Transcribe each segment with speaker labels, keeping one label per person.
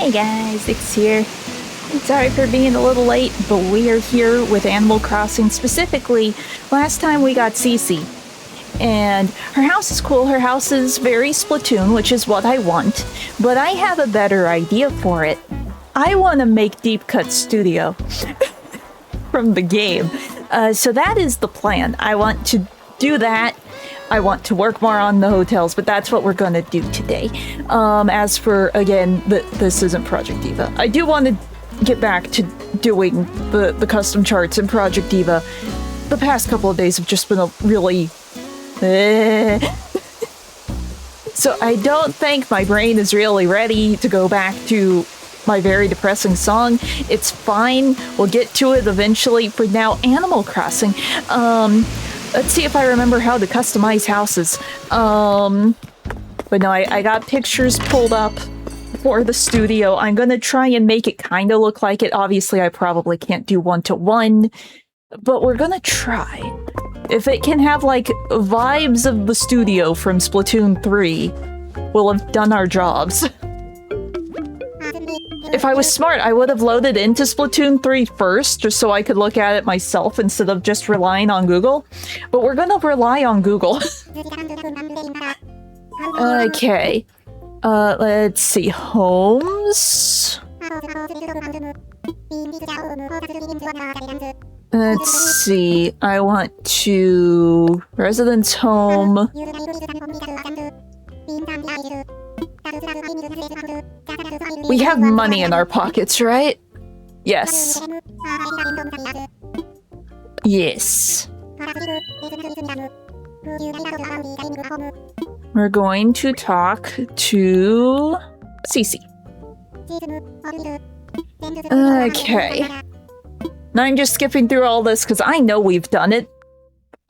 Speaker 1: Hey guys, it's here. Sorry for being a little late, but we are here with Animal Crossing. Specifically, last time we got Cece. And her house is cool. Her house is very Splatoon, which is what I want. But I have a better idea for it. I want to make Deep Cut Studio from the game. So that is the plan. I want to do that. I want to work more on the hotels, but that's what we're gonna do today. As for, again, this isn't Project Diva. I do want to get back to doing the custom charts in Project Diva. The past couple of days have just been a really... So I don't think my brain is really ready to go back to my very depressing song. It's fine. We'll get to it eventually. For now, Animal Crossing. Let's see if I remember how to customize houses. But no, I got pictures pulled up for the studio. I'm gonna try and make it kind of look like it. Obviously, I probably can't do one-to-one, but we're gonna try. If it can have, like, vibes of the studio from Splatoon 3, we'll have done our jobs. If I was smart, I would have loaded into Splatoon 3 first, just so I could look at it myself instead of just relying on Google. But we're gonna rely on Google. Okay. Let's see. Homes. Let's see. I want to... Residence home. We have money in our pockets, right? Yes. Yes. We're going to talk to Cece. Okay. Now I'm just skipping through all this because I know we've done it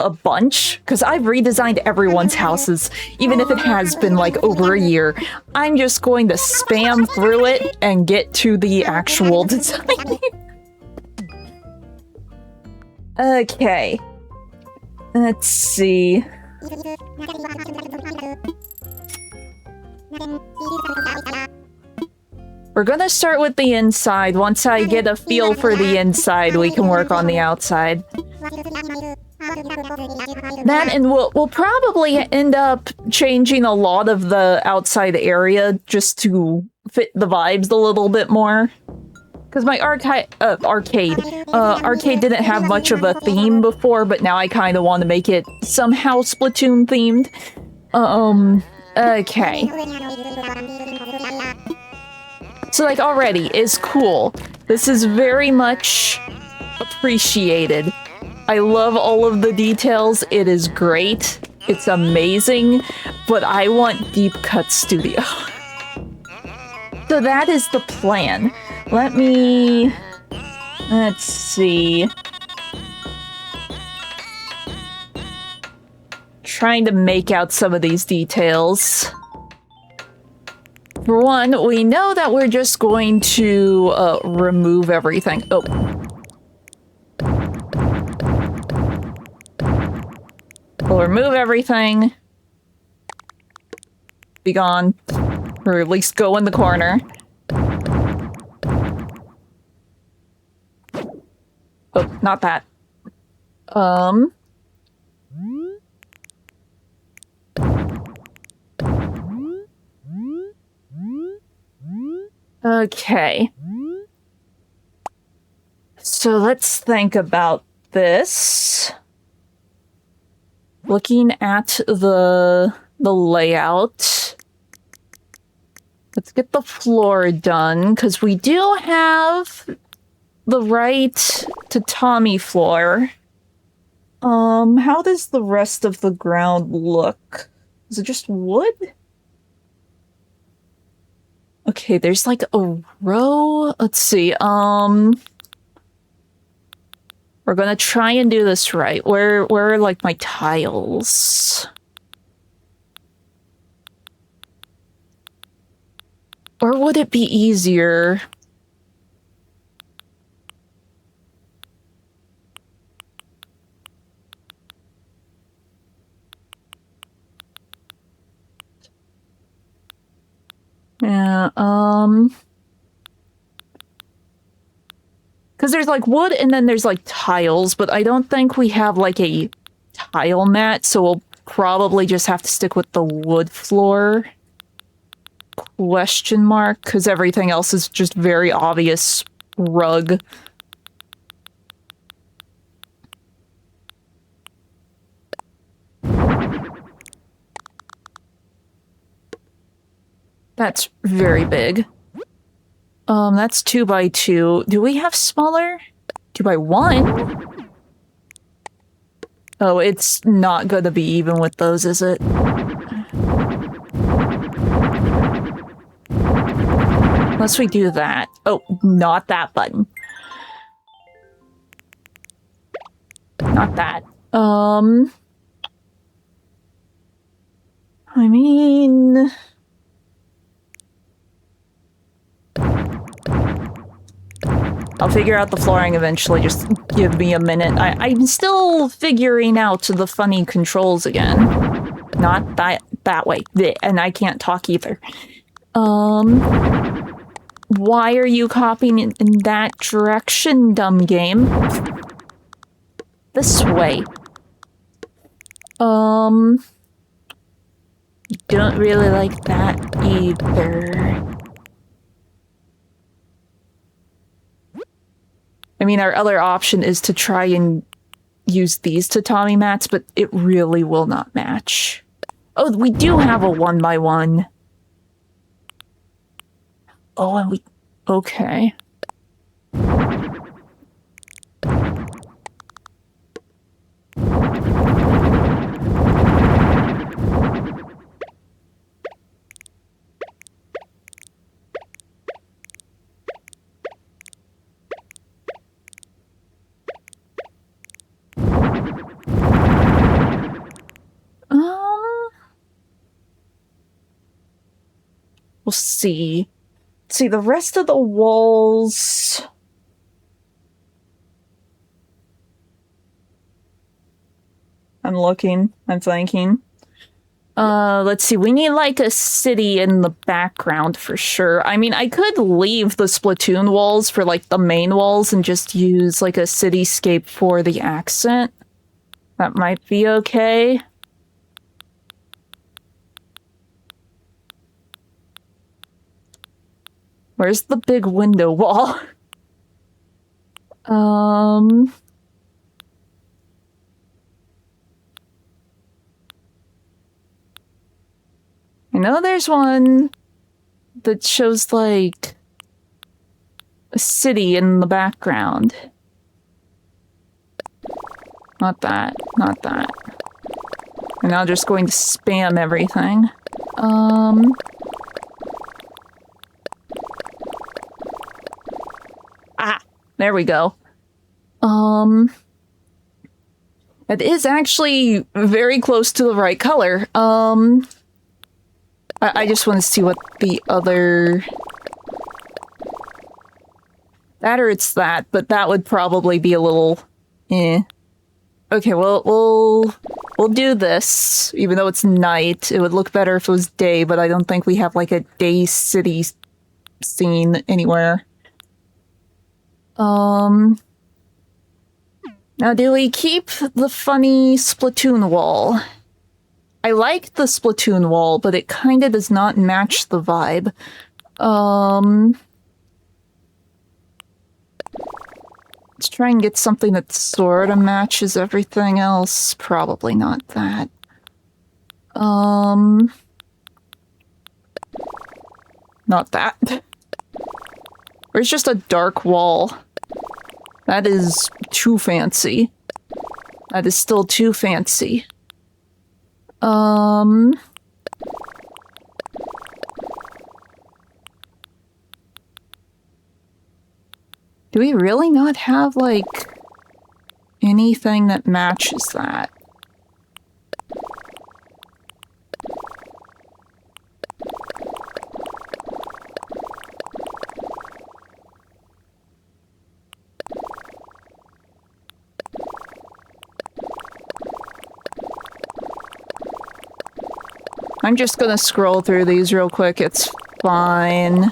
Speaker 1: a bunch, because I've redesigned everyone's houses, even if it has been like over a year. I'm just going to spam through it and get to the actual design. Okay. Let's see. We're gonna start with the inside. Once I get a feel for the inside, we can work on the outside. That, and we'll probably end up changing a lot of the outside area just to fit the vibes a little bit more. Because my arcade didn't have much of a theme before, but now I kind of want to make it somehow Splatoon themed. Okay. So, like, already is cool. This is very much appreciated. I love all of the details. It is great. It's amazing. But I want Deep Cut Studio. So that is the plan. Let's see. Trying to make out some of these details. For one, we know that we're just going to remove everything. Oh. We'll remove everything. Be gone. Or at least go in the corner. Oh, not that. Okay. So let's think about this. Looking at the layout. Let's get the floor done, because we do have the right to Tommy floor. How does the rest of the ground look? Is it just wood? Okay, there's like a row. Let's see. We're gonna try and do this right. Where are like my tiles? Or would it be easier? Yeah, Because there's like wood and then there's like tiles, but I don't think we have like a tile mat, so we'll probably just have to stick with the wood floor. Question mark, because everything else is just very obvious rug. That's very big. That's 2 by 2. Do we have smaller? 2 by 1? Oh, it's not gonna be even with those, is it? Unless we do that. Oh, not that button. Not that. I mean... I'll figure out the flooring eventually, just give me a minute. I'm still figuring out the funny controls again. Not that way. And I can't talk either. Why are you copying in that direction, dumb game? This way. Don't really like that either. I mean, our other option is to try and use these tatami mats, but it really will not match. Oh, we do have a 1 by 1. Oh, and we... Okay. We'll see. See, the rest of the walls... I'm looking. I'm thinking. Let's see. We need, like, a city in the background for sure. I mean, I could leave the Splatoon walls for, like, the main walls and just use, like, a cityscape for the accent. That might be okay. Where's the big window wall? I know there's one that shows, like, a city in the background. Not that. Not that. I'm now just going to spam everything. Ah! There we go. It is actually very close to the right color. I just want to see what the other... That or it's that, but that would probably be a little... eh. Okay, well, we'll do this, even though it's night. It would look better if it was day, but I don't think we have, like, a day city scene anywhere. Now, do we keep the funny Splatoon wall? I like the Splatoon wall, but it kinda does not match the vibe. Let's try and get something that sorta matches everything else. Probably not that. Not that. Or it's just a dark wall. That is too fancy. That is still too fancy. Do we really not have, like, anything that matches that? I'm just gonna scroll through these real quick, it's fine.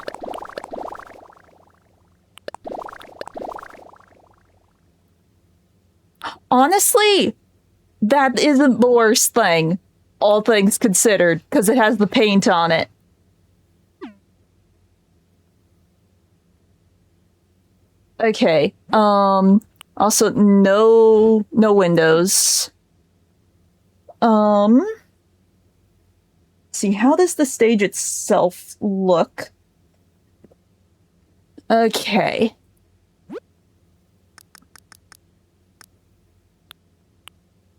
Speaker 1: Honestly, that isn't the worst thing, all things considered, because it has the paint on it. Okay. Also no windows. See, how does the stage itself look? Okay.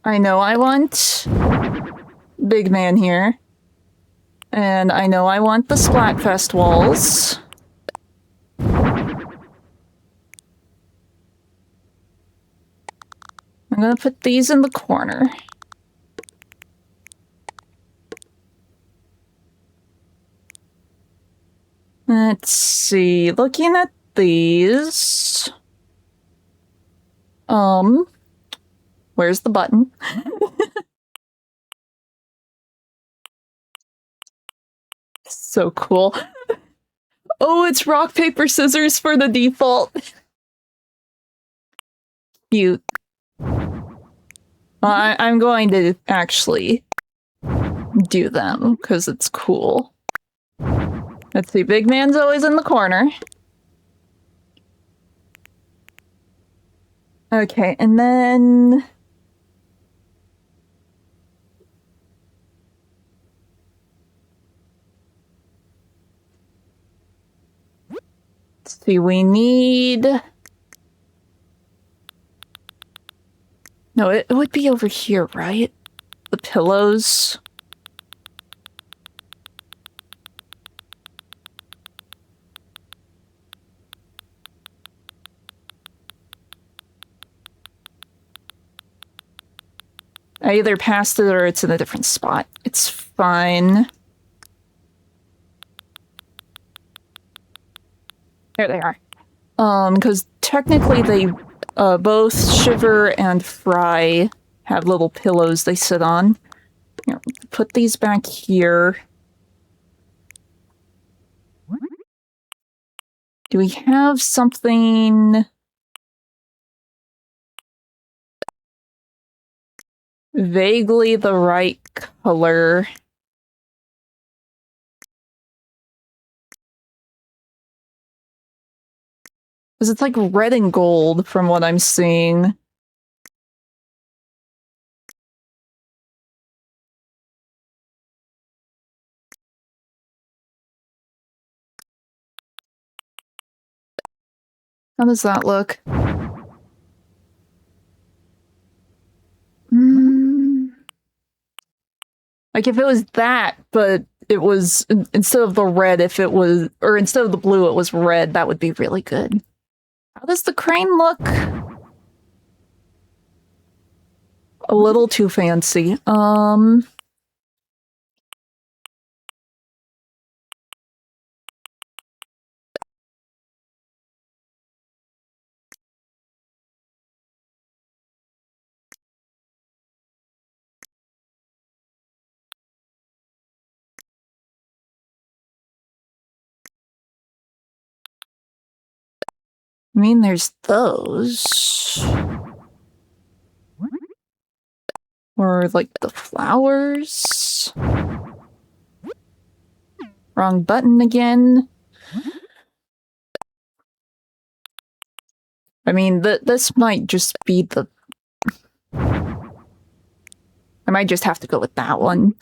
Speaker 1: I know I want big man here. And I know I want the Splatfest walls. I'm gonna put these in the corner. Let's see, looking at these... where's the button? So cool. Oh, it's rock, paper, scissors for the default. Cute. I'm going to actually do them, because it's cool. Let's see, big man's always in the corner. Okay, and then... let's see, we need... no, it would be over here, right? The pillows. I either passed it or it's in a different spot. It's fine. There they are. Because technically they both Shiver and Fry have little pillows they sit on. Here, put these back here. Do we have something vaguely the right color? Because it's like red and gold from what I'm seeing. How does that look? Like if it was that, but it was, instead of the red, if it was, or instead of the blue, it was red, that would be really good. How does the crane look? A little too fancy. I mean, there's those. Or like the flowers. Wrong button again. I mean, this might just be the... I might just have to go with that one.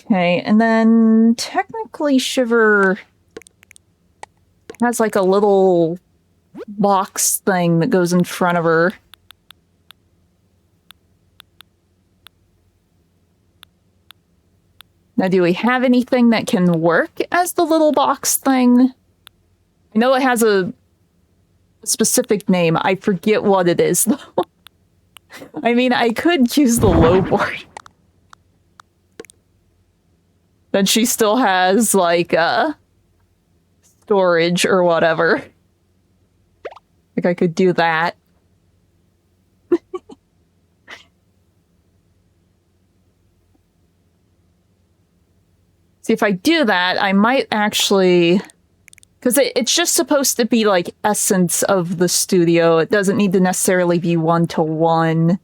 Speaker 1: Okay, and then technically Shiver has like a little box thing that goes in front of her. Now, do we have anything that can work as the little box thing? I know it has a specific name. I forget what it is, though. I mean, I could use the low board. Then she still has, like, storage or whatever. Like, I could do that. See, if I do that, I might actually Because it's just supposed to be like essence of the studio. It doesn't need to necessarily be one-to-one.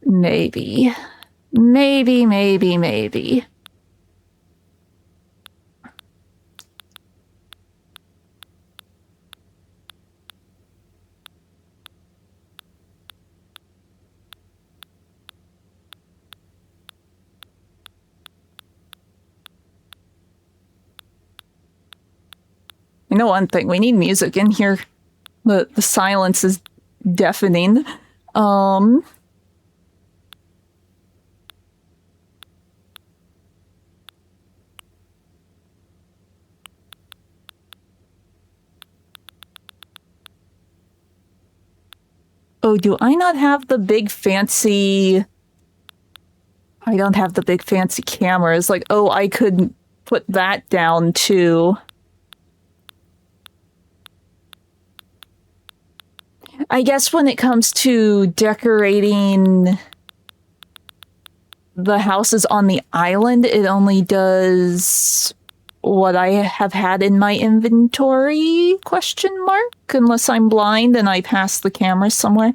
Speaker 1: Maybe. Maybe. I know one thing, we need music in here. The silence is deafening. Oh, do I not have the big fancy... I don't have the big fancy cameras. Like, oh, I could put that down too. I guess when it comes to decorating the houses on the island, it only does what I have had in my inventory, question mark, unless I'm blind and I pass the camera somewhere.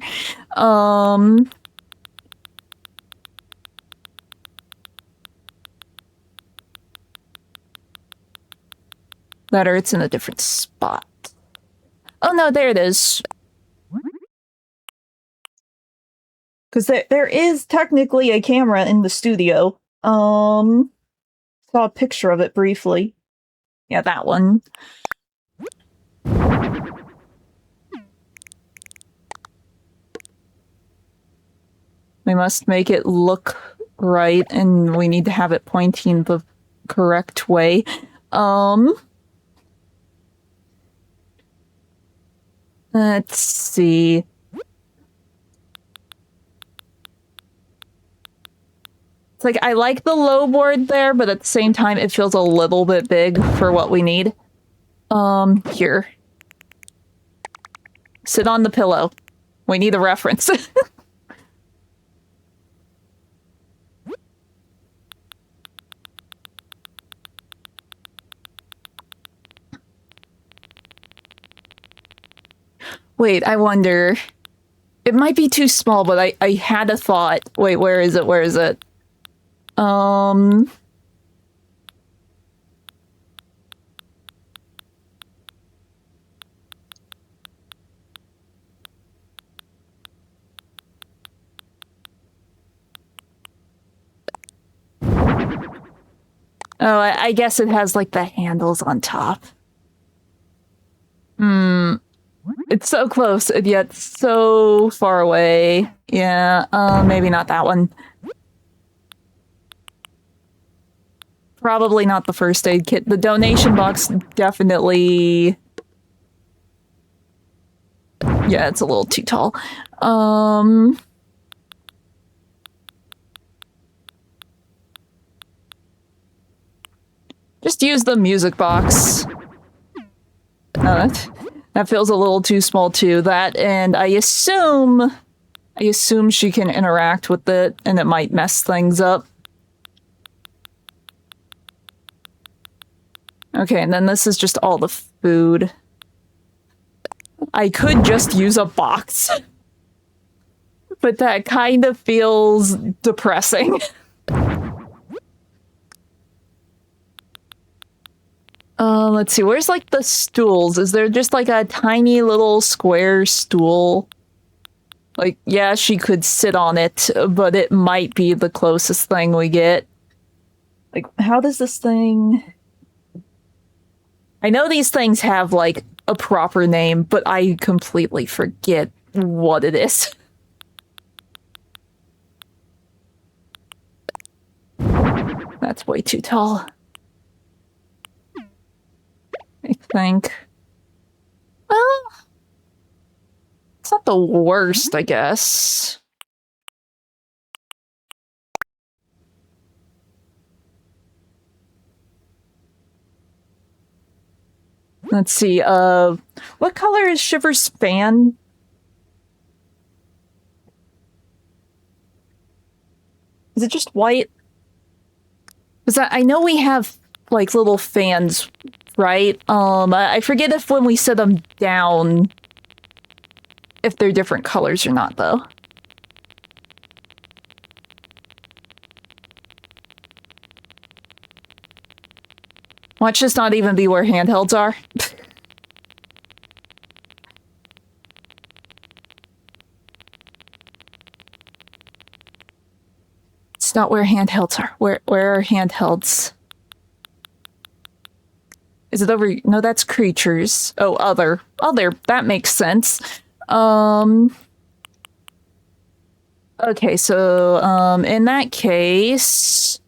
Speaker 1: That or it's in a different spot. Oh no, there it is. Because there is technically a camera in the studio. Saw a picture of it briefly. Yeah, that one. We must make it look right, and we need to have it pointing the correct way. Let's see. It's like, I like the low board there, but at the same time, it feels a little bit big for what we need. Here. Sit on the pillow. We need a reference. Wait, I wonder... It might be too small, but I had a thought. Wait, where is it? Oh, I guess it has, like, the handles on top. It's so close, and yet so far away. Yeah, maybe not that one. Probably not the first aid kit. The donation box definitely... Yeah, it's a little too tall. Just use the music box. That feels a little too small too. That, and I assume she can interact with it, and it might mess things up. Okay, and then this is just all the food. I could just use a box. But that kind of feels depressing. Let's see, where's, like, the stools? Is there just, like, a tiny little square stool? Like, yeah, she could sit on it, but it might be the closest thing we get. Like, how does this thing... I know these things have, like, a proper name, but I completely forget what it is. That's way too tall. I think. Well, it's not the worst, I guess. Let's see, what color is Shiver's fan? Is it just white? Because I know we have, like, little fans, right? I forget if when we set them down, if they're different colors or not, though. Watch this not even be where handhelds are. It's not where handhelds are. Where are handhelds? Is it over? No, that's creatures. Oh, other. Other. That makes sense. Okay, so, in that case...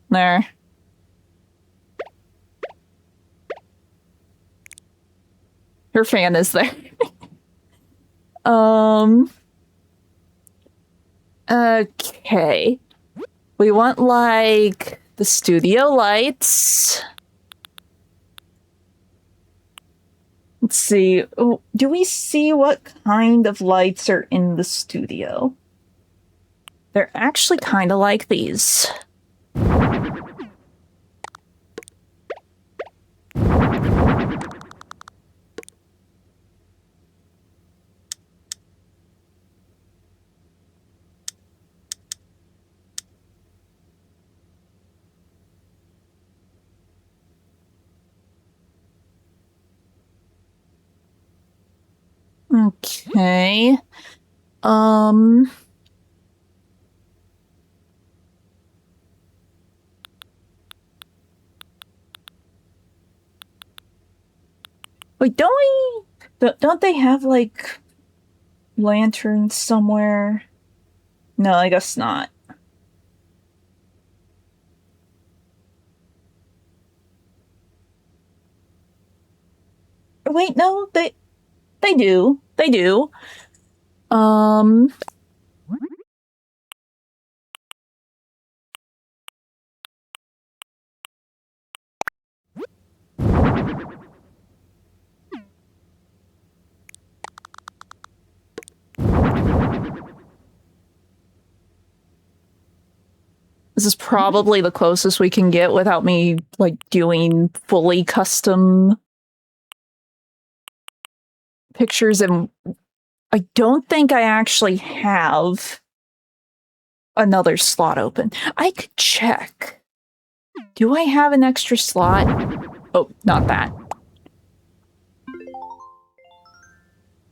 Speaker 1: There. Her fan is there. Okay. We want, like, the studio lights. Let's see. Oh, do we see what kind of lights are in the studio? They're actually kind of like these. Okay. Wait, don't they have, like, lanterns somewhere? No, I guess not. Wait, no, they do. They do. This is probably the closest we can get without me, like, doing fully custom pictures, and I don't think I actually have another slot open. I could check. Do I have an extra slot? Oh, not that.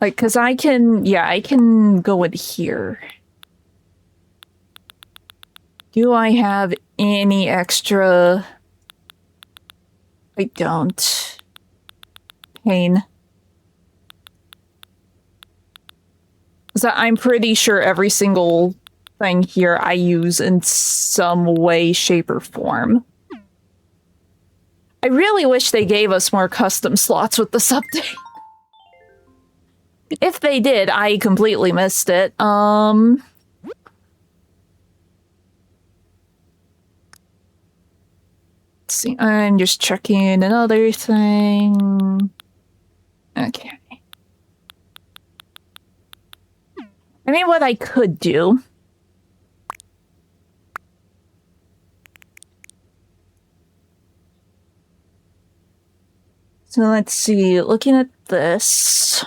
Speaker 1: Like, because I can go in here. Do I have any extra? I don't. Pain. So I'm pretty sure every single thing here I use in some way, shape, or form. I really wish they gave us more custom slots with this update. If they did, I completely missed it. Let's see, I'm just checking another thing. Okay. I mean, what I could do... So let's see, looking at this...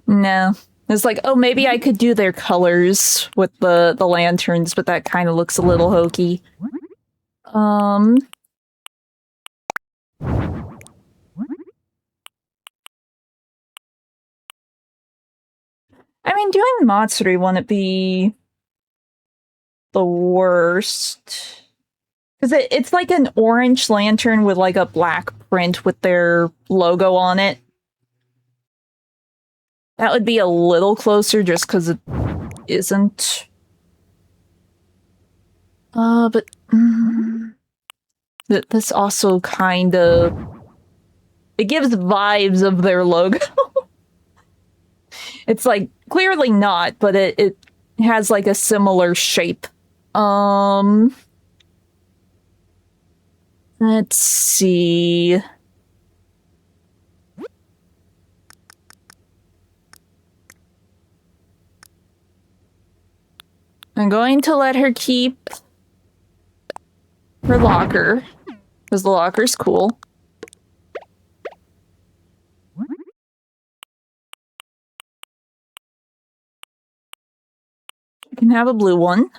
Speaker 1: No. It's like, oh, maybe I could do their colors with the lanterns, but that kind of looks a little hokey. I mean, doing Matsuri wouldn't be the worst. Because it's like an orange lantern with, like, a black print with their logo on it. That would be a little closer just because it isn't. But... This also kind of... It gives vibes of their logo. It's like, clearly not, but it has like a similar shape. Let's see. I'm going to let her keep her locker, because the locker's cool. You can have a blue one.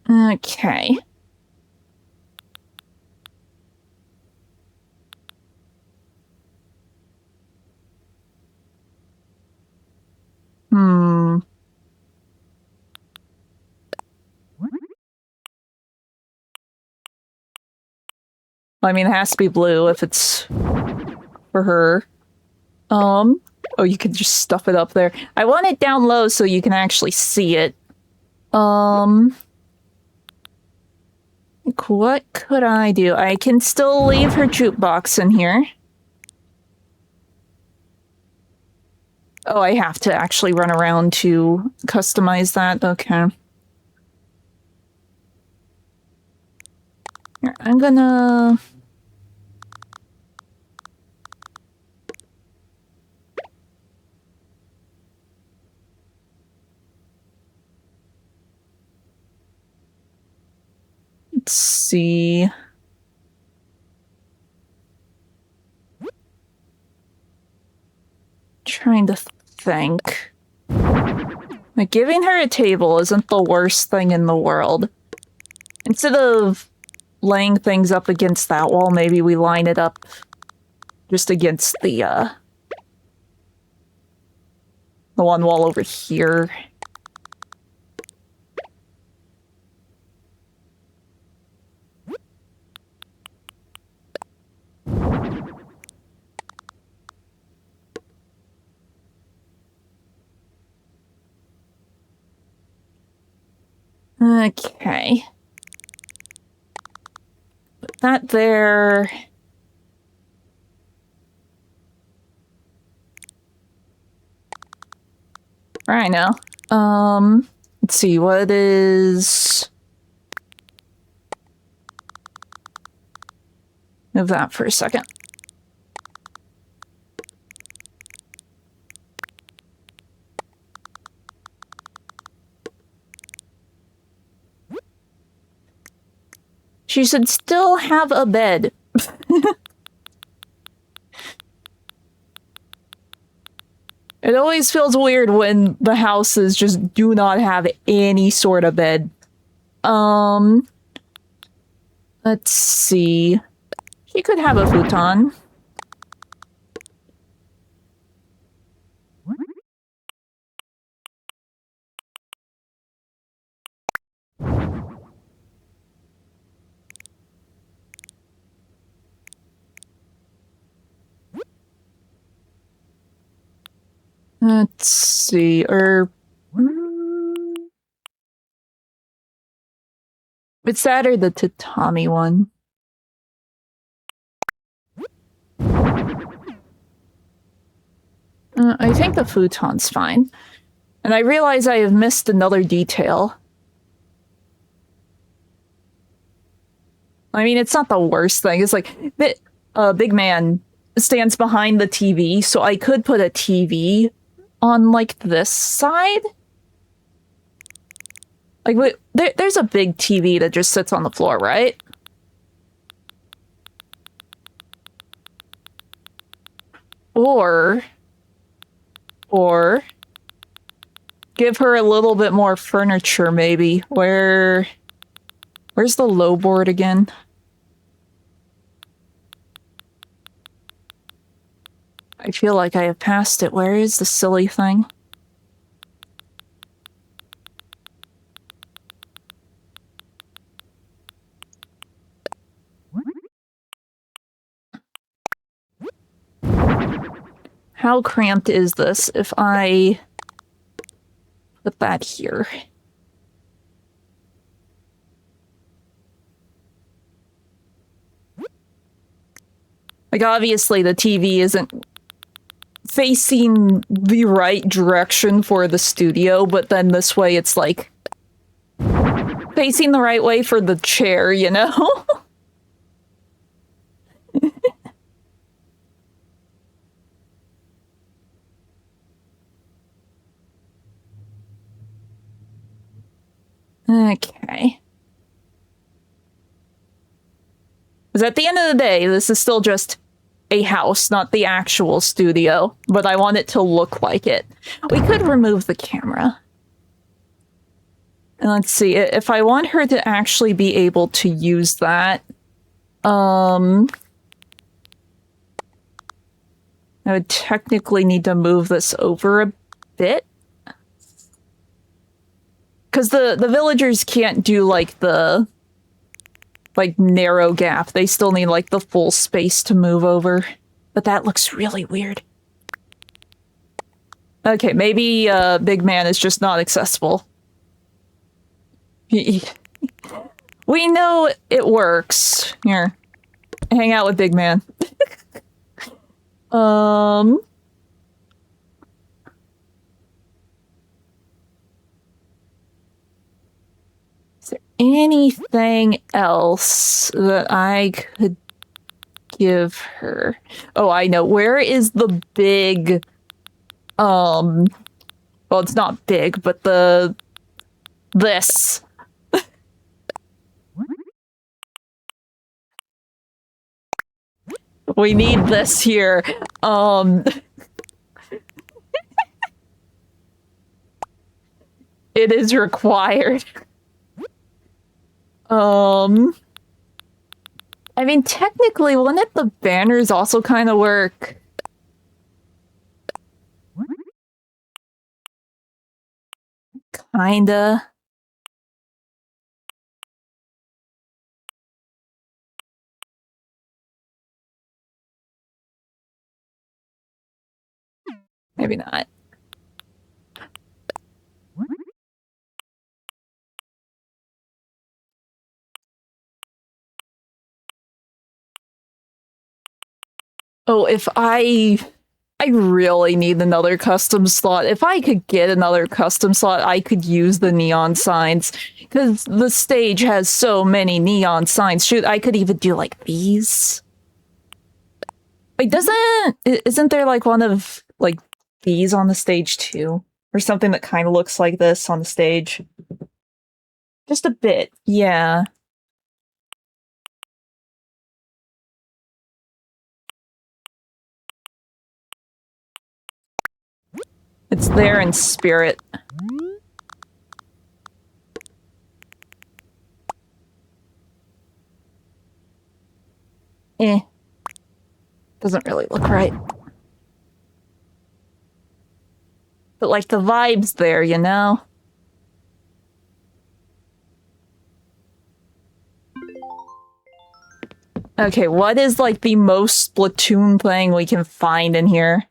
Speaker 1: Okay. I mean, it has to be blue if it's for her. Oh, you can just stuff it up there. I want it down low so you can actually see it. What could I do? I can still leave her jukebox in here. Oh, I have to actually run around to customize that. Okay. Here, I'm gonna... Let's see... Trying to think. Like, giving her a table isn't the worst thing in the world. Instead of laying things up against that wall, maybe we line it up just against the one wall over here. Okay. Put that there. Right now. Let's see, what is... Move that for a second. She should still have a bed. It always feels weird when the houses just do not have any sort of bed. Let's see. She could have a futon. Let's see, it's that or the tatami one. I think the futon's fine. And I realize I have missed another detail. I mean, it's not the worst thing. It's like, the big man stands behind the TV, so I could put a TV on, like, this side? Like, wait, there's a big TV that just sits on the floor, right? Or give her a little bit more furniture, maybe. Where's the low board again? I feel like I have passed it. Where is the silly thing? How cramped is this if I put that here? Like, obviously the TV isn't facing the right direction for the studio, but then this way it's like facing the right way for the chair, you know? Okay. Because at the end of the day, this is still just a house, not the actual studio, but I want it to look like it. We could remove the camera. And let's see, if I want her to actually be able to use that, I would technically need to move this over a bit. Because the villagers can't do, like, the, like, narrow gap. They still need, like, the full space to move over. But that looks really weird. Okay, maybe, Big Man is just not accessible. We know it works. Here. Hang out with Big Man. Is there anything else that I could give her? Oh, I know. Where is the big, well, it's not big, but this. We need this here. It is required. I mean, technically, wouldn't the banners also kind of work? Kinda. Maybe not. Oh, if I really need another custom slot. If I could get another custom slot, I could use the neon signs. Because the stage has so many neon signs. Shoot, I could even do, like, these. Wait, isn't there, like, one of, like, these on the stage, too? Or something that kind of looks like this on the stage? Just a bit, yeah. It's there in spirit. Doesn't really look right. But, like, the vibe's there, you know? Okay, what is, like, the most Splatoon thing we can find in here?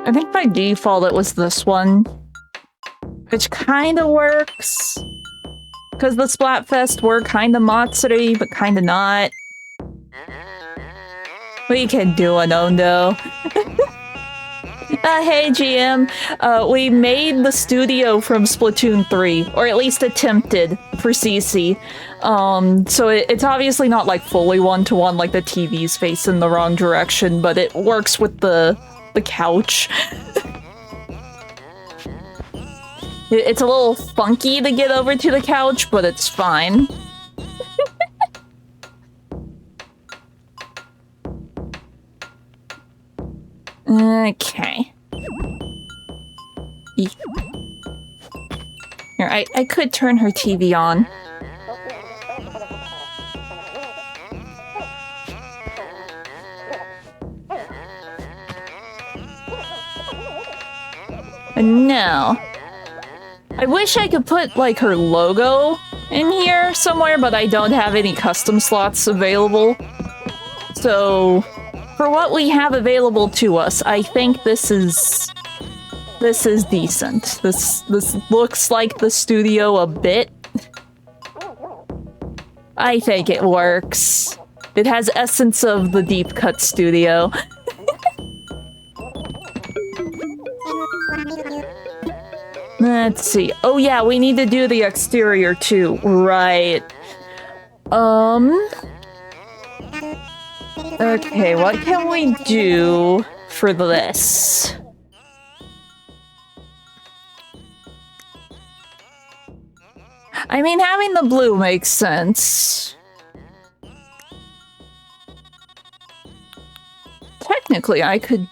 Speaker 1: I think by default it was this one. Which kinda works. Because the Splatfest were kinda Matsuri, but kinda not. We can do an Ondo. Hey GM, we made the studio from Splatoon 3, or at least attempted for Cece. So it's obviously not like fully one-to-one, like the TV's facing the wrong direction, but it works with the couch. It's a little funky to get over to the couch, but it's fine. Okay. Here, I could turn her TV on. No. I wish I could put, like, her logo in here somewhere, but I don't have any custom slots available. So, for what we have available to us, I think this is decent. This looks like the studio a bit. I think it works. It has essence of the Deep Cut studio. Let's see. Oh yeah, we need to do the exterior too. Right. Okay, what can we do for this? I mean, having the blue makes sense. Technically, I could...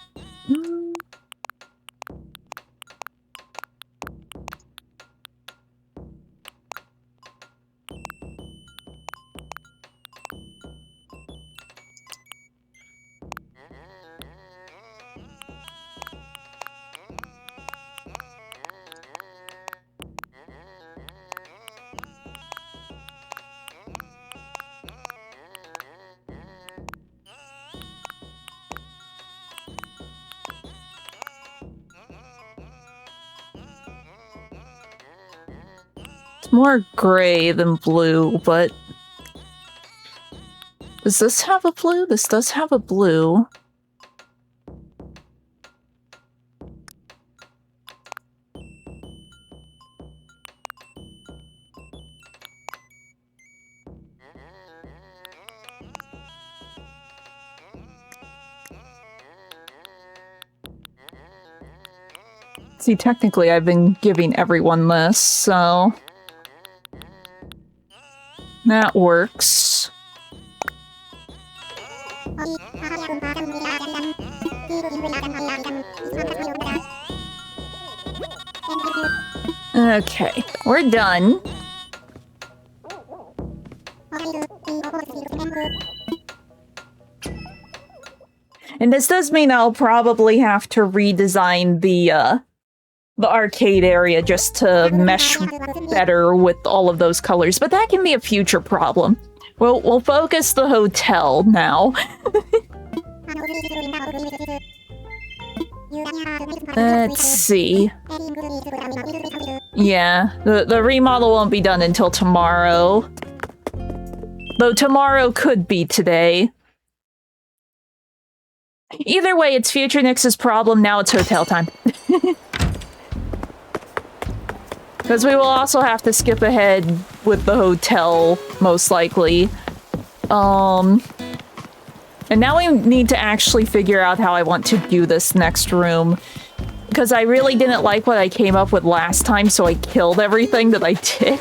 Speaker 1: more gray than blue, but... Does this have a blue? This does have a blue. See, technically I've been giving everyone this, so... That works. Okay, we're done. And this does mean I'll probably have to redesign the arcade area just to mesh better with all of those colors, but that can be a future problem. We'll focus the hotel now. Let's see. Yeah, the remodel won't be done until tomorrow. Though tomorrow could be today. Either way, it's Future Nyx's problem, now it's hotel time. Because we will also have to skip ahead with the hotel, most likely. And now we need to actually figure out how I want to do this next room. Because I really didn't like what I came up with last time, so I killed everything that I did.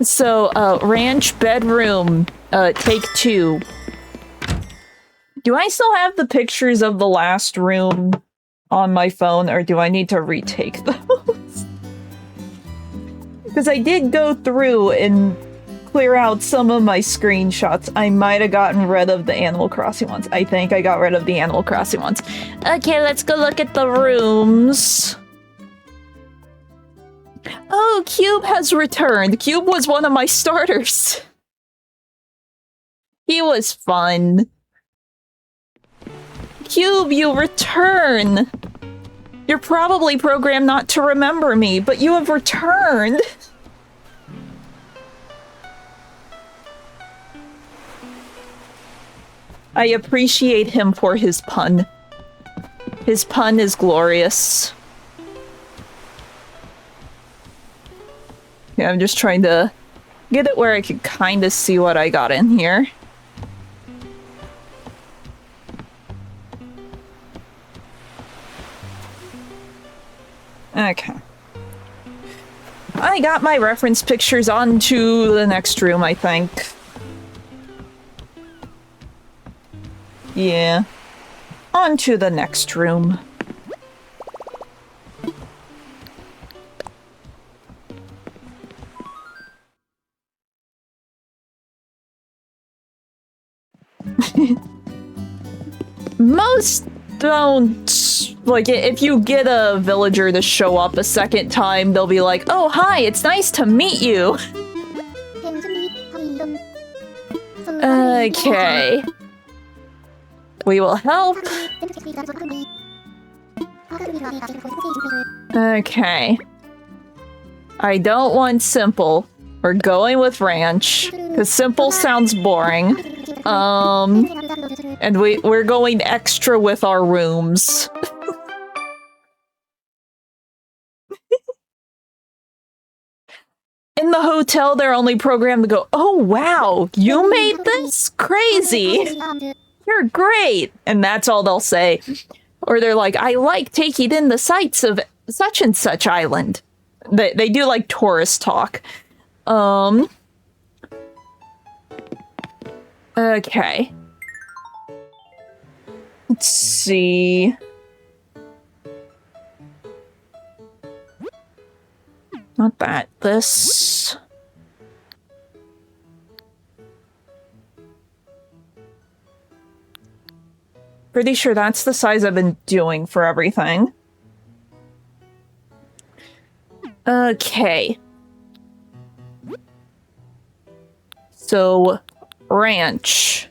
Speaker 1: So, ranch bedroom, take 2. Do I still have the pictures of the last room on my phone, or do I need to retake those? Because I did go through and clear out some of my screenshots. I might have gotten rid of the Animal Crossing ones. I think I got rid of the Animal Crossing ones. Okay, let's go look at the rooms. Oh, Cube has returned. Cube was one of my starters. He was fun. Cube, you return. You're probably programmed not to remember me, but you have returned. I appreciate him for his pun. His pun is glorious. Yeah, I'm just trying to get it where I can kind of see what I got in here. Okay. I got my reference pictures onto the next room, I think. Yeah. On to the next room. Most don't... Like, if you get a villager to show up a second time, they'll be like, "Oh, hi, it's nice to meet you." Okay. We will help. Okay. I don't want simple. We're going with ranch, because simple sounds boring. And we're going extra with our rooms. In the hotel, they're only programmed to go, "Oh wow, you made this? Crazy! You're great!" And that's all they'll say. Or they're like, "I like taking in the sights of such and such island." They do like tourist talk. Okay. Let's see. Not that. This. Pretty sure that's the size I've been doing for everything. Okay. So, ranch.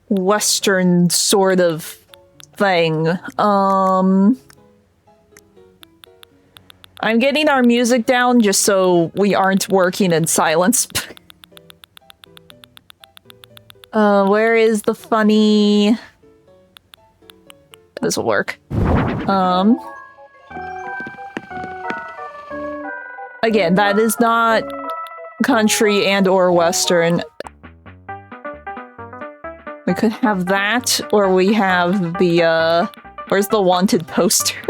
Speaker 1: Western sort of thing. I'm getting our music down just so we aren't working in silence. Where is the funny... This'll work. Again, that is not country and or western. We could have that, or we have the, where's the wanted poster?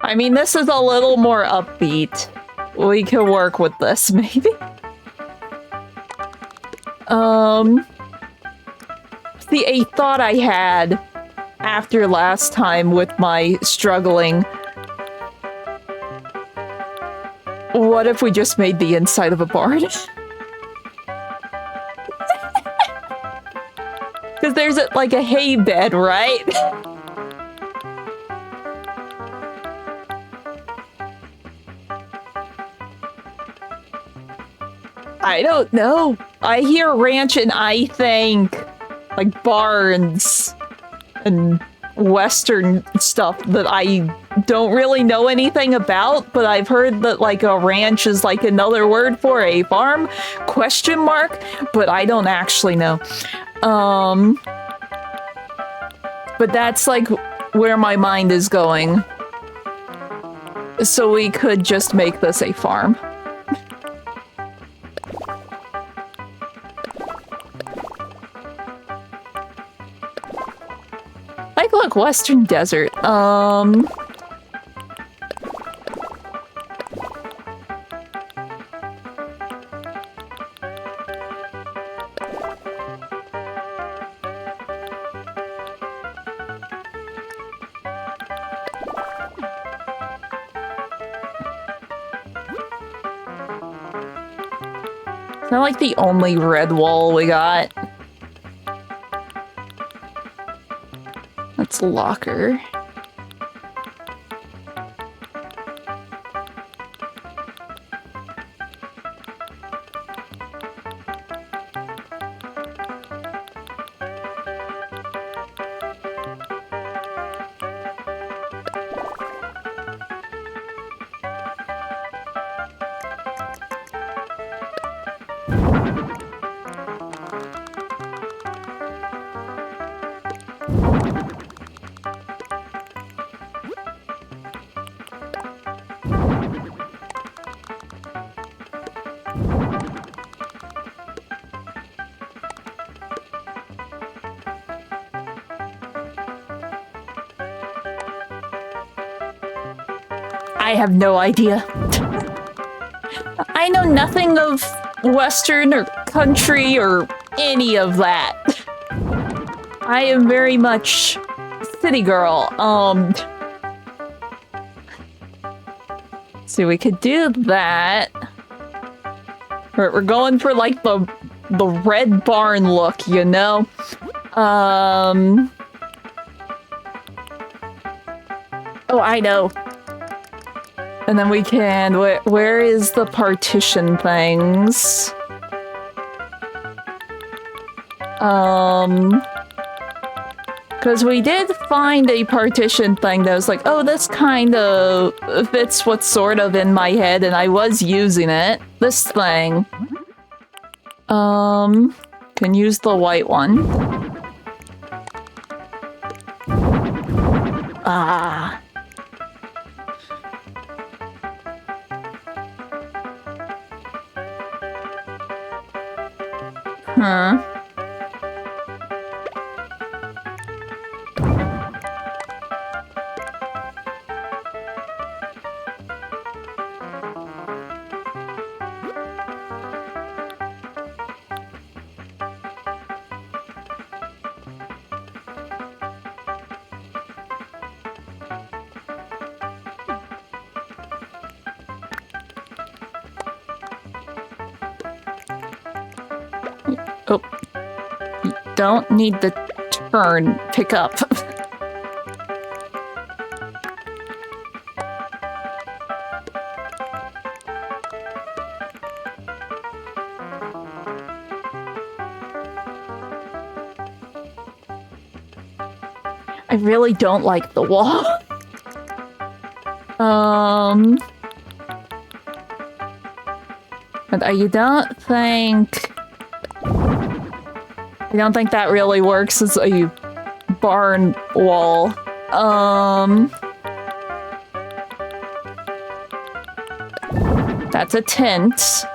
Speaker 1: I mean, this is a little more upbeat. We could work with this, maybe? See, a thought I had after last time with my struggling. What if we just made the inside of a barn? Because there's like a hay bed, right? I don't know. I hear ranch and I think like barns and western stuff that I don't really know anything about, but I've heard that like a ranch is like another word for a farm, question mark, but I don't actually know. But that's like where my mind is going. So we could just make this a farm. Like, look, Western Desert. Is that like the only red wall we got? That's a locker. I have no idea. I know nothing of Western or country or any of that. I am very much city girl. So we could do that. We're going for like the red barn look, you know? Oh, I know. And then we can... Where is the partition things? Because we did find a partition thing that was like, oh, this kind of fits what's sort of in my head, and I was using it. This thing. Can use the white one. Ah. Huh. Oh. You don't need the turn. Pick up. I really don't like the wall. But I don't think that really works as a barn wall. That's a tent.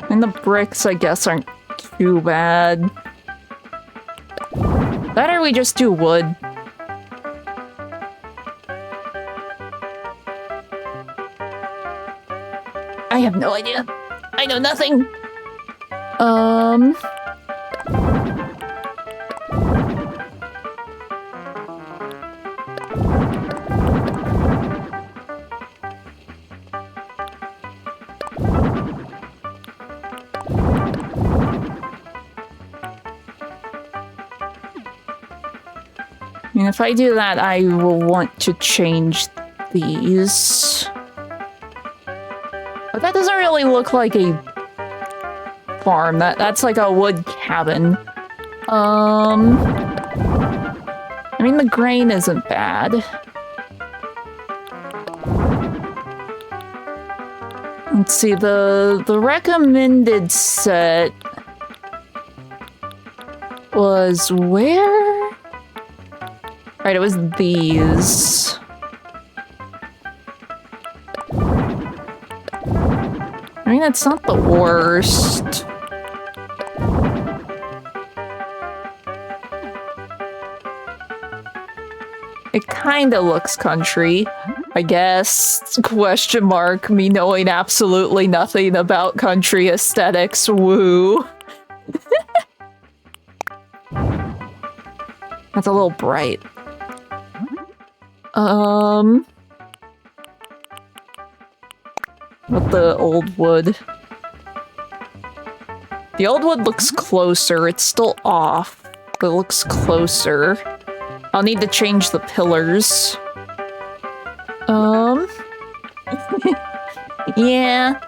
Speaker 1: And the bricks, I guess, aren't too bad. Better we just do wood. I have no idea. I know nothing. I mean, if I do that, I will want to change these. But that doesn't really look like a farm. That's like a wood cabin. I mean, the grain isn't bad. Let's see, the recommended set was where? Right, it was these. I mean, it's not the worst. It kinda looks country. I guess, question mark, me knowing absolutely nothing about country aesthetics, woo. That's a little bright. With the old wood. The old wood looks closer. It's still off, but it looks closer. I'll need to change the pillars. Yeah.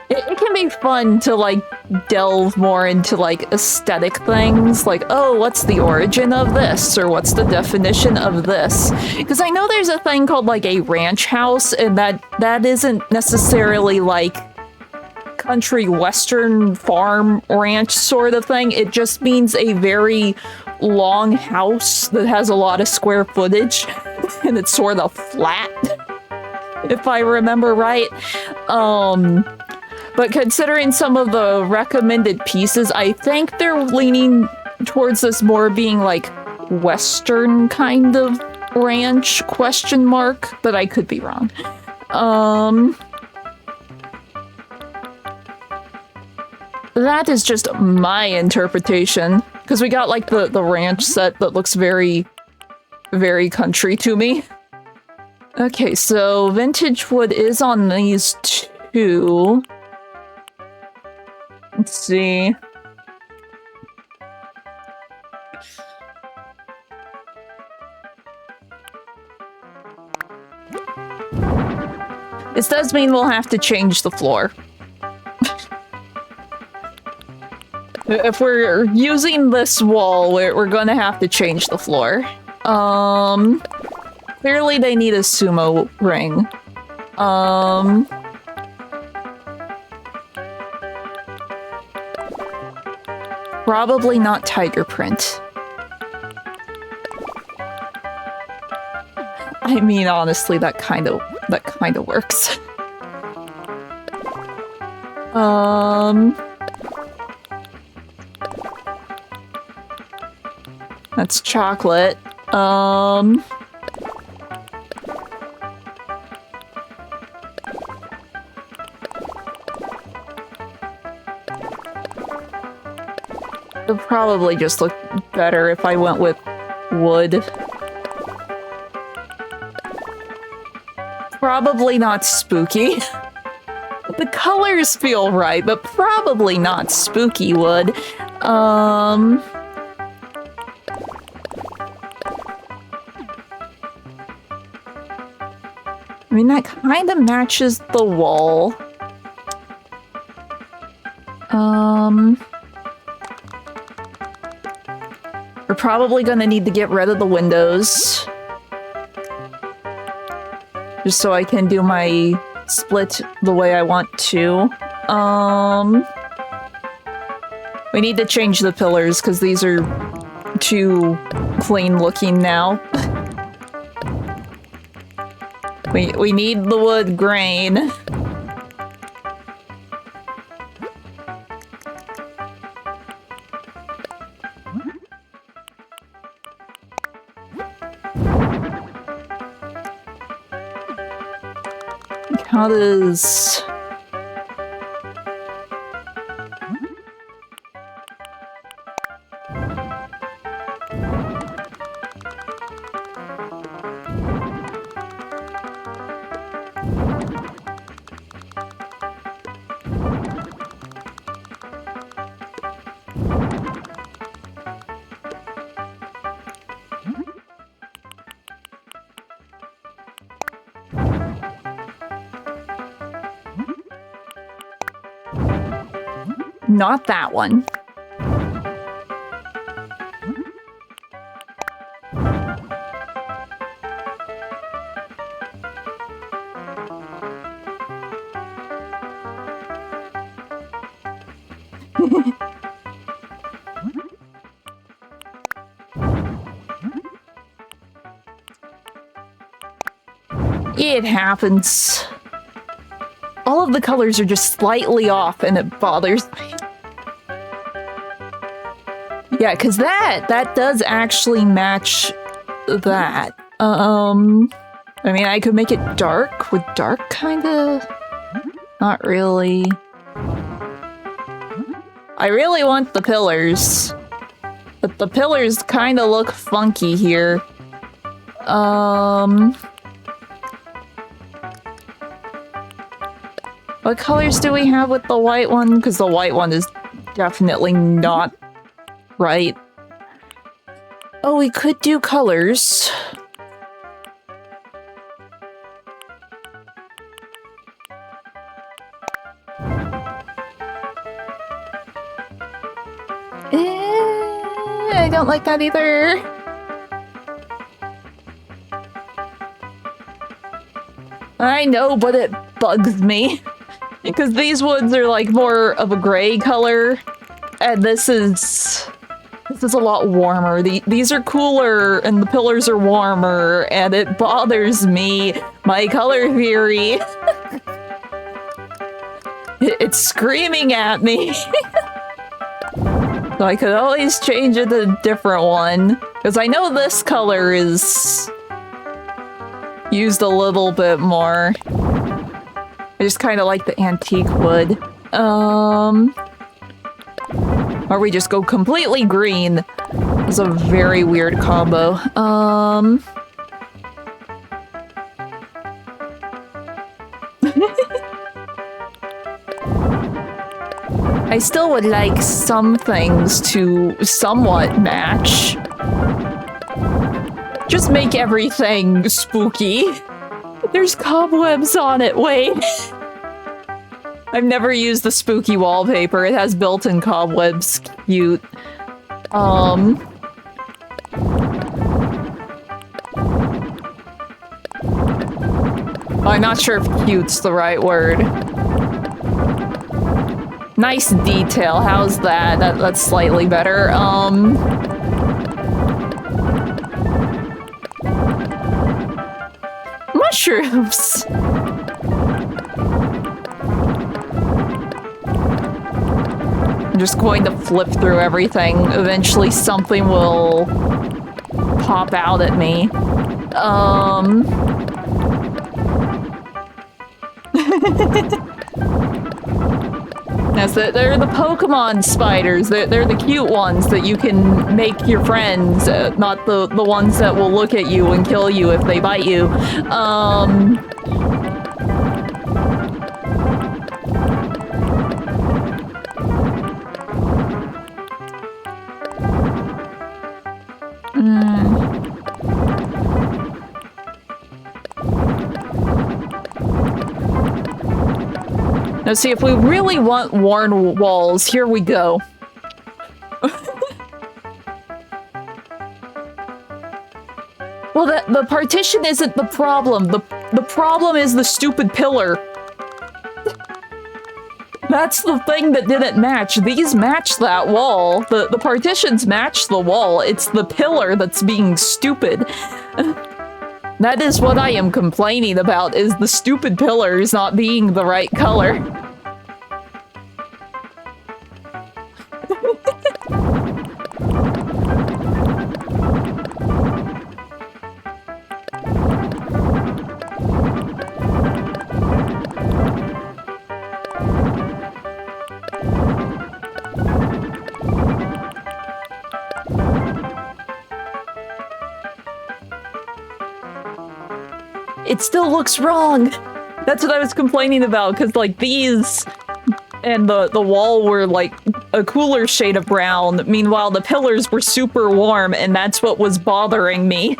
Speaker 1: It can be fun to, like, delve more into, like, aesthetic things. Like, oh, what's the origin of this? Or what's the definition of this? Because I know there's a thing called, like, a ranch house, and that isn't necessarily, like, country western farm ranch sort of thing. It just means a very long house that has a lot of square footage, and it's sort of flat, if I remember right. But considering some of the recommended pieces, I think they're leaning towards this more being like western kind of ranch, question mark, but I could be wrong. That is just my interpretation, because we got like the ranch set that looks very, very country to me. Okay, so vintage wood is on these two. Let's see. This does mean we'll have to change the floor. If we're using this wall, we're gonna have to change the floor. Clearly they need a sumo ring. Probably not tiger print. I mean, honestly, that kind of works. That's chocolate. It'll probably just look better if I went with wood. Probably not spooky. The colors feel right, but probably not spooky wood. I mean, that kind of matches the wall. We're probably gonna need to get rid of the windows. Just so I can do my split the way I want to. We need to change the pillars because these are too clean looking now. We need the wood grain. How does... Not that one. It happens. All of the colors are just slightly off and it bothers me. Yeah, because that does actually match that. I mean, I could make it dark. Would dark kinda... Not really. I really want the pillars. But the pillars kinda look funky here. What colors do we have with the white one? Because the white one is definitely not right. Oh, we could do colors. I don't like that either. I know, but it bugs me. Because these woods are like more of a gray color, and this is a lot warmer. These are cooler, and the pillars are warmer, and it bothers me. My color theory. It's screaming at me. So I could always change it to a different one, because I know this color is used a little bit more. I just kind of like the antique wood. Or we just go completely green. It's a very weird combo. I still would like some things to somewhat match. Just make everything spooky. There's cobwebs on it, wait. I've never used the spooky wallpaper. It has built-in cobwebs. Cute. I'm not sure if cute's the right word. Nice detail, how's that? That's slightly better. Mushrooms! I'm just going to flip through everything. Eventually something will pop out at me. Yes, they're the Pokemon spiders. They're the cute ones that you can make your friends, not the ones that will look at you and kill you if they bite you. Now see, if we really want worn walls, here we go. Well, the partition isn't the problem. The problem is the stupid pillar. That's the thing that didn't match. These match that wall. The partitions match the wall. It's the pillar that's being stupid. That is what I am complaining about, is the stupid pillars not being the right color. It still looks wrong. That's what I was complaining about, because like these and the wall were like a cooler shade of brown. Meanwhile, the pillars were super warm, and that's what was bothering me.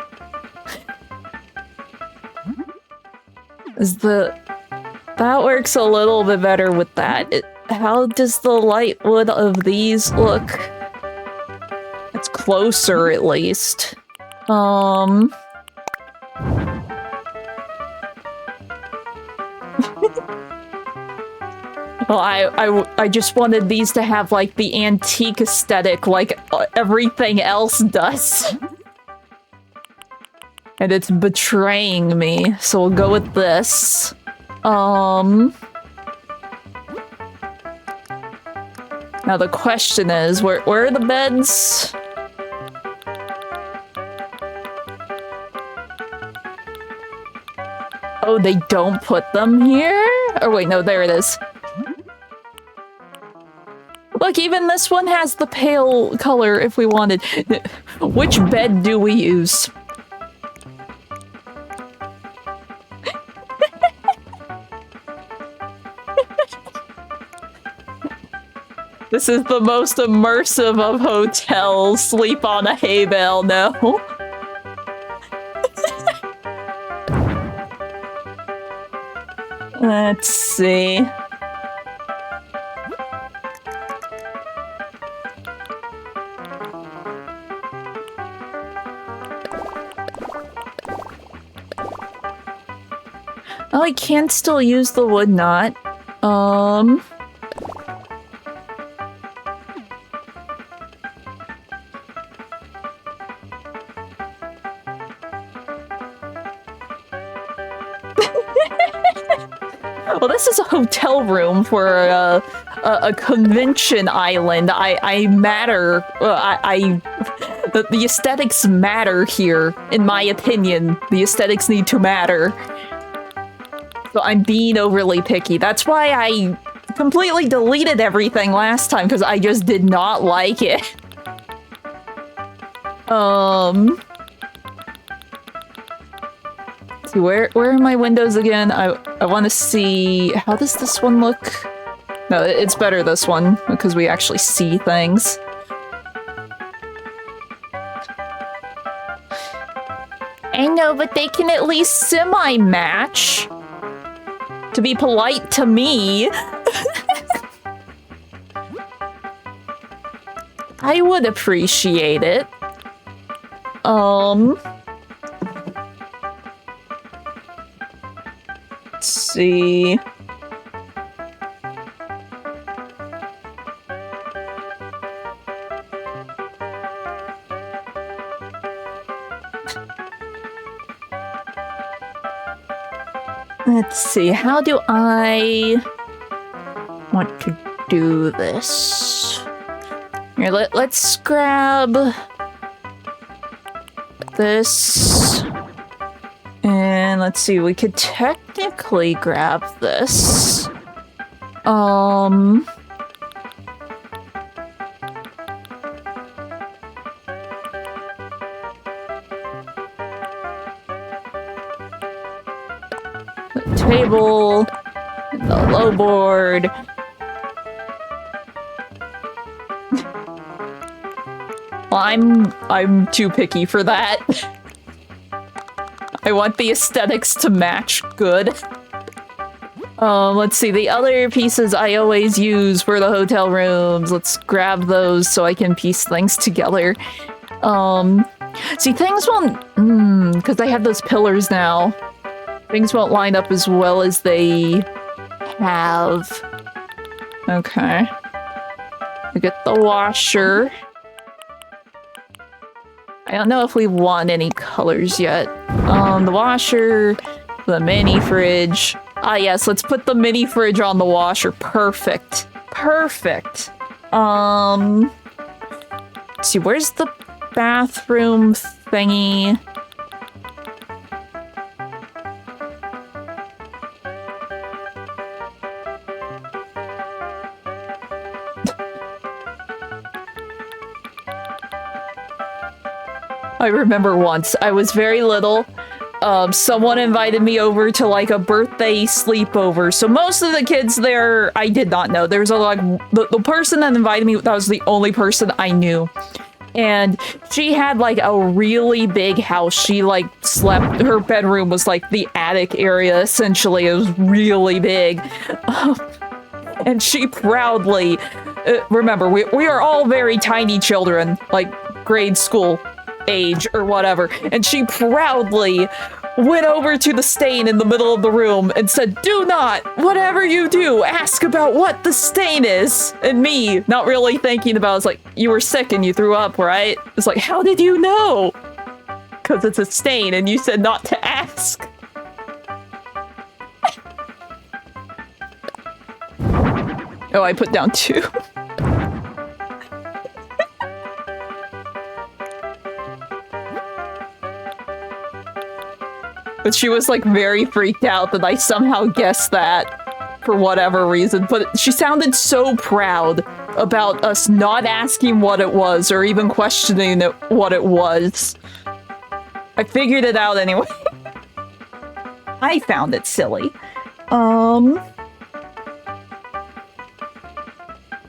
Speaker 1: That works a little bit better with that. How does the light wood of these look? It's closer, at least. Well, I just wanted these to have, like, the antique aesthetic like everything else does. And it's betraying me, so we'll go with this. Now the question is, where are the beds? Oh, they don't put them here? Oh, wait, no, there it is. Look, even this one has the pale color if we wanted. Which bed do we use? This is the most immersive of hotels. Sleep on a hay bale, no. Let's see. Oh, I can still use the wood knot. Well, this is a hotel room for a convention island. I matter. The aesthetics matter here, in my opinion. The aesthetics need to matter. So I'm being overly picky. That's why I completely deleted everything last time, because I just did not like it. See, where are my windows again? I want to see... How does this one look? No, it's better this one, because we actually see things. I know, but they can at least semi-match. To be polite to me. I would appreciate it. Let's see. Let's see, how do I want to do this? Here, let's grab this. And let's see, we could technically grab this. The table, the low board. Well, I'm too picky for that. I want the aesthetics to match good. Let's see, the other pieces I always use for the hotel rooms. Let's grab those so I can piece things together. See, things won't... because I have those pillars now. Things won't line up as well as they have. Okay. We get the washer. I don't know if we want any colors yet. The washer, the mini fridge. Ah, yes, let's put the mini fridge on the washer. Perfect. Perfect. Let's see, where's the bathroom thingy? I remember once, I was very little, someone invited me over to like a birthday sleepover. So most of the kids there, I did not know. There was the person that invited me, that was the only person I knew. And she had like a really big house. She like slept, her bedroom was like the attic area, essentially. It was really big. And she proudly, remember, we are all very tiny children, like grade school age or whatever, and she proudly went over to the stain in the middle of the room and said, "Do not, whatever you do, ask about what the stain is." And me, not really thinking about it, was like, "You were sick and you threw up, right?" It's like, "How did you know?" Because it's a stain and you said not to ask. Oh, I put down 2. But she was like very freaked out that I somehow guessed that for whatever reason. But she sounded so proud about us not asking what it was or even questioning what it was. I figured it out anyway. I found it silly.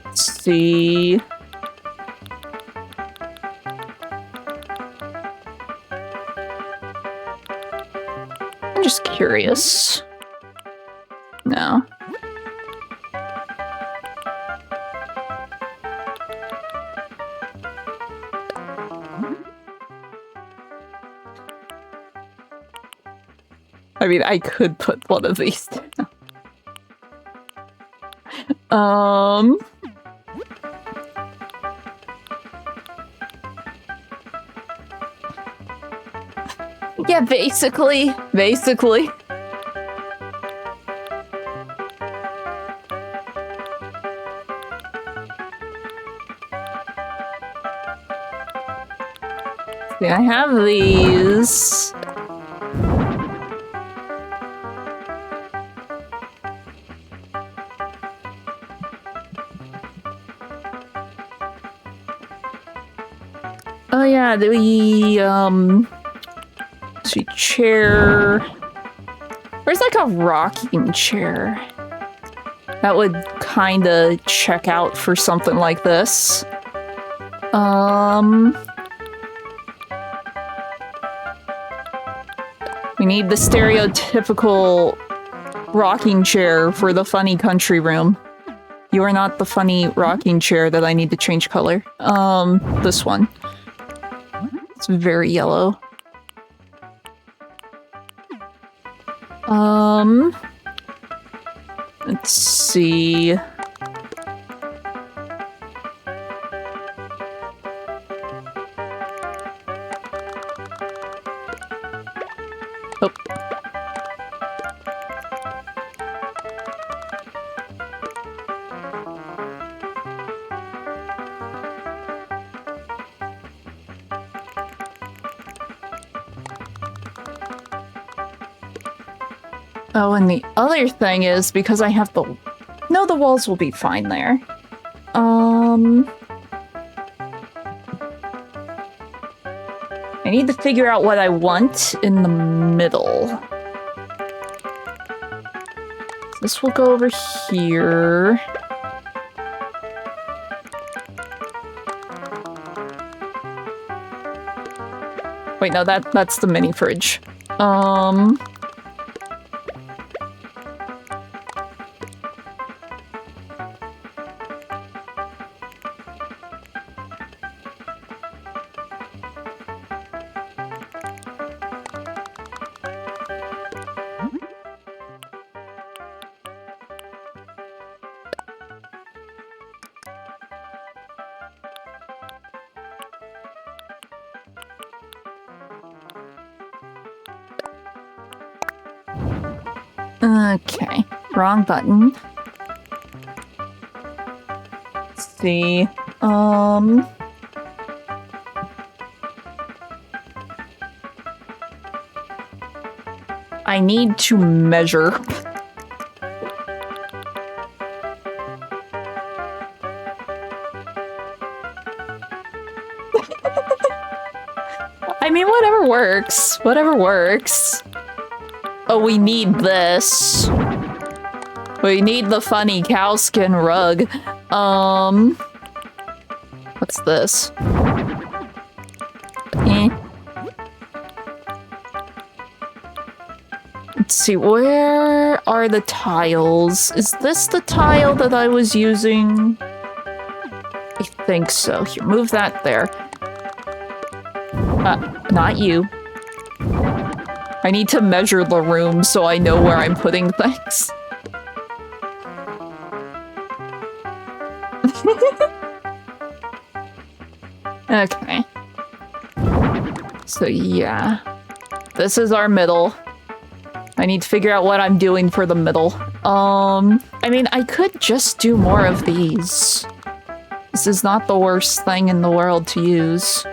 Speaker 1: Let's see. I'm just curious. No. I mean, I could put one of these down. Yeah, basically. See, I have these. Oh yeah, see, chair. Where's like a rocking chair? That would kinda check out for something like this. We need the stereotypical rocking chair for the funny country room. You are not the funny rocking chair that I need to change color. This one. It's very yellow. Let's see. Oh. Oh, and the other thing is, because I have the... No, the walls will be fine there. I need to figure out what I want in the middle. This will go over here. Wait, no, that's the mini fridge. Okay, wrong button. Let's see. I need to measure. I mean, whatever works. Whatever works. Oh, we need this. We need the funny cowskin rug. What's this? Let's see, where are the tiles? Is this the tile that I was using? I think so. Here, move that there. Not you. I need to measure the room so I know where I'm putting things. Okay. So yeah. This is our middle. I need to figure out what I'm doing for the middle. I mean, I could just do more of these. This is not the worst thing in the world to use.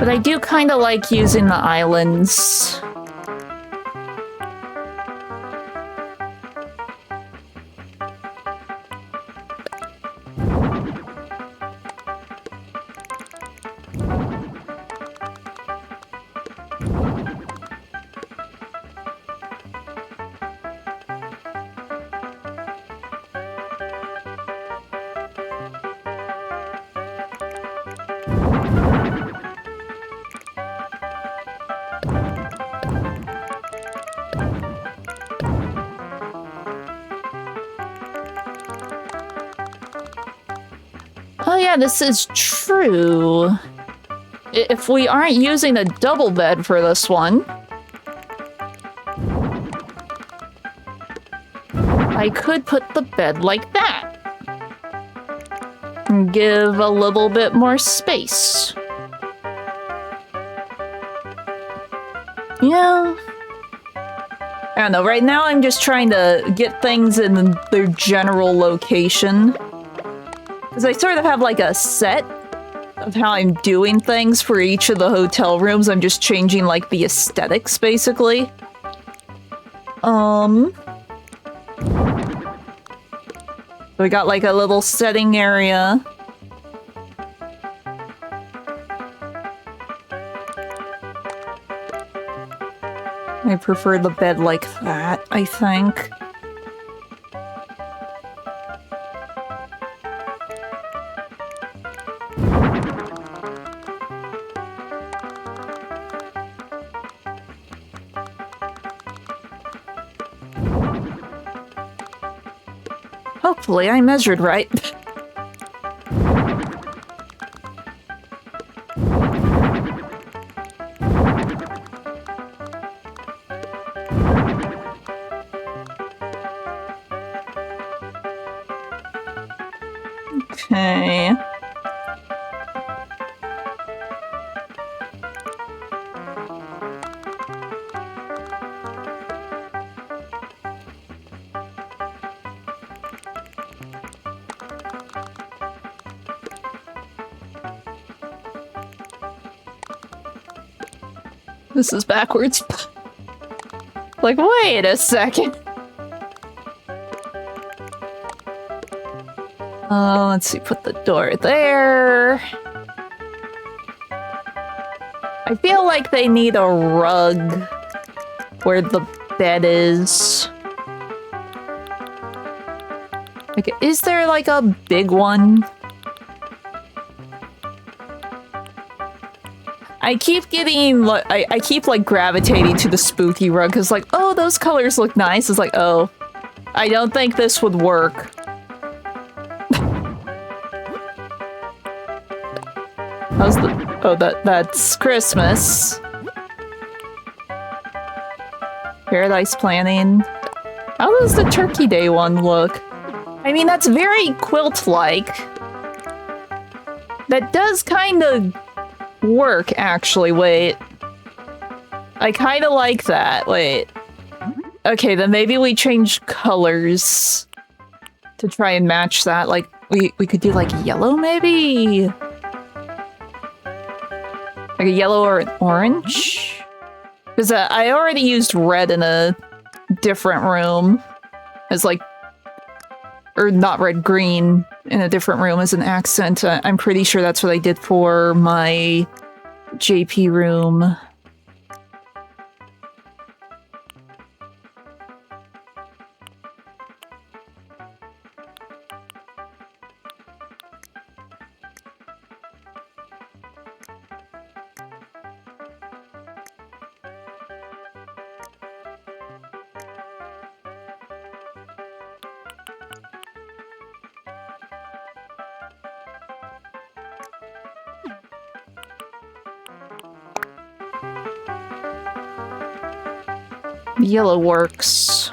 Speaker 1: But I do kind of like using the islands. Oh yeah, this is true. If we aren't using a double bed for this one, I could put the bed like that. And give a little bit more space. Yeah. I don't know, right now I'm just trying to get things in their general location. Because I sort of have like a set of how I'm doing things for each of the hotel rooms. I'm just changing like the aesthetics, basically. We got like a little setting area. I prefer the bed like that, I think. Hopefully I measured right. Okay. This is backwards. Like, wait a second. Let's see, put the door there. I feel like they need a rug where the bed is. Like, is there like a big one? I keep getting, I keep like gravitating to the spooky rug because like, oh, those colors look nice. It's like, oh, I don't think this would work. How's the, oh, that's Christmas. Paradise planning. How does the Turkey Day one look? I mean, that's very quilt-like. That does kind of work, actually. Wait. I kind of like that. Wait. Okay, then maybe we change colors to try and match that. Like, we could do, like, yellow, maybe? Like a yellow or an orange? Because I already used red in a different room. As, like... Or not red, green in a different room as an accent. I'm pretty sure that's what I did for my JP room. Yellow works.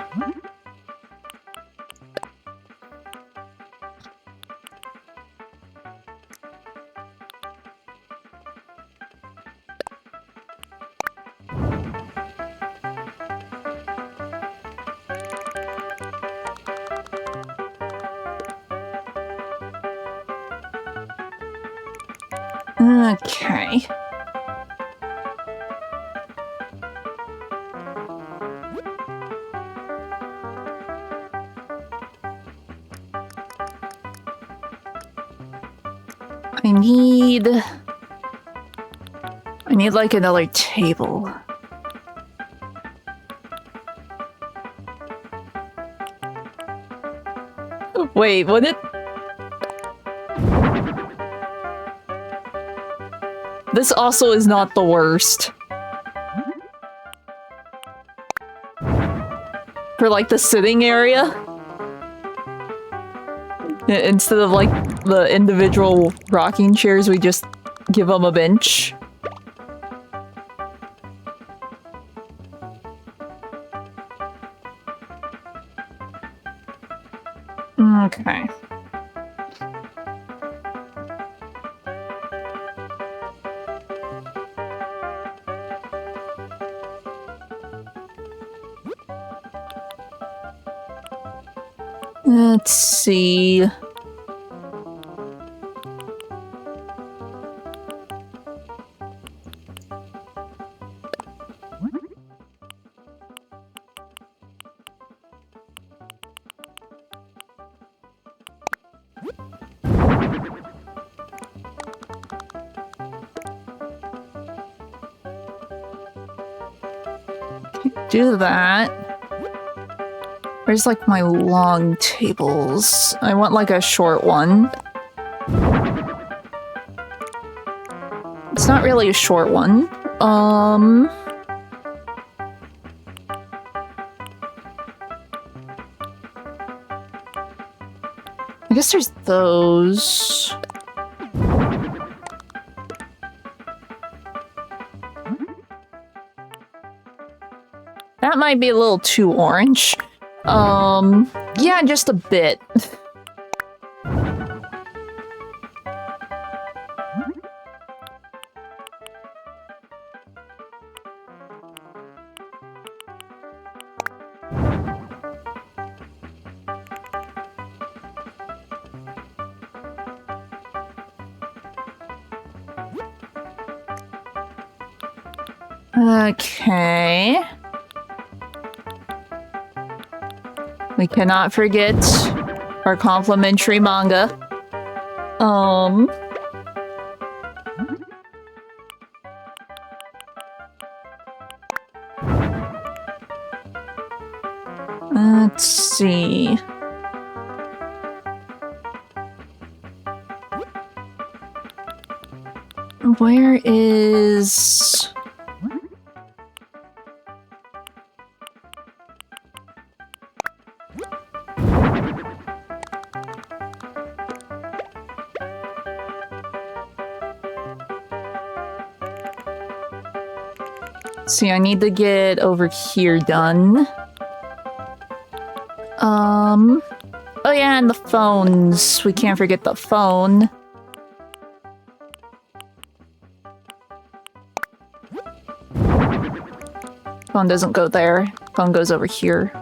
Speaker 1: Okay. I need like another table. Wait, what did... This also is not the worst. For like the sitting area? Instead of like the individual rocking chairs, we just give them a bench. Okay. Let's see. Do that. Where's like my long tables? I want like a short one. It's not really a short one. I guess there's those. That might be a little too orange. Yeah, just a bit. Okay. We cannot forget our complimentary manga. Let's see. Where is... See, I need to get over here done. Oh yeah, and the phones. We can't forget the phone. Phone doesn't go there. Phone goes over here.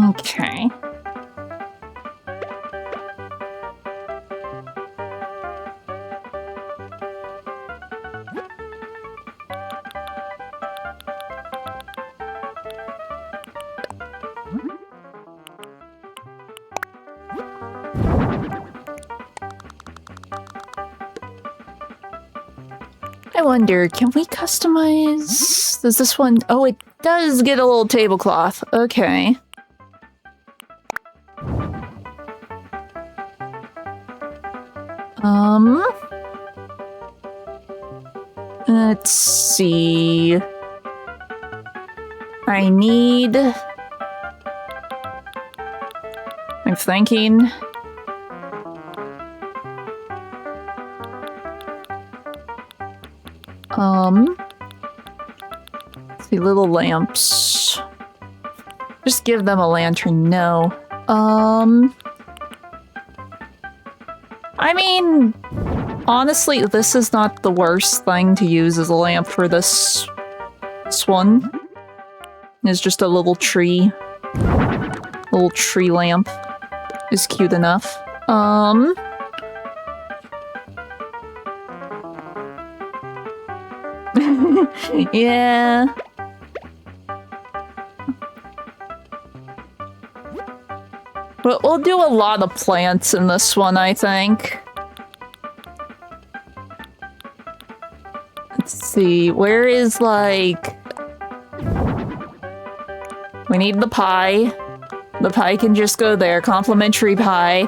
Speaker 1: Okay. I wonder, can we customize? Does this one... Oh, it does get a little tablecloth. Okay. Let's see. I need... I'm thinking... The little lamps. Just give them a lantern, no. I mean, honestly, this is not the worst thing to use as a lamp for this one. It's just a little tree. Little tree lamp is cute enough. Yeah. But we'll do a lot of plants in this one, I think. Let's see, where is, like... We need the pie. The pie can just go there. Complimentary pie.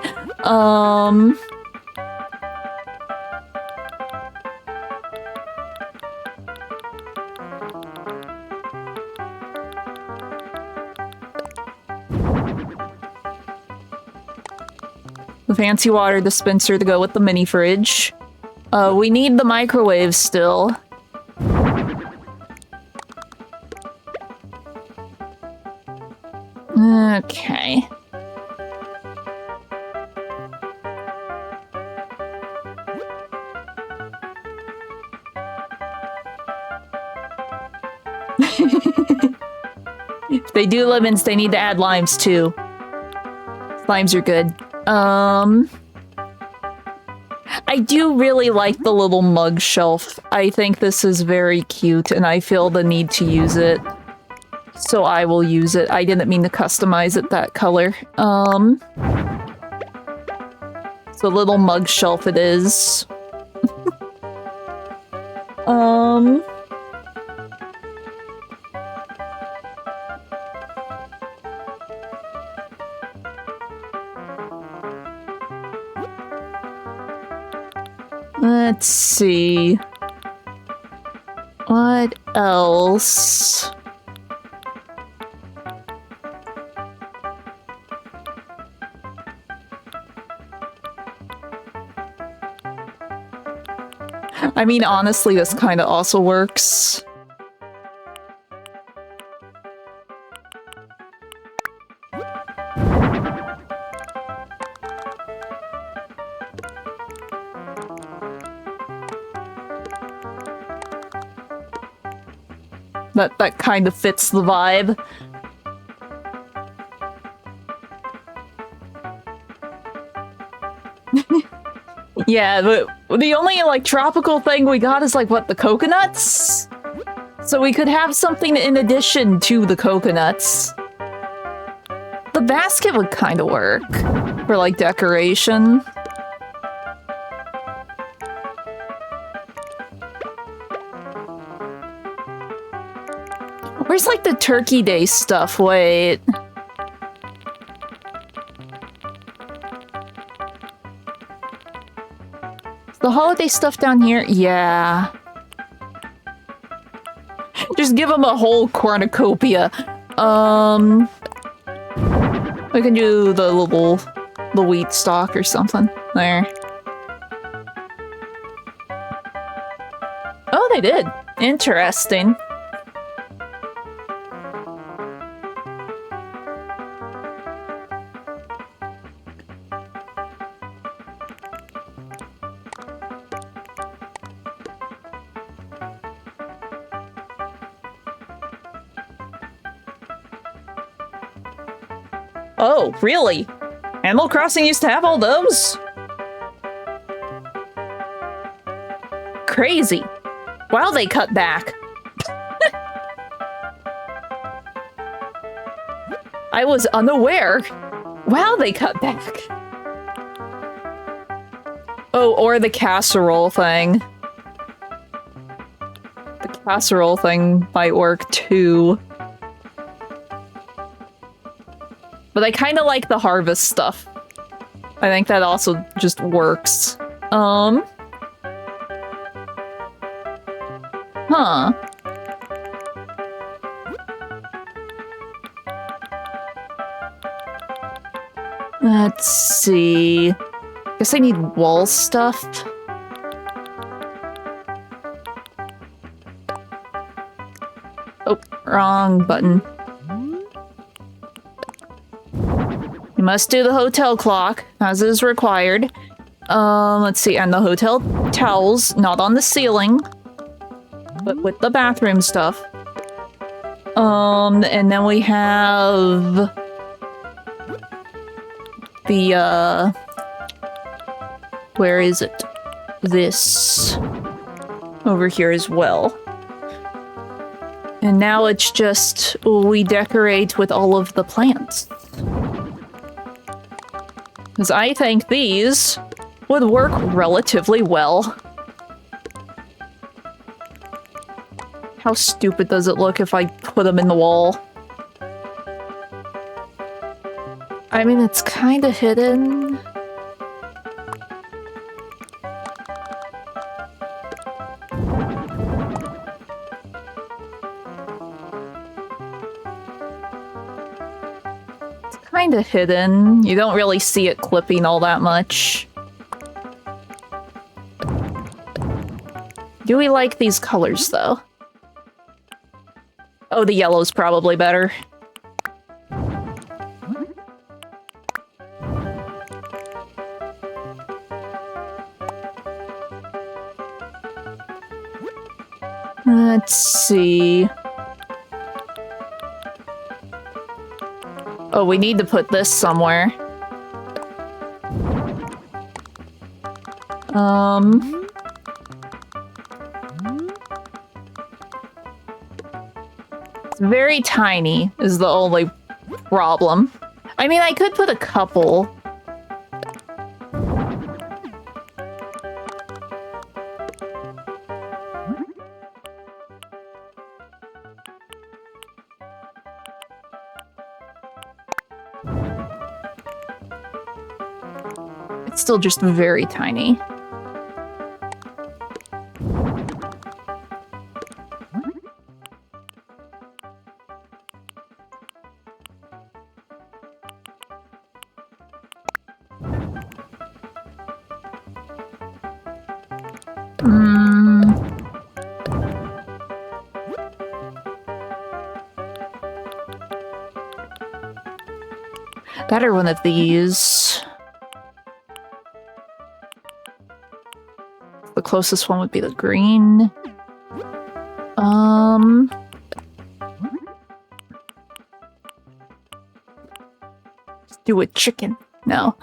Speaker 1: The fancy water dispenser to go with the mini fridge. We need the microwave still. Okay. If they do lemons, they need to add limes too. Limes are good. I do really like the little mug shelf. I think this is very cute and I feel the need to use it. So I will use it. I didn't mean to customize it that color. So little mug shelf it is. Let's see. What else? I mean, honestly, this kind of also works. That kind of fits the vibe. Yeah, the only, like, tropical thing we got is, like, what, the coconuts? So we could have something in addition to the coconuts. The basket would kind of work for, like, decoration. Where's, like, the Turkey Day stuff? Wait. The holiday stuff down here? Yeah. Just give them a whole cornucopia. We can do the wheat stock or something. There. Oh, they did. Interesting. Oh, really? Animal Crossing used to have all those? Crazy. Wow, they cut back. I was unaware. Wow, they cut back. Oh, or the casserole thing. The casserole thing might work too. But I kind of like the harvest stuff. I think that also just works. Huh. Let's see. Guess I need wall stuff. Oh. Wrong button. You must do the hotel clock, as is required. Let's see, and the hotel towels, not on the ceiling, but with the bathroom stuff. And then we have the, where is it? This over here as well. And now it's just, we decorate with all of the plants. Because I think these would work relatively well. How stupid does it look if I put them in the wall? I mean, it's kind of hidden. It's kind of hidden. You don't really see it clipping all that much. Do we like these colors, though? Oh, the yellow's probably better. Let's see. Oh, we need to put this somewhere. It's very tiny is the only problem. I mean, I could put a couple. It's still just very tiny. Better one of these. The closest one would be the green. Let's do a chicken. No.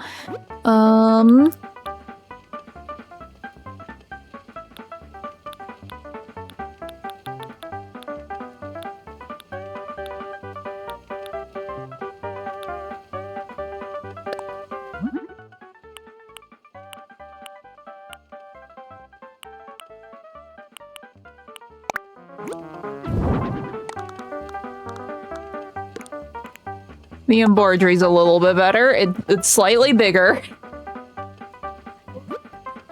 Speaker 1: The embroidery's a little bit better. It's slightly bigger.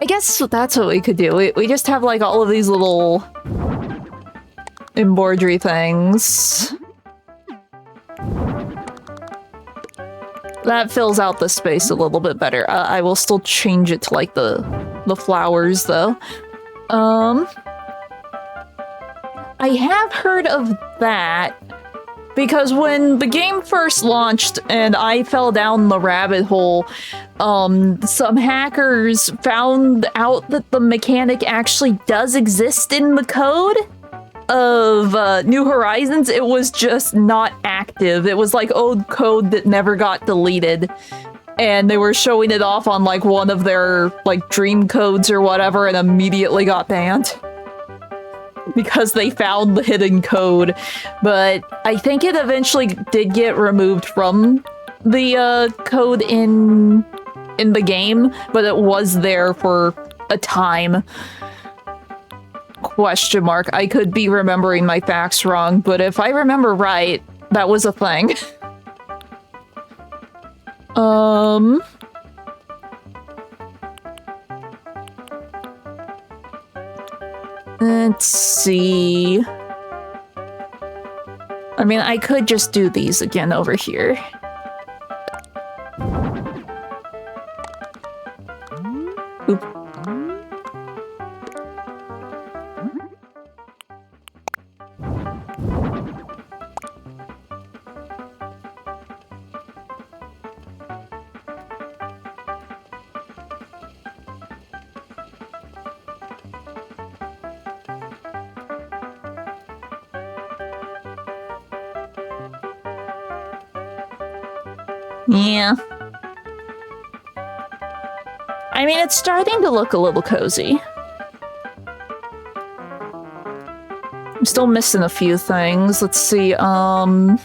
Speaker 1: I guess that's what we could do. We just have like all of these little embroidery things. That fills out the space a little bit better. I will still change it to like the flowers though. I have heard of that. Because when the game first launched and I fell down the rabbit hole, some hackers found out that the mechanic actually does exist in the code of New Horizons. It was just not active. It was like old code that never got deleted. And they were showing it off on like one of their like dream codes or whatever and immediately got banned. Because they found the hidden code, but I think it eventually did get removed from the code in the game, but it was there for a time. Question mark. I could be remembering my facts wrong, but if I remember right, that was a thing. Let's see. I mean, I could just do these again over here. Oop. Yeah. I mean, it's starting to look a little cozy. I'm still missing a few things. Let's see, I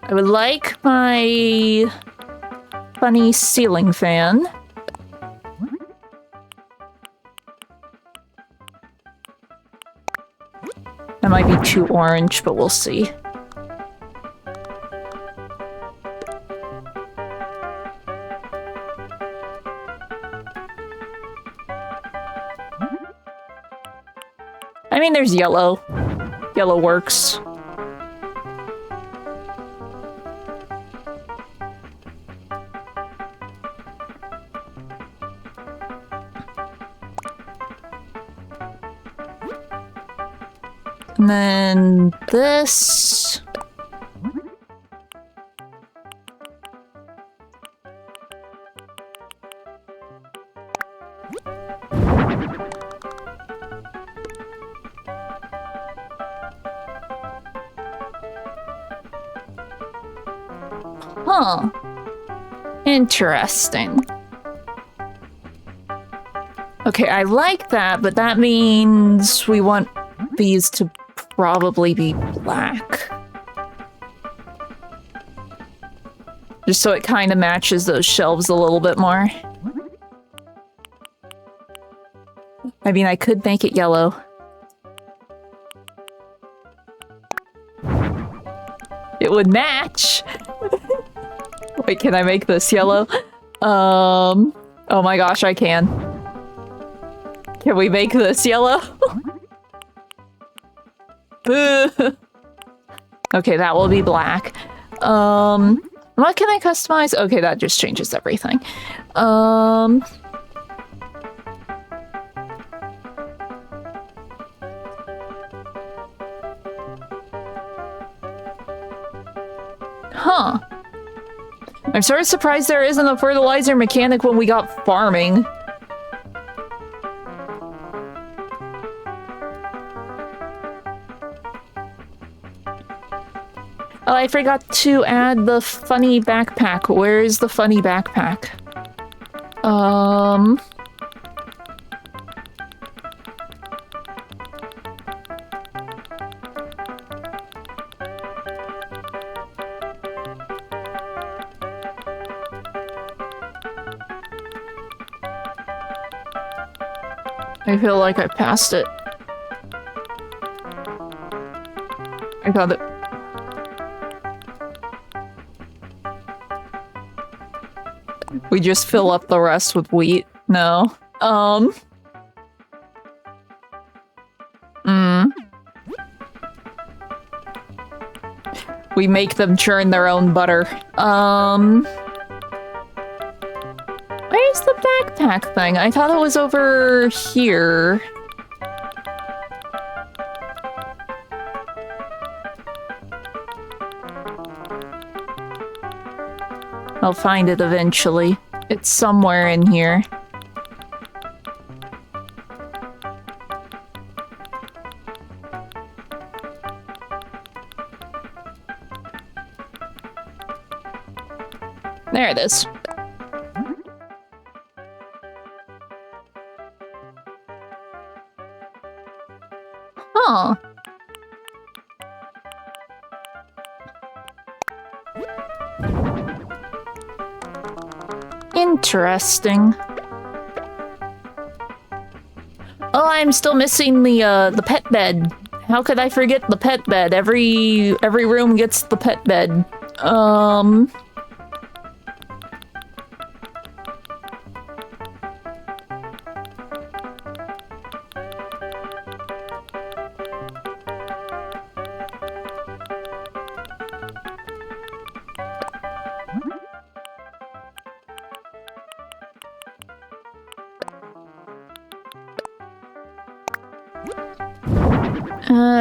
Speaker 1: would like my funny ceiling fan. That might be too orange, but we'll see. I mean, there's yellow. Yellow works. And then this. Huh. Interesting. Okay, I like that, but that means we want these to probably be black. Just so it kind of matches those shelves a little bit more. I mean, I could make it yellow. It would match! Wait, can I make this yellow? Oh my gosh, I can. Can we make this yellow? Okay, that will be black. What can I customize? Okay, that just changes everything. Huh. I'm sort of surprised there isn't a fertilizer mechanic when we got farming. Oh, I forgot to add the funny backpack. Where is the funny backpack? I feel like I passed it. I got it. We just fill up the rest with wheat. No. We make them churn their own butter. Where's the backpack thing? I thought it was over here. I'll find it eventually. It's somewhere in here. There it is. Huh. Interesting. Oh, I'm still missing the pet bed. How could I forget the pet bed? Every room gets the pet bed.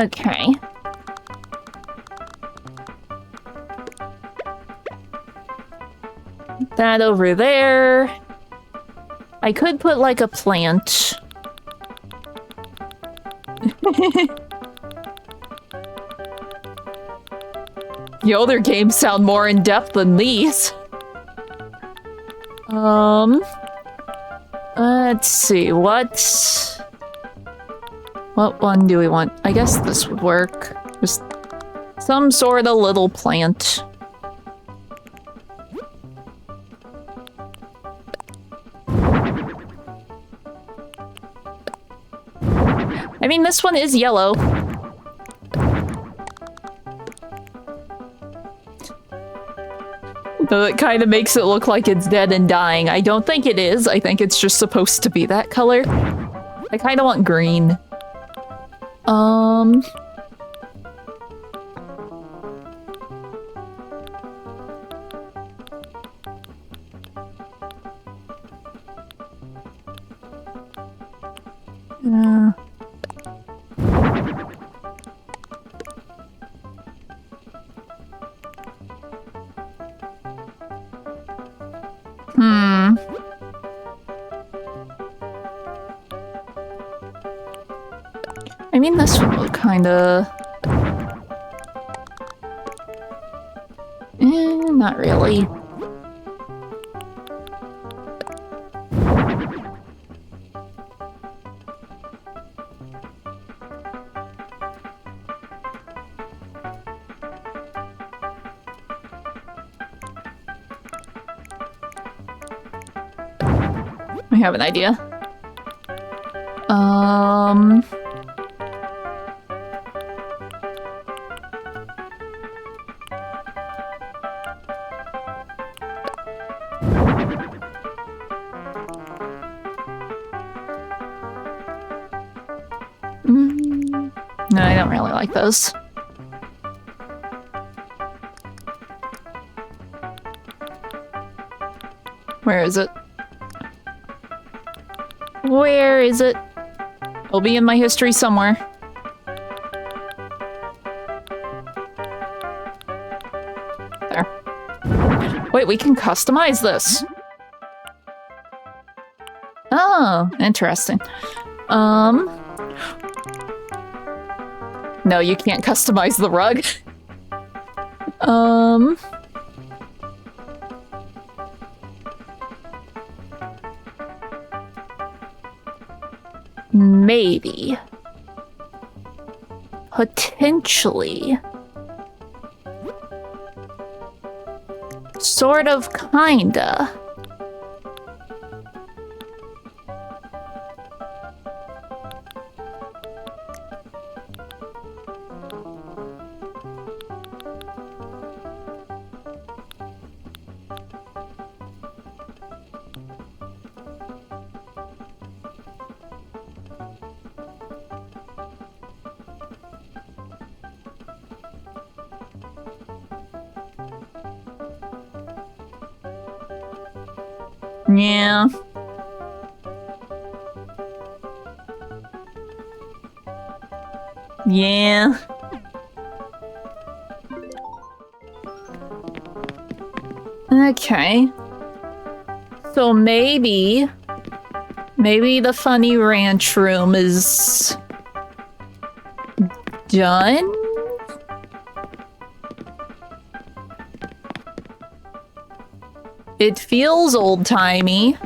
Speaker 1: Okay. That over there. I could put like a plant. Yo, their games sound more in-depth than these. Let's see, what one do we want? I guess this would work. Just some sort of little plant. I mean, this one is yellow. Though it kind of makes it look like it's dead and dying. I don't think it is. I think it's just supposed to be that color. I kind of want green. I mean, this one will kinda... not really. I have an idea. No, I don't really like those. Where is it? Where is it? It'll be in my history somewhere. There. Wait, we can customize this. Oh, interesting. No, you can't customize the rug. Maybe. Potentially. Sort of, kinda. Yeah. Yeah. Okay. So maybe the funny ranch room is done? It feels old-timey.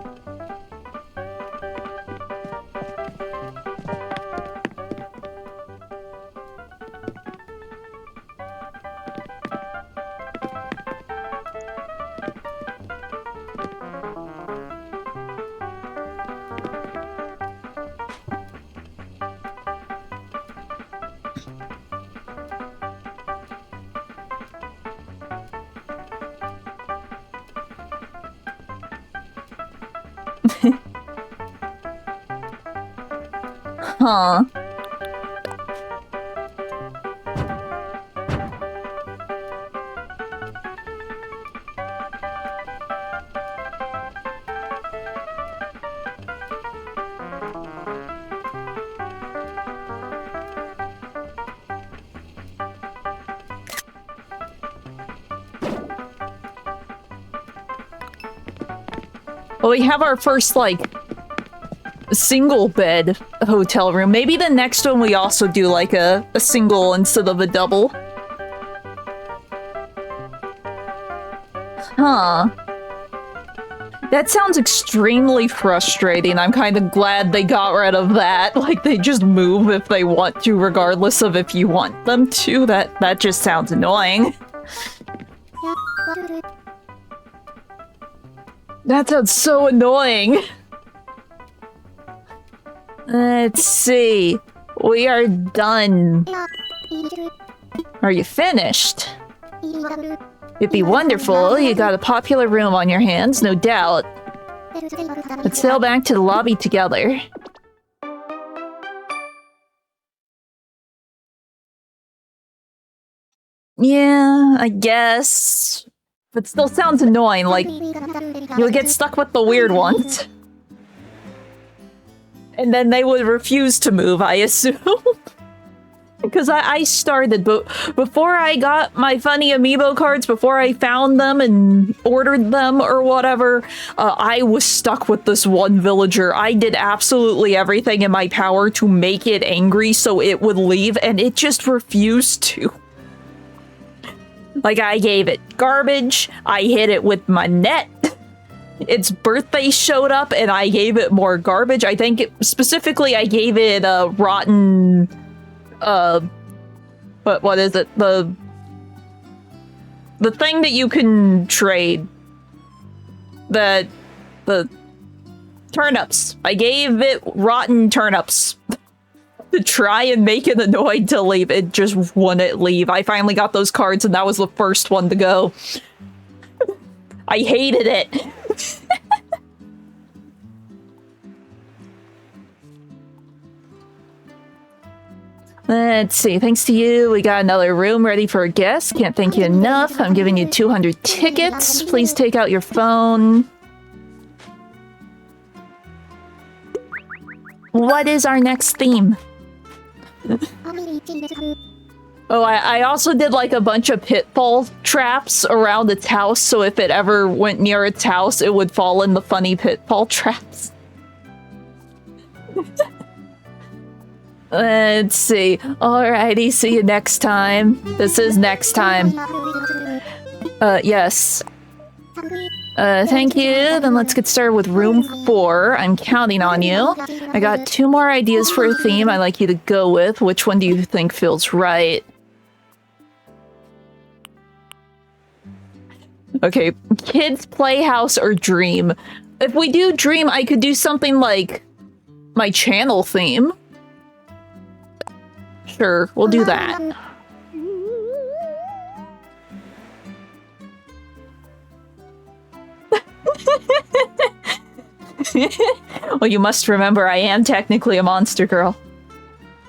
Speaker 1: Huh. Well, we have our first, like, single bed hotel room. Maybe the next one we also do like a single instead of a double. Huh. That sounds extremely frustrating. I'm kind of glad they got rid of that. Like, they just move if they want to, regardless of if you want them to. That just sounds annoying. That sounds so annoying. Let's see. We are done. Are you finished? It'd be wonderful. You got a popular room on your hands, no doubt. Let's sail back to the lobby together. Yeah, I guess. But still sounds annoying, like you'll get stuck with the weird ones. And then they would refuse to move, I assume. Because I started, but before I got my funny amiibo cards, before I found them and ordered them or whatever, I was stuck with this one villager. I did absolutely everything in my power to make it angry so it would leave, and it just refused to. Like, I gave it garbage, I hit it with my net, its birthday showed up, and I gave it more garbage. I think specifically I gave it a rotten... but what is it? The thing that you can trade. The turnips. I gave it rotten turnips. To try and make it annoyed to leave. It just wouldn't leave. I finally got those cards and that was the first one to go. I hated it. Let's see, thanks to you, we got another room ready for a guest. Can't thank you enough. I'm giving you 200 tickets. Please take out your phone. What is our next theme? Oh, I also did like a bunch of pitfall traps around its house, so if it ever went near its house, it would fall in the funny pitfall traps. Let's see. Alrighty, see you next time. This is next time. Yes. Thank you. Then let's get started with room 4. I'm counting on you. I got 2 more ideas for a theme I'd like you to go with. Which one do you think feels right? Okay, kids playhouse or dream. If we do dream, I could do something like my channel theme. Sure, we'll do that. Well, you must remember I am technically a monster girl.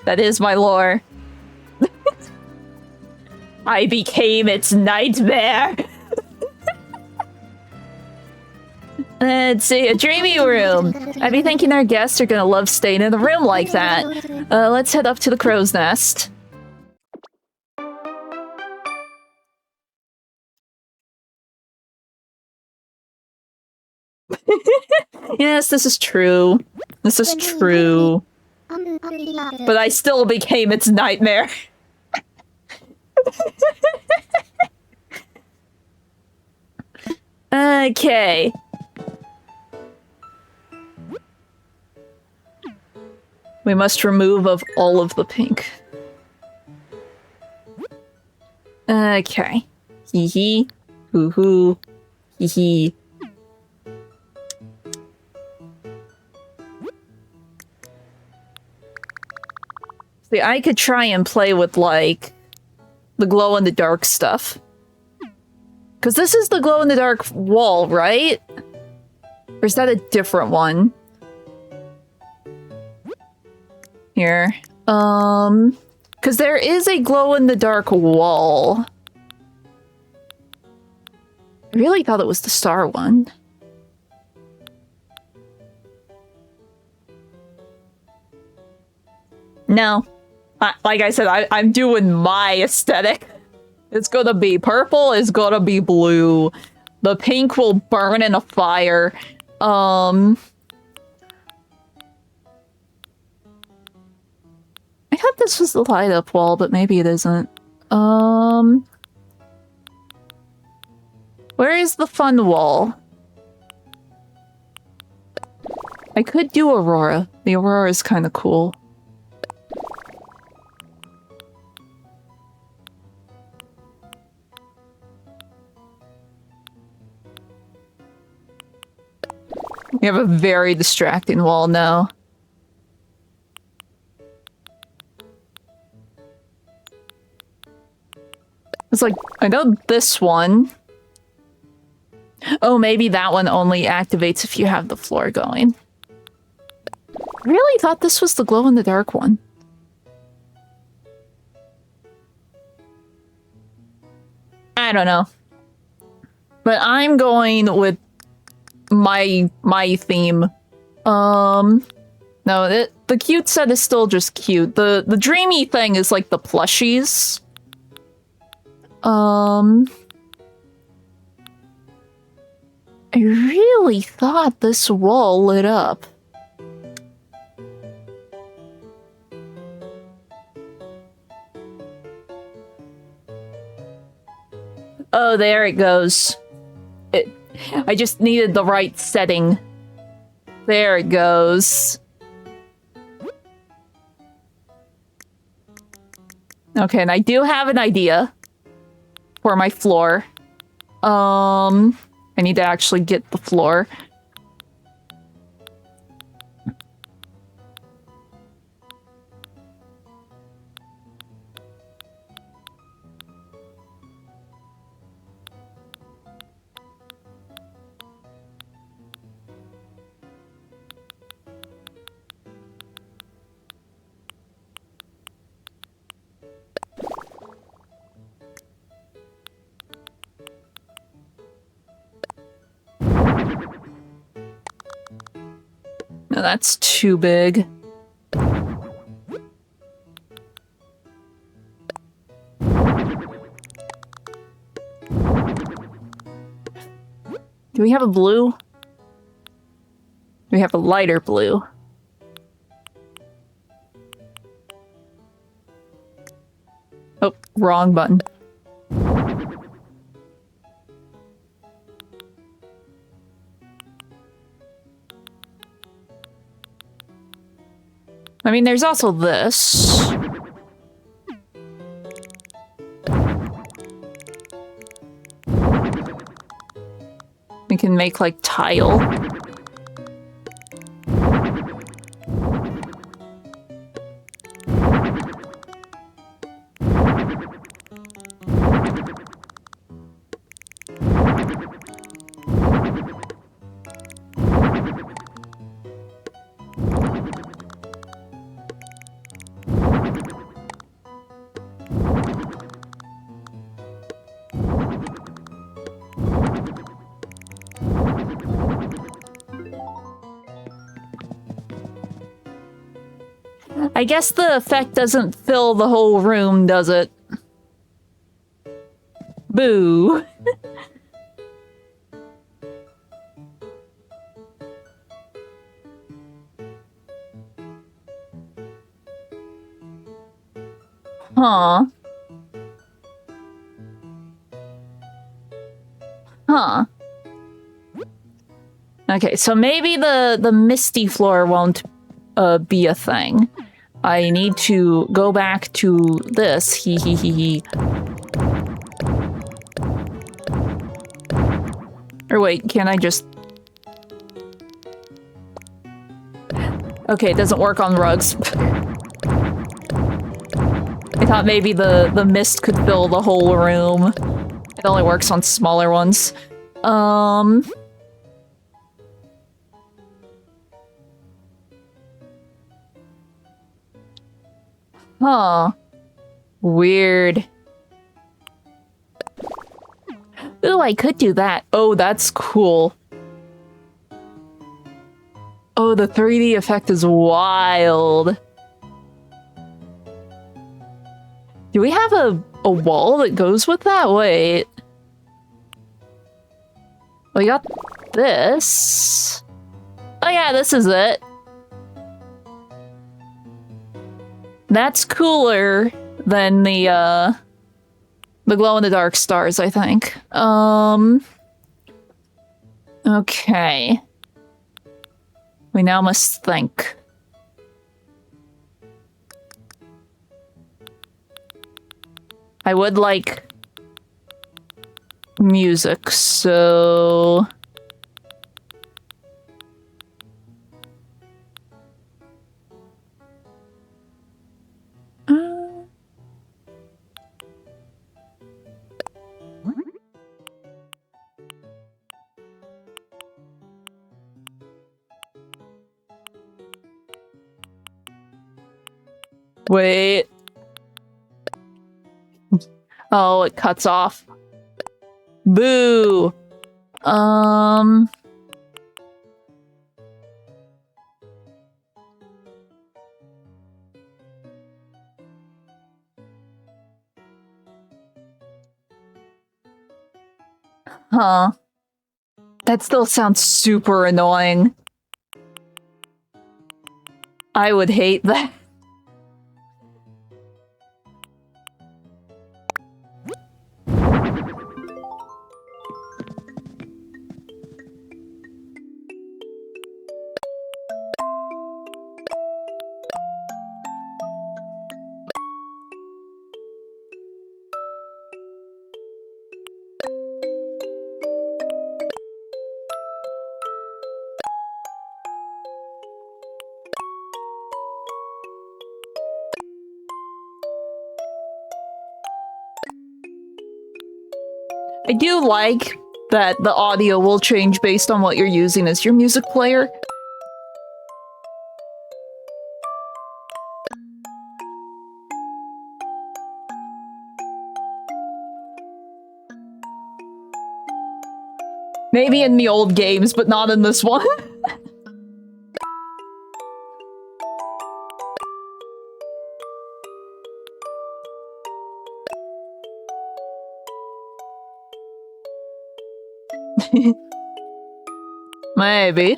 Speaker 1: That is my lore. I became its nightmare. Let's see, a dreamy room. I'd be thinking our guests are gonna love staying in a room like that. Let's head up to the crow's nest. Yes, this is true. This is true. But I still became its nightmare. Okay. We must remove of all of the pink. Okay. Hee hee. Hoo hoo. Hee hee. See, I could try and play with, like, the glow-in-the-dark stuff. Because this is the glow-in-the-dark wall, right? Or is that a different one? Here. Because there is a glow-in-the-dark wall. I really thought it was the star one. No. Like I said, I'm doing my aesthetic. It's gonna be purple, it's gonna be blue. The pink will burn in a fire. I thought this was the light up wall, but maybe it isn't. Where is the fun wall? I could do Aurora. The Aurora is kind of cool. We have a very distracting wall now. It's like, I know this one. Oh, maybe that one only activates if you have the floor going. I really thought this was the glow-in-the-dark one. I don't know. But I'm going with my theme. No, the cute set is still just cute. The dreamy thing is like the plushies. I really thought this wall lit up. Oh, there it goes. I just needed the right setting. There it goes. Okay, and I do have an idea for my floor. I need to actually get the floor. No, that's too big. Do we have a blue? We have a lighter blue. Oh, wrong button. I mean, there's also this. We can make, like, tile. I guess the effect doesn't fill the whole room, does it? Boo. Huh. Huh. Okay, so maybe the misty floor won't be a thing. I need to go back to this. Hee hee hee hee. Or wait, can I just... Okay, it doesn't work on rugs. I thought maybe the mist could fill the whole room. It only works on smaller ones. Huh. Weird. Ooh, I could do that. Oh, that's cool. Oh, the 3D effect is wild. Do we have a wall that goes with that? Wait. We got this. Oh yeah, this is it. That's cooler than the glow-in-the-dark stars, I think. Okay. We now must think. I would like music, so... Wait. Oh, it cuts off. Boo! Huh. That still sounds super annoying. I would hate that. I do like that the audio will change based on what you're using as your music player. Maybe in the old games, but not in this one. Maybe.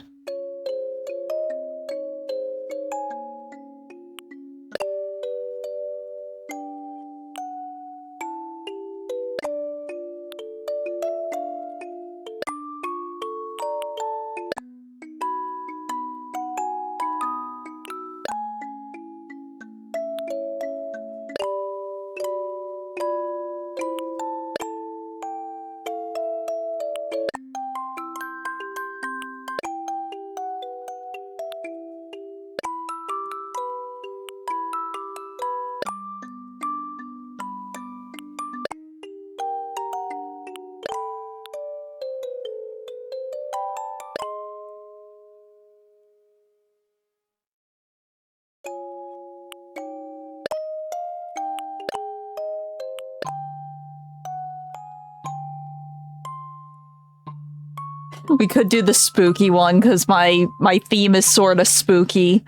Speaker 1: We could do the spooky one, because my theme is sort of spooky.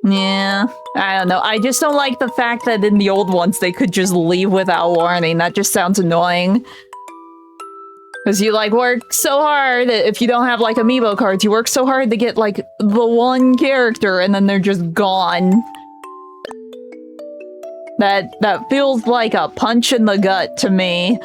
Speaker 1: Yeah, I don't know. I just don't like the fact that in the old ones they could just leave without warning. That just sounds annoying. Because you, like, work so hard, if you don't have, like, amiibo cards, you work so hard to get, like, the one character, and then they're just gone. That feels like a punch in the gut to me.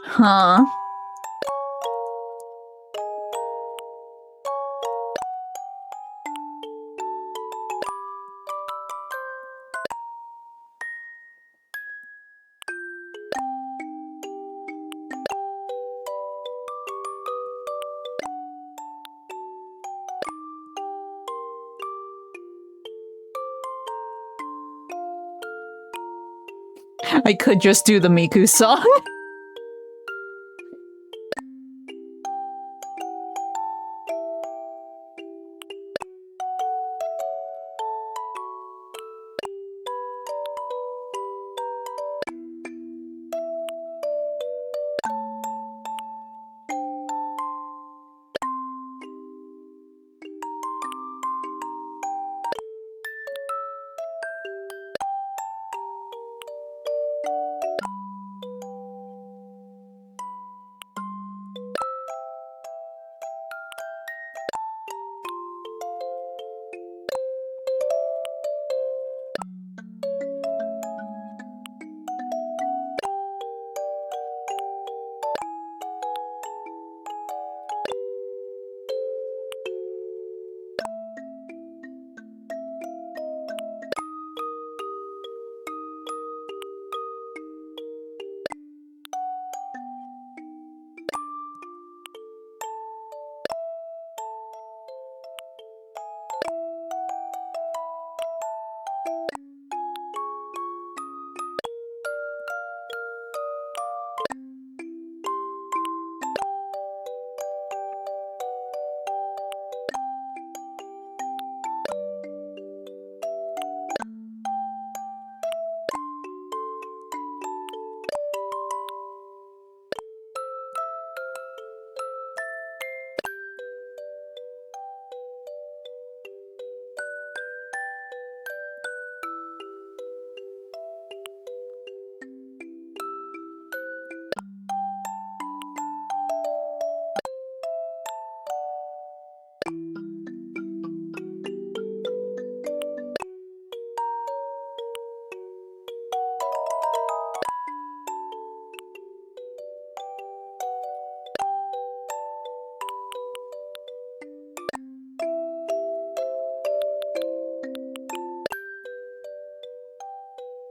Speaker 1: Huh. I could just do the Miku song.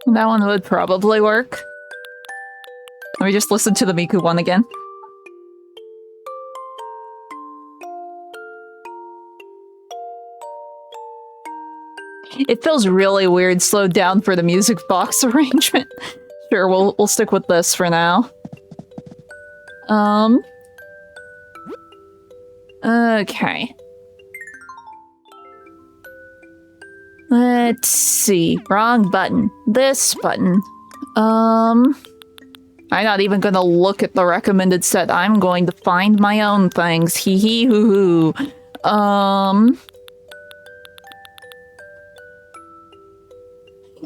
Speaker 1: That one would probably work. Let me just listen to the Miku one again. It feels really weird slowed down for the music box arrangement. Sure, we'll stick with this for now. Okay. Let's see. Wrong button. This button. I'm not even gonna look at the recommended set. I'm going to find my own things. Hee hee hoo hoo.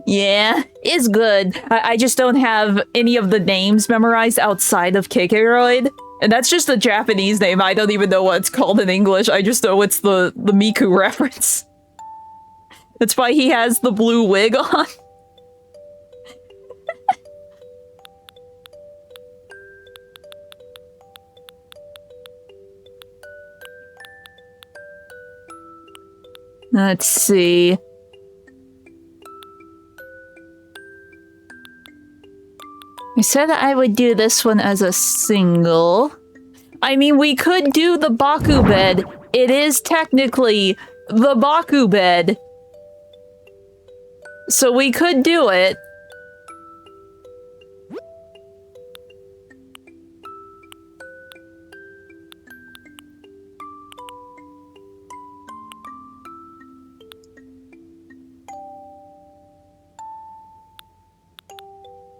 Speaker 1: Yeah, it's good. I just don't have any of the names memorized outside of Kekeroid. And that's just a Japanese name. I don't even know what it's called in English. I just know it's the Miku reference. That's why he has the blue wig on. Let's see. I said I would do this one as a single. I mean, we could do the Baku bed. It is technically the Baku bed. So we could do it.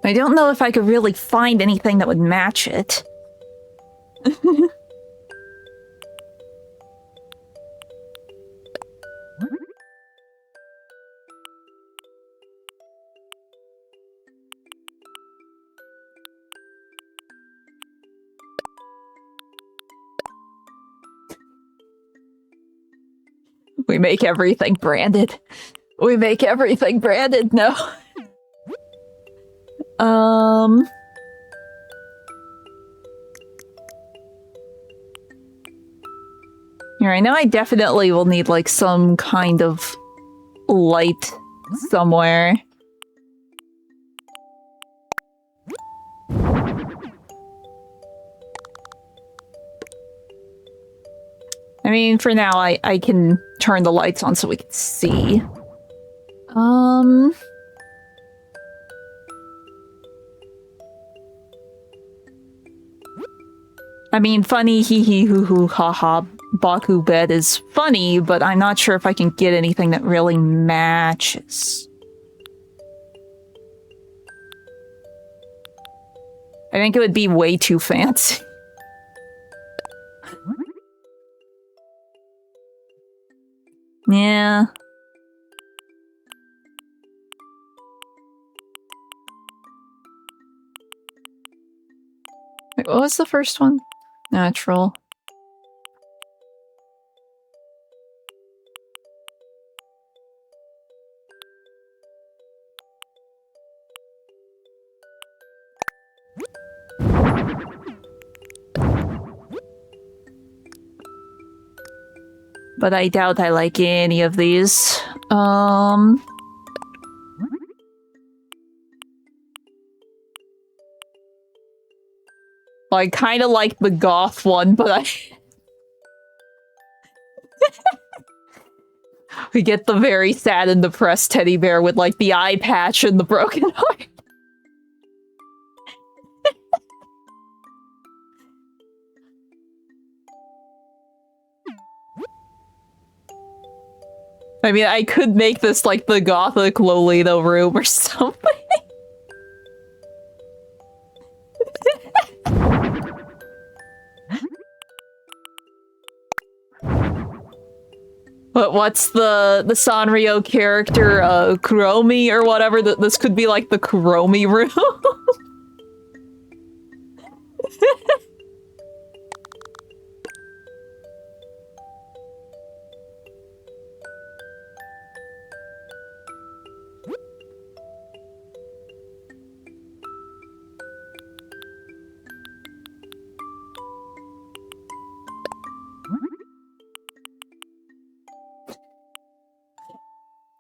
Speaker 1: I don't know if I could really find anything that would match it. We make everything branded. We make everything branded, no. Here, I know I definitely will need, like, some kind of light somewhere. I mean, for now, I can turn the lights on so we can see. I mean, funny, hee hee hoo hoo ha ha, Baku bed is funny, but I'm not sure if I can get anything that really matches. I think it would be way too fancy. Yeah. Wait, what was the first one? Natural. But I doubt I like any of these. I kind of like the goth one, but I... We get the very sad and depressed teddy bear with, like, the eye patch and the broken heart. I mean, I could make this, like, the gothic Lolita room or something. But what's the Sanrio character, Kuromi or whatever? This could be like the Kuromi room.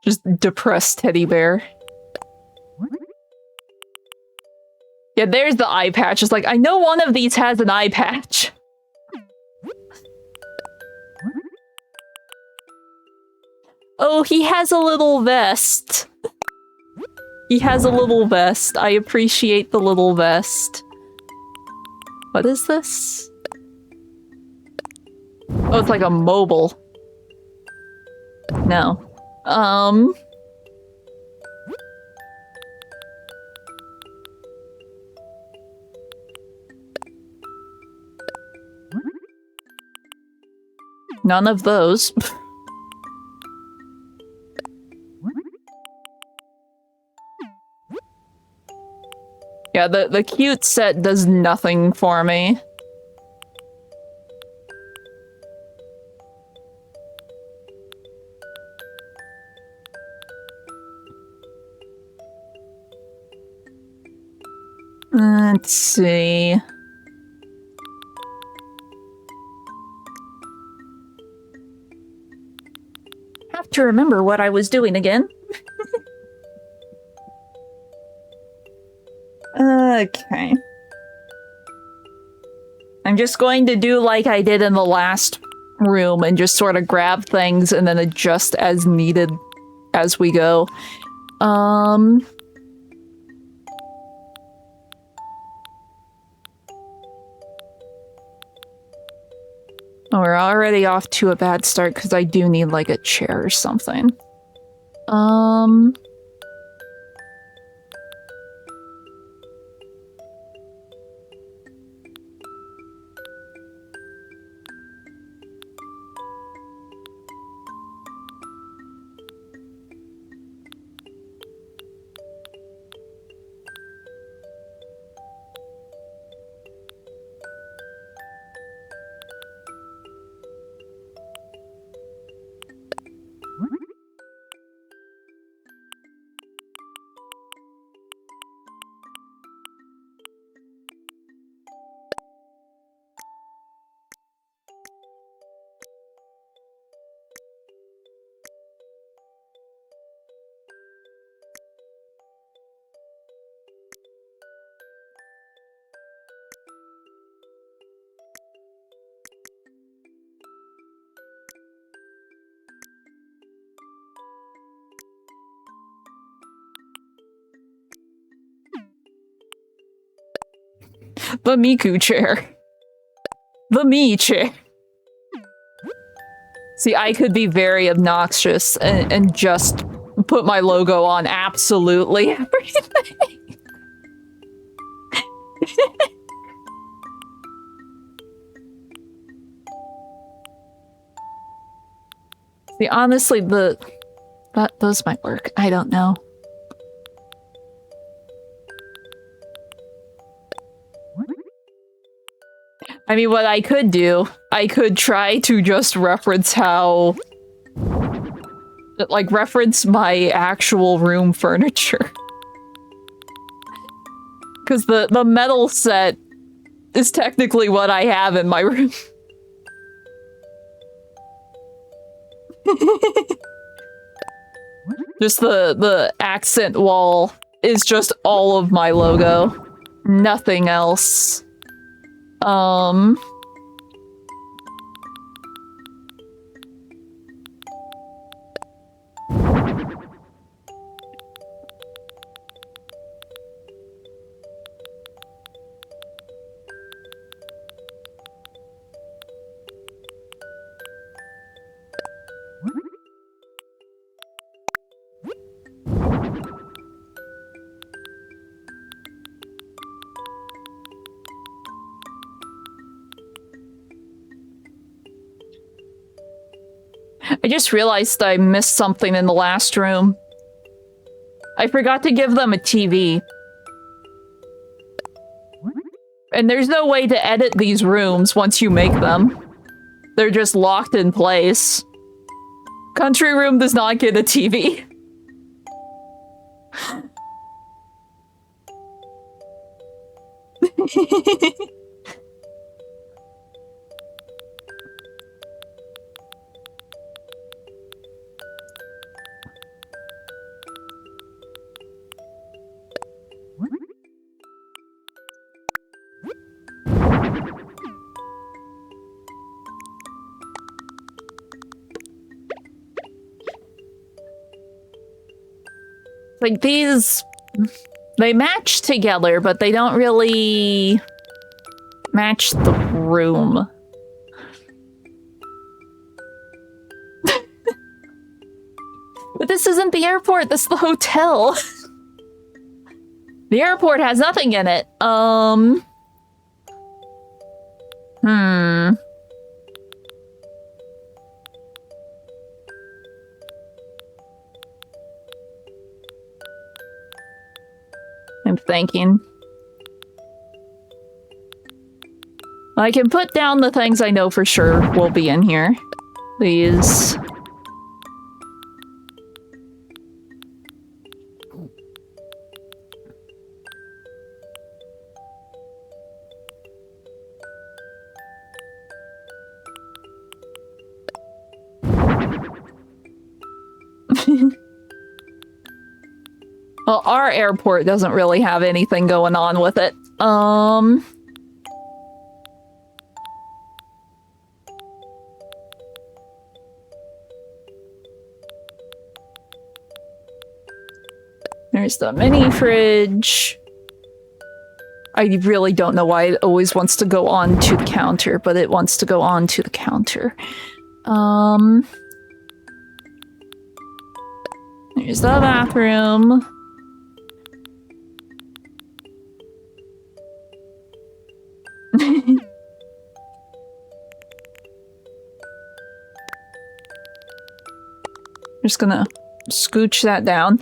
Speaker 1: Just depressed teddy bear. Yeah, there's the eye patch. It's like, I know one of these has an eye patch. Oh, he has a little vest. He has a little vest. I appreciate the little vest. What is this? Oh, it's like a mobile. No. None of those. Yeah, the cute set does nothing for me. Let's see. Have to remember what I was doing again. Okay. I'm just going to do like I did in the last room and just sort of grab things and then adjust as needed as we go. Oh, we're already off to a bad start because I do need like a chair or something. The Miku chair. The me chair. See, I could be very obnoxious and just put my logo on absolutely everything. See, honestly, those might work. I don't know. I mean, what I could do, I could try to just reference how... like, reference my actual room furniture. Because the metal set is technically what I have in my room. Just the accent wall is just all of my logo. Nothing else. I just realized I missed something in the last room. I forgot to give them a TV. And there's no way to edit these rooms once you make them. They're just locked in place. Country room does not get a TV. Like, these... they match together, but they don't really... match the room. But this isn't the airport, this is the hotel. The airport has nothing in it. I'm thinking. I can put down the things I know for sure will be in here. These. Well, our airport doesn't really have anything going on with it. There's the mini fridge. I really don't know why it always wants to go on to the counter, but it wants to go on to the counter. There's the bathroom. Just gonna scooch that down.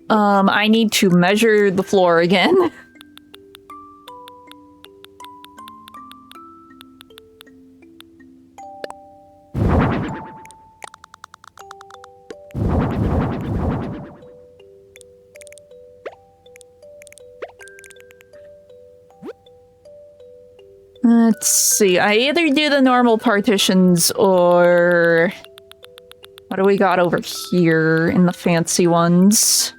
Speaker 1: I need to measure the floor again. Let's see, I either do the normal partitions or... what do we got over here in the fancy ones?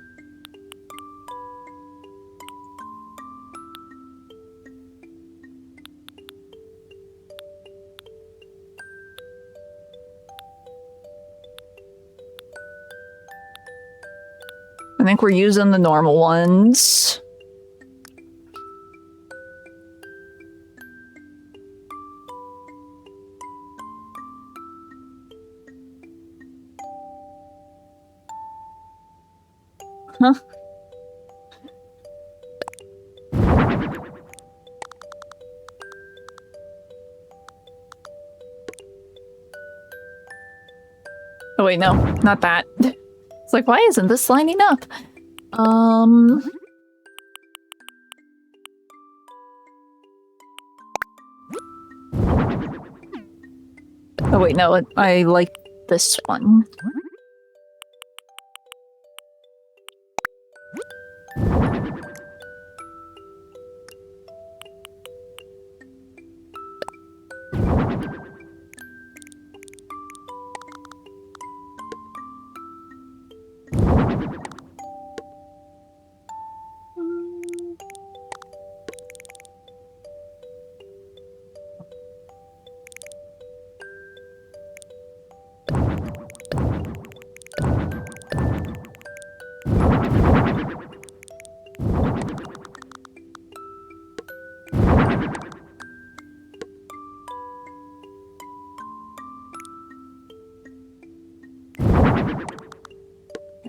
Speaker 1: I think we're using the normal ones. huh? Oh wait, no, not that. It's like, why isn't this lining up? Oh wait, no, I like this one.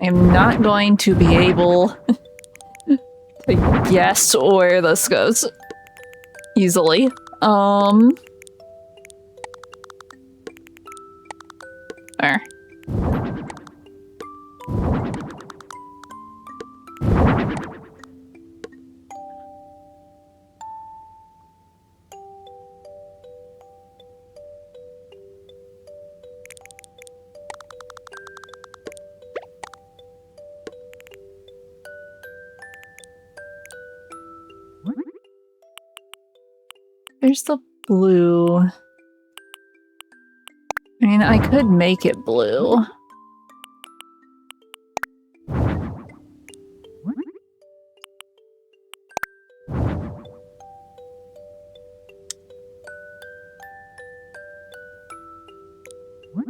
Speaker 1: I'm not going to be able to guess where this goes easily. There. There's the blue. I mean, I could make it blue.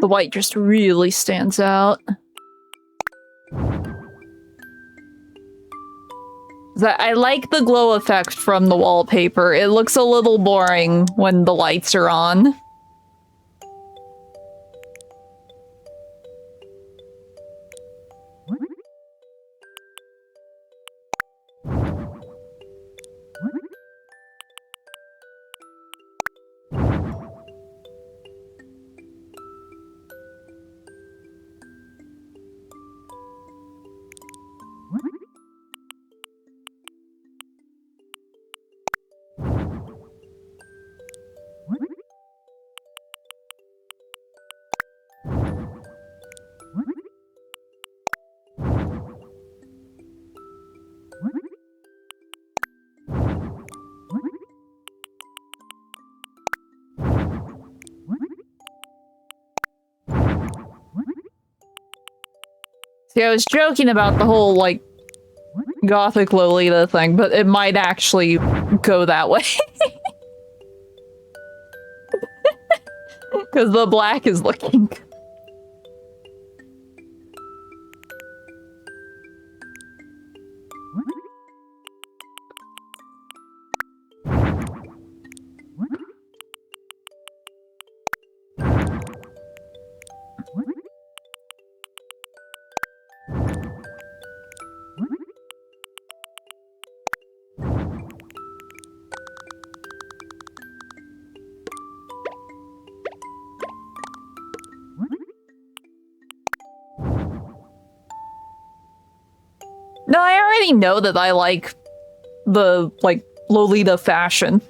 Speaker 1: The white just really stands out. I like the glow effect from the wallpaper. It looks a little boring when the lights are on. See, I was joking about the whole, like, gothic Lolita thing, but it might actually go that way. Because the black is looking good. No, I already know that I like the, like, Lolita fashion.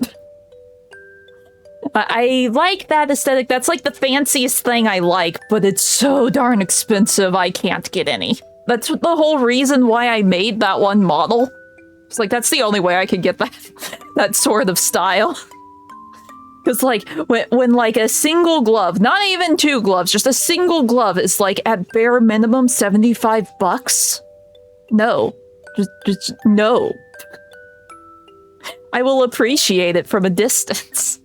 Speaker 1: I like that aesthetic. That's, like, the fanciest thing I like, but it's so darn expensive I can't get any. That's the whole reason why I made that one model. It's like, that's the only way I could get that, that sort of style. Because, like, when, like, a single glove, not even two gloves, just a single glove is, like, at bare minimum $75. No. Just no. I will appreciate it from a distance.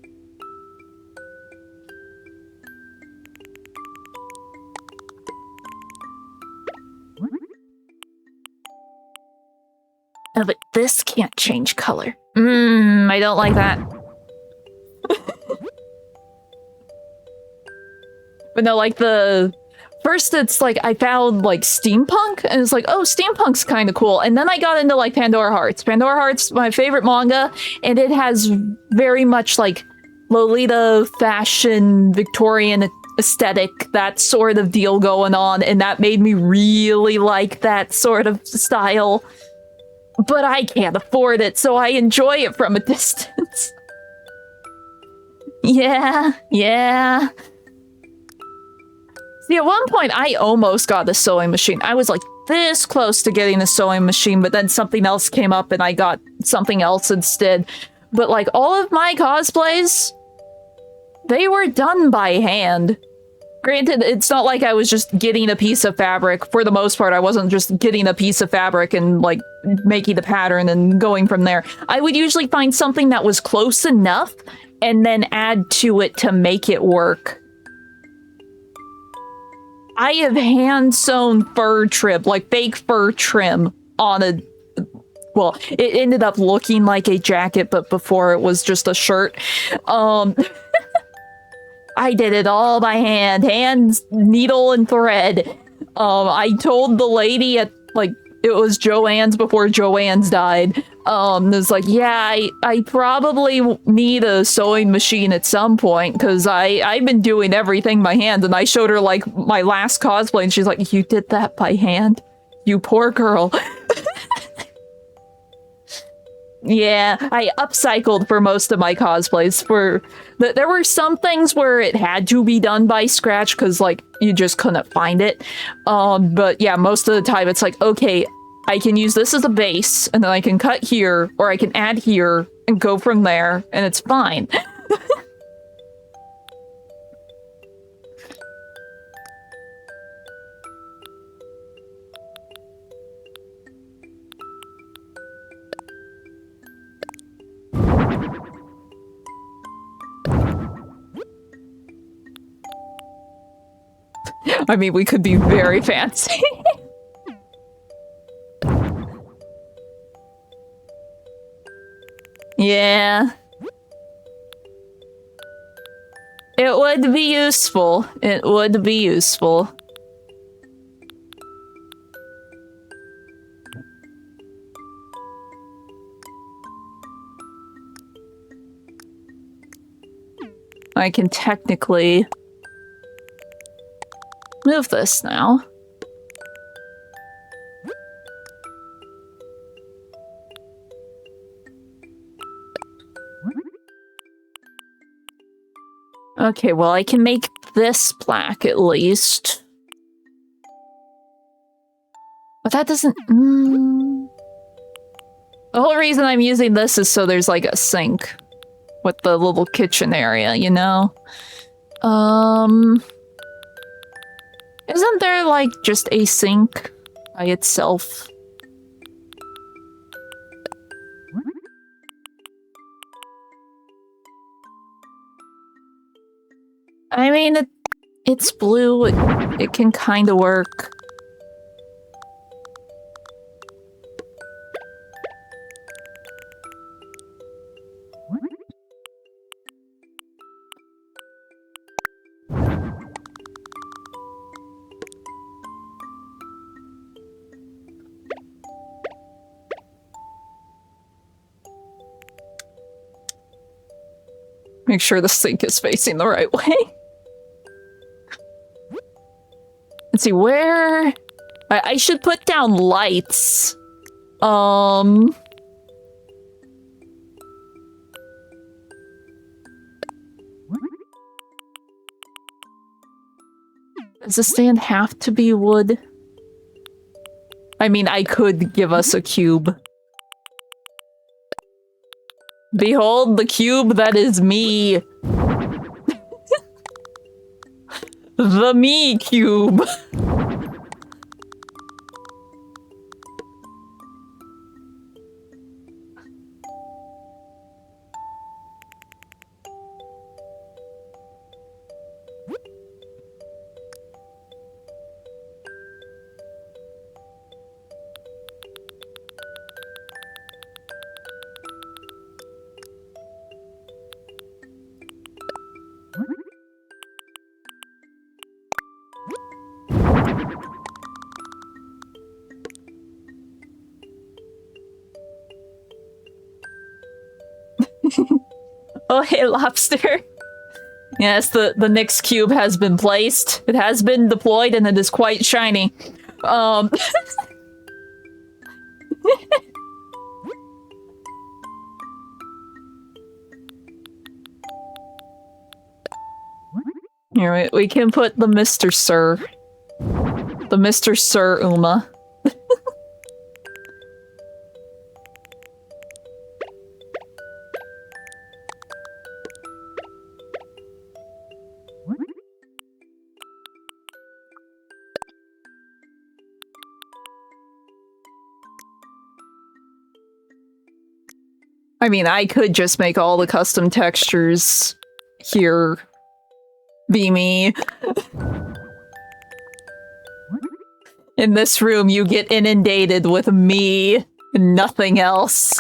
Speaker 1: Oh, but this can't change color. I don't like that. But no, like the first it's like I found like steampunk and it's like, oh, steampunk's kind of cool. And then I got into like Pandora Hearts. Pandora Hearts, my favorite manga, and it has very much like Lolita fashion, Victorian aesthetic, that sort of deal going on, and that made me really like that sort of style. But I can't afford it, so I enjoy it from a distance. Yeah. See, at one point, I almost got the sewing machine. I was like this close to getting the sewing machine, but then something else came up and I got something else instead. But like all of my cosplays, they were done by hand. Granted, it's not like I was just getting a piece of fabric. For the most part, I wasn't just getting a piece of fabric and like making the pattern and going from there. I would usually find something that was close enough and then add to it to make it work. I have hand-sewn fur trim, like fake fur trim on a... Well, it ended up looking like a jacket, but before it was just a shirt. I did it all by hand, needle and thread. I told the lady at, like, it was Joanne's before Joanne's died. It was like, yeah, I probably need a sewing machine at some point, because I've been doing everything by hand, and I showed her, like, my last cosplay, and she's like, you did that by hand? You poor girl. Yeah, I upcycled for most of my cosplays. There were some things where it had to be done by scratch because, like, you just couldn't find it. But yeah, most of the time it's like, okay, I can use this as a base, and then I can cut here, or I can add here, and go from there, and it's fine. I mean, we could be very fancy. Yeah. It would be useful. It would be useful. I can technically move this now. Okay, well, I can make this plaque at least. But that doesn't... The whole reason I'm using this is so there's like a sink with the little kitchen area, you know? Isn't there like just a sink by itself? I mean, it's blue. It can kind of work. Make sure the sink is facing the right way. Let's see, where... I should put down lights. Does the stand have to be wood? I mean, I could give us a cube. Behold the cube that is me. The me cube. Oh, hey, lobster. Yes, the Nyx cube has been placed. It has been deployed and it is quite shiny. Here, we can put the Mr. Sir. The Mr. Sir Uma. I mean, I could just make all the custom textures here be me. In this room, you get inundated with me and nothing else.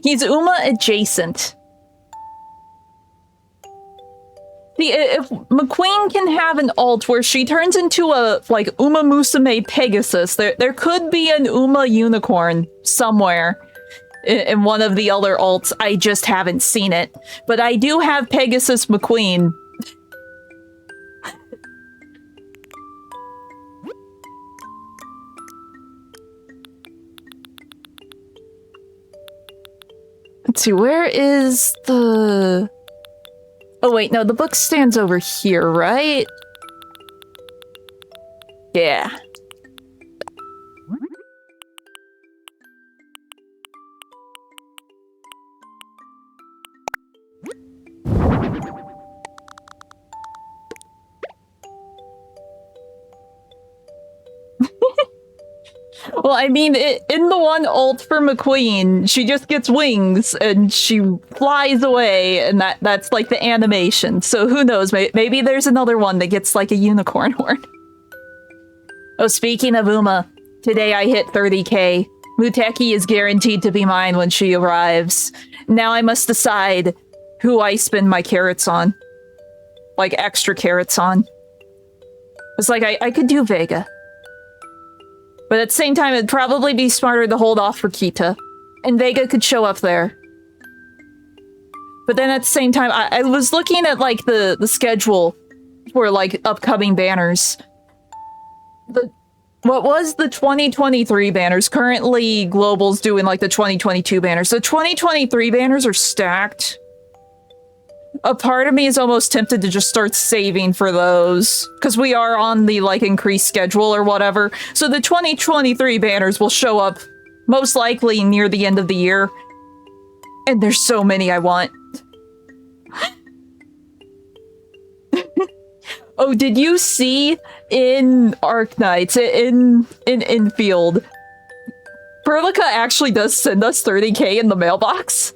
Speaker 1: He's Uma adjacent. See, if McQueen can have an alt where she turns into a, like, Uma Musume Pegasus, there could be an Uma unicorn somewhere in one of the other alts. I just haven't seen it. But I do have Pegasus McQueen. Let's see, where is the... Oh wait, no, the book stands over here, right? Yeah. Well, I mean, in the one ult for McQueen, she just gets wings and she flies away, and that's like the animation. So who knows? Maybe there's another one that gets like a unicorn horn. Oh, speaking of Uma, today I hit 30k. Muteki is guaranteed to be mine when she arrives. Now I must decide who I spend my carrots on. Like extra carrots on. It's like I could do Vega. But at the same time, it'd probably be smarter to hold off for Kita. And Vega could show up there. But then at the same time, I was looking at, like, the schedule for, like, upcoming banners. What was the 2023 banners? Currently, Global's doing, like, the 2022 banners. The 2023 banners are stacked. A part of me is almost tempted to just start saving for those, because we are on the, like, increased schedule or whatever. So the 2023 banners will show up most likely near the end of the year. And there's so many I want. Oh, did you see in Arknights, in Infield, Perlica actually does send us 30k in the mailbox?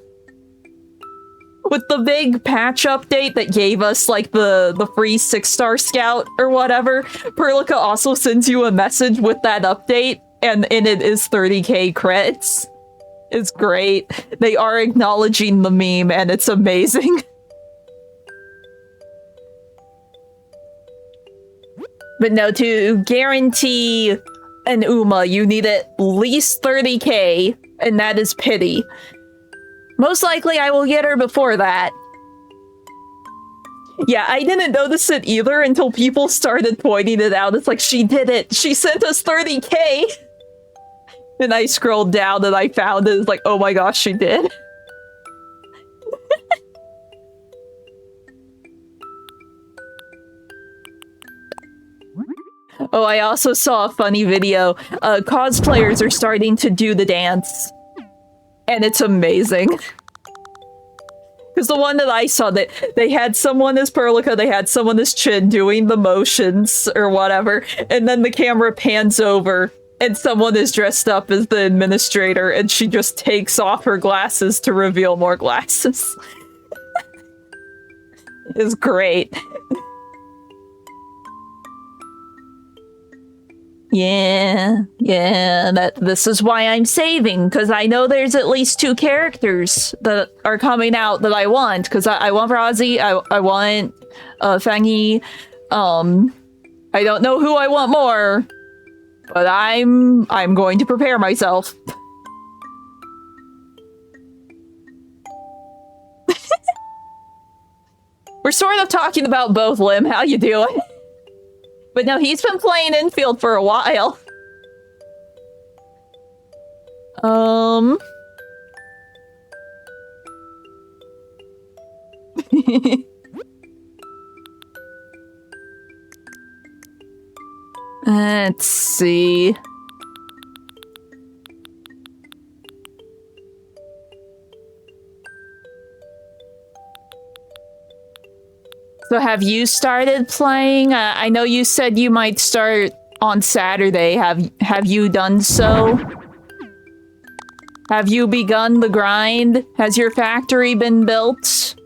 Speaker 1: With the big patch update that gave us, like, the free 6-star scout or whatever, Perlica also sends you a message with that update, and in it is 30k creds. It's great. They are acknowledging the meme, and it's amazing. But no, to guarantee an Uma, you need at least 30k, and that is pity. Most likely I will get her before that. Yeah, I didn't notice it either until people started pointing it out. It's like, she did it! She sent us 30k! And I scrolled down and I found it. It's like, oh my gosh, she did. Oh, I also saw a funny video. Cosplayers are starting to do the dance. And it's amazing. Because the one that I saw, that they had someone as Perlica, they had someone as Chin doing the motions or whatever, and then the camera pans over, and someone is dressed up as the administrator, and she just takes off her glasses to reveal more glasses. It's great. Yeah, this is why I'm saving, because I know there's at least 2 characters that are coming out that I want, because I want Razi, I want Fangi, I don't know who I want more, But I'm going to prepare myself. We're sort of talking about both, Lim. How you doing? But no, he's been playing infield for a while. Let's see. So have you started playing? I know you said you might start on Saturday. Have you done so? Have you begun the grind? Has your factory been built?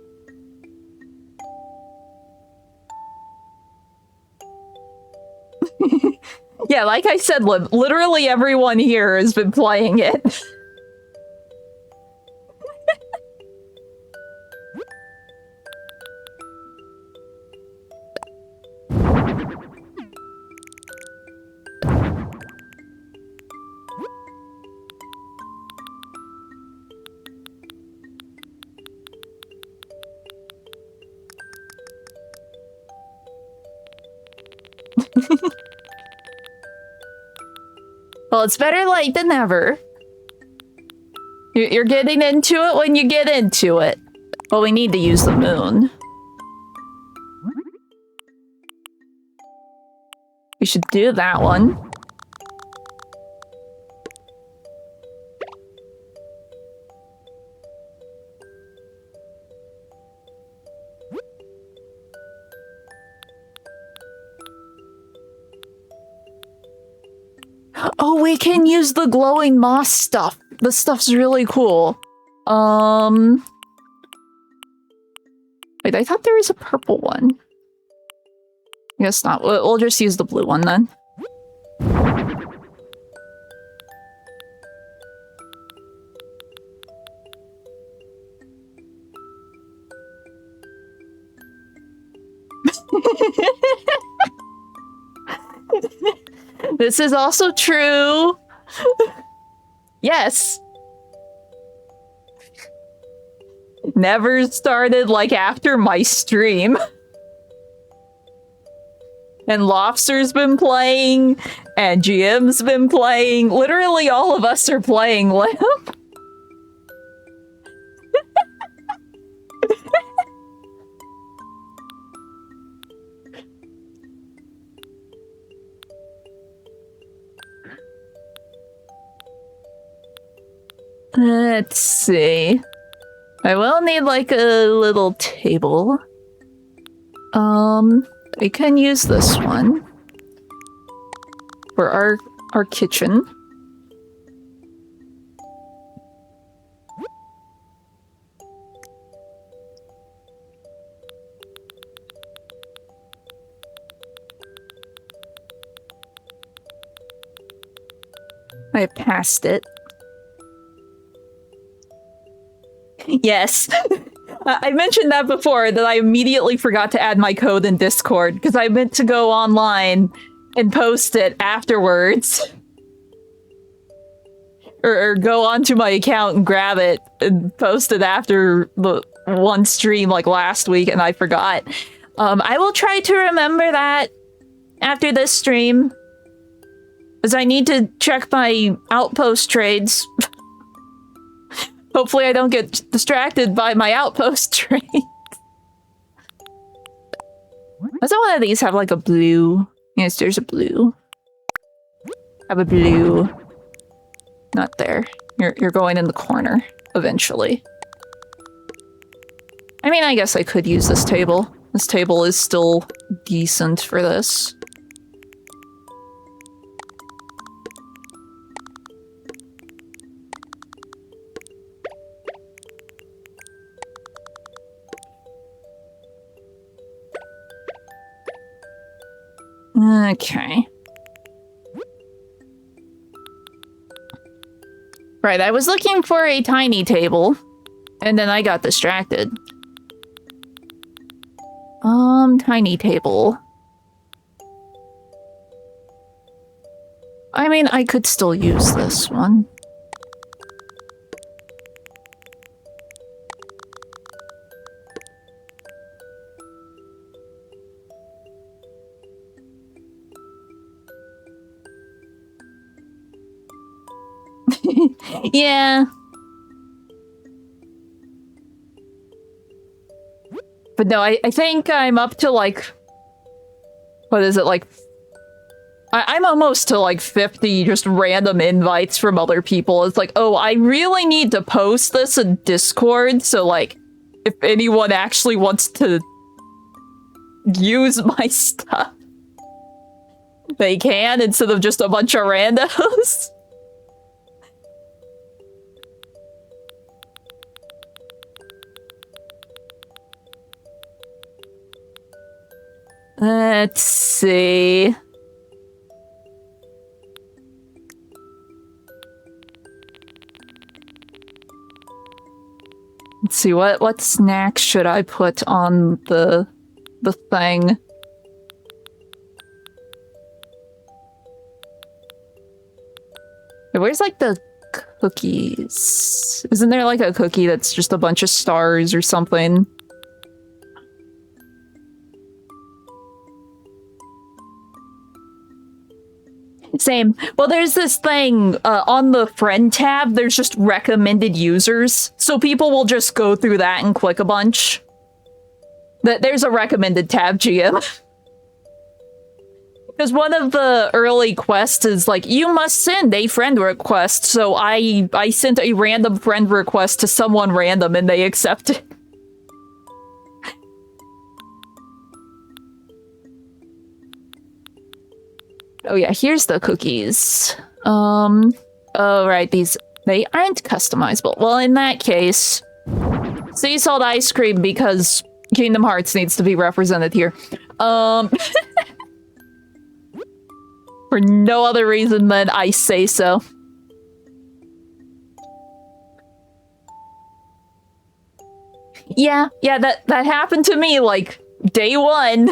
Speaker 1: Yeah, like I said, literally everyone here has been playing it. Well, it's better late than never. You're getting into it when you get into it. Well, we need to use the moon. We should do that one. Oh, we can use the glowing moss stuff. The stuff's really cool. Wait, I thought there was a purple one. I guess not. We'll just use the blue one then. This is also true. Yes. Never started like after my stream. And Lobster's been playing, and GM's been playing. Literally all of us are playing Limp. Let's see. I will need like a little table. I can use this one for our kitchen. I passed it. Yes. I mentioned that before, that I immediately forgot to add my code in Discord, because I meant to go online and post it afterwards. Or go onto my account and grab it and post it after the one stream like last week, and I forgot. I will try to remember that after this stream, as I need to check my outpost trades. Hopefully I don't get distracted by my outpost trade. Doesn't one of these have like a blue? Yes, there's a blue. Have a blue. Not there. You're going in the corner eventually. I mean, I guess I could use this table. This table is still decent for this. Okay. Right, I was looking for a tiny table, and then I got distracted. Tiny table. I mean, I could still use this one. Yeah. But no, I think I'm up to like... What is it, like... I'm almost to like 50 just random invites from other people. It's like, oh, I really need to post this in Discord, so like, if anyone actually wants to use my stuff, they can, instead of just a bunch of randos. Let's see. Let's see, what snacks should I put on the thing? Where's like the cookies? Isn't there like a cookie that's just a bunch of stars or something? Same. Well, there's this thing on the friend tab, there's just recommended users. So people will just go through that and click a bunch. There's a recommended tab, GM. Because one of the early quests is like, you must send a friend request. So I sent a random friend request to someone random and they accepted. Oh yeah, here's the cookies. Oh right, they aren't customizable. Well, in that case, sea salt ice cream, because Kingdom Hearts needs to be represented here. For no other reason than I say so. Yeah, that happened to me, like, day one.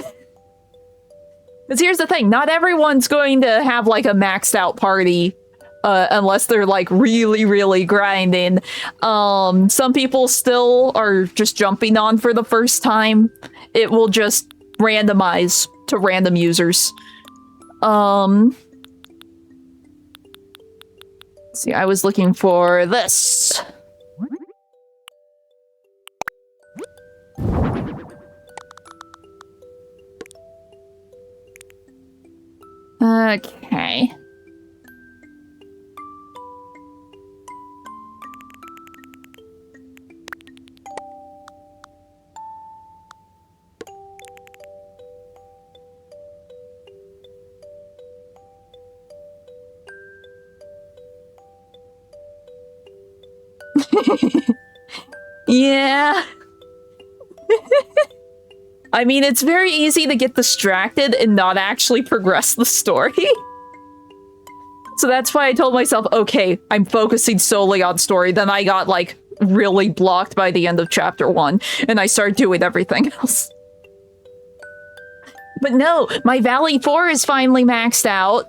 Speaker 1: Because here's the thing, not everyone's going to have, like, a maxed out party, unless they're, like, really, really grinding. Some people still are just jumping on for the first time. It will just randomize to random users. See, I was looking for this. Okay. Yeah. I mean, it's very easy to get distracted and not actually progress the story. So that's why I told myself, okay, I'm focusing solely on story. Then I got, like, really blocked by the end of chapter 1, and I started doing everything else. But no, my Valley 4 is finally maxed out.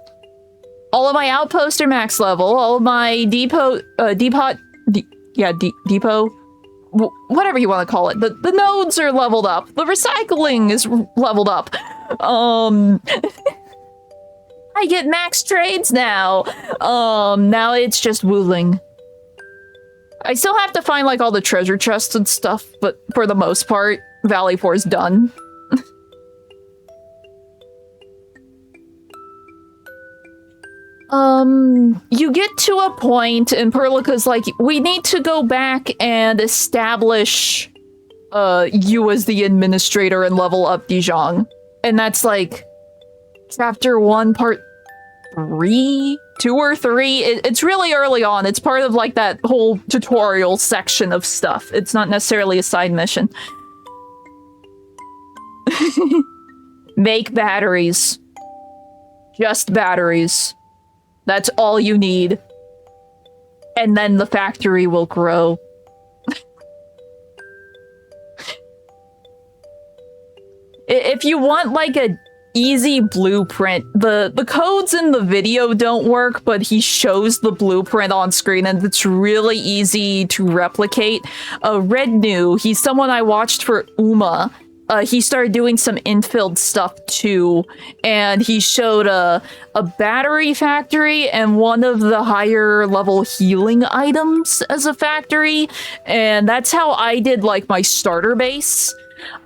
Speaker 1: All of my outposts are max level. All of my depot, whatever you want to call it. The nodes are leveled up. The recycling is leveled up. I get max trades now. Now it's just wooling. I still have to find, like, all the treasure chests and stuff, but for the most part, Valley 4 is done. You get to a point, and Perlica's like, we need to go back and establish, you as the administrator and level up Dijon. And that's, like, chapter 1, part 3? 2 or 3? It's really early on. It's part of, like, that whole tutorial section of stuff. It's not necessarily a side mission. Make batteries. Just batteries. That's all you need. And then the factory will grow. If you want, like, a easy blueprint. The codes in the video don't work, but he shows the blueprint on screen, and it's really easy to replicate. Red New, he's someone I watched for Uma. He started doing some infilled stuff too, and he showed a battery factory and one of the higher level healing items as a factory, and that's how I did like my starter base.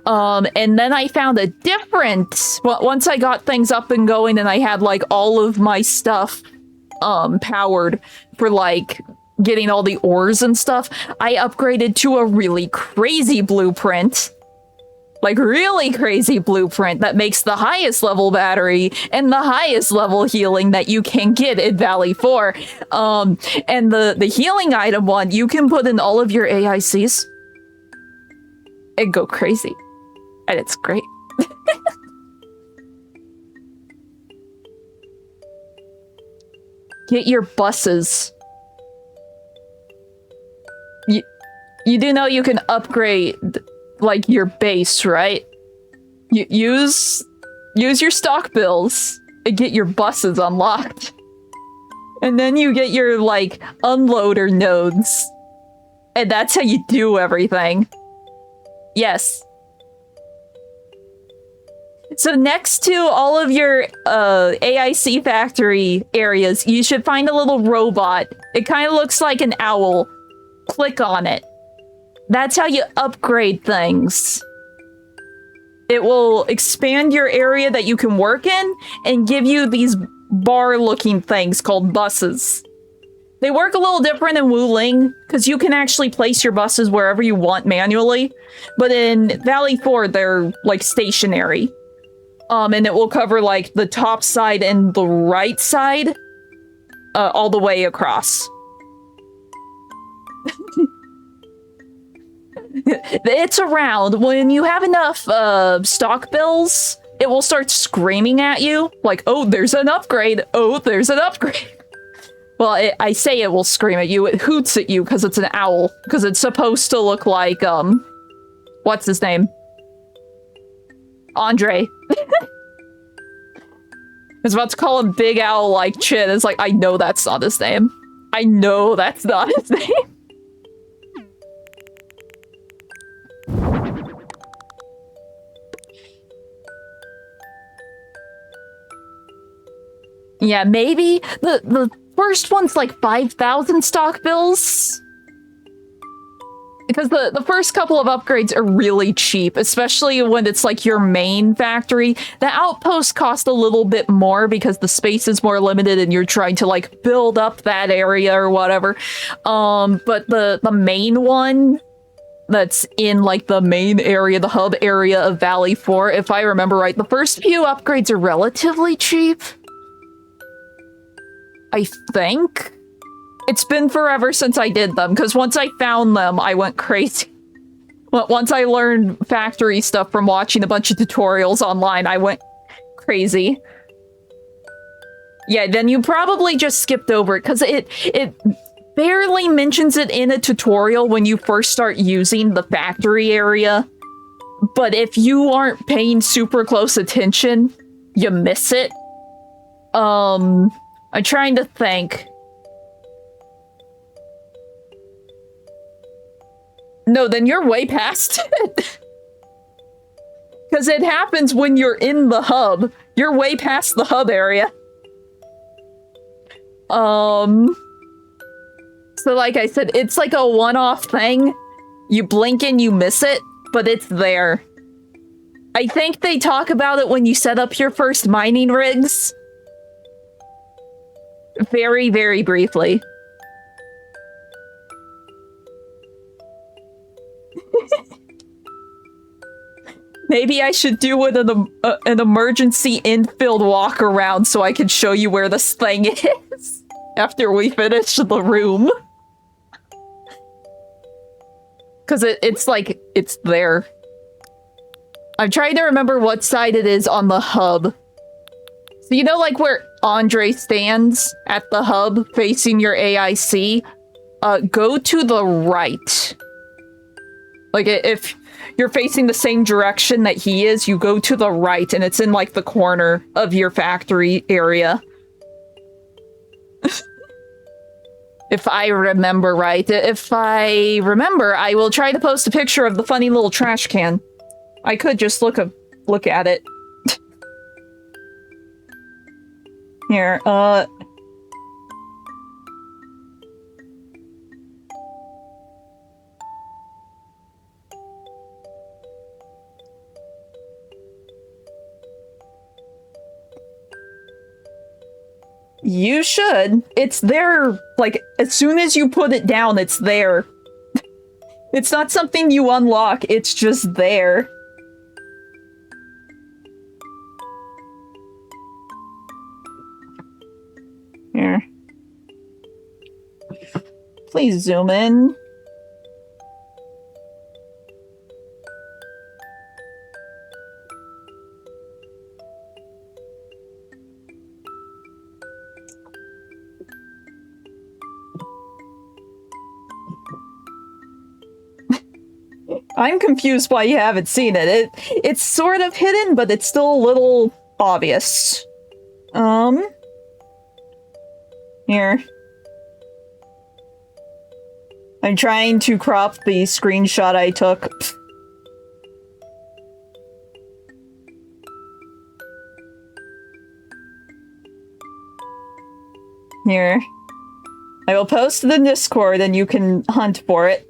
Speaker 1: And then I found a different, once I got things up and going and I had like all of my stuff powered for like getting all the ores and stuff, I upgraded to a really crazy blueprint. Like, really crazy blueprint that makes the highest level battery and the highest level healing that you can get in Valley 4. And the healing item one, you can put in all of your AICs and go crazy. And it's great. Get your buses. You do know you can upgrade like your base, right? You use your stock bills and get your buses unlocked. And then you get your like unloader nodes. And that's how you do everything. Yes. So next to all of your AIC factory areas, you should find a little robot. It kind of looks like an owl. Click on it. That's how you upgrade things. It will expand your area that you can work in and give you these bar-looking things called buses. They work a little different in Wuling, because you can actually place your buses wherever you want manually. But in Valley 4, they're, like, stationary. And it will cover, like, the top side and the right side all the way across. It's around. When you have enough stock bills, it will start screaming at you. Like, oh, there's an upgrade. Oh, there's an upgrade. Well, I say it will scream at you. It hoots at you because it's an owl. Because it's supposed to look like, what's his name? Andre. I was about to call him Big Owl like Chin. It's like, I know that's not his name. I know that's not his name. Yeah, maybe the first one's like 5,000 stock bills. Because the first couple of upgrades are really cheap, especially when it's like your main factory. The outpost cost a little bit more because the space is more limited and you're trying to like build up that area or whatever. But the main one that's in like the main area, the hub area of Valley 4, if I remember right, the first few upgrades are relatively cheap. I think. It's been forever since I did them, because once I found them, I went crazy. Once I learned factory stuff from watching a bunch of tutorials online, I went crazy. Yeah, then you probably just skipped over it, because it barely mentions it in a tutorial when you first start using the factory area. But if you aren't paying super close attention, you miss it. I'm trying to think. No, then you're way past it. Because it happens when you're in the hub. You're way past the hub area. So like I said, it's like a one-off thing. You blink and you miss it, but it's there. I think they talk about it when you set up your first mining rigs. Very, very briefly. Maybe I should do an emergency infilled walk around so I can show you where this thing is after we finish the room. Because it's like, it's there. I'm trying to remember what side it is on the hub. So you know like where Andre stands at the hub facing your AIC? Go to the right. Like, if you're facing the same direction that he is, you go to the right, and it's in, like, the corner of your factory area. If I remember right. If I remember, I will try to post a picture of the funny little trash can. I could just look at it. Here, you should. It's there, like, as soon as you put it down, it's there. It's not something you unlock, it's just there. Here. Please zoom in. I'm confused why you haven't seen it. It's sort of hidden, but it's still a little obvious. Here. I'm trying to crop the screenshot I took. Here. I will post to the Discord and you can hunt for it.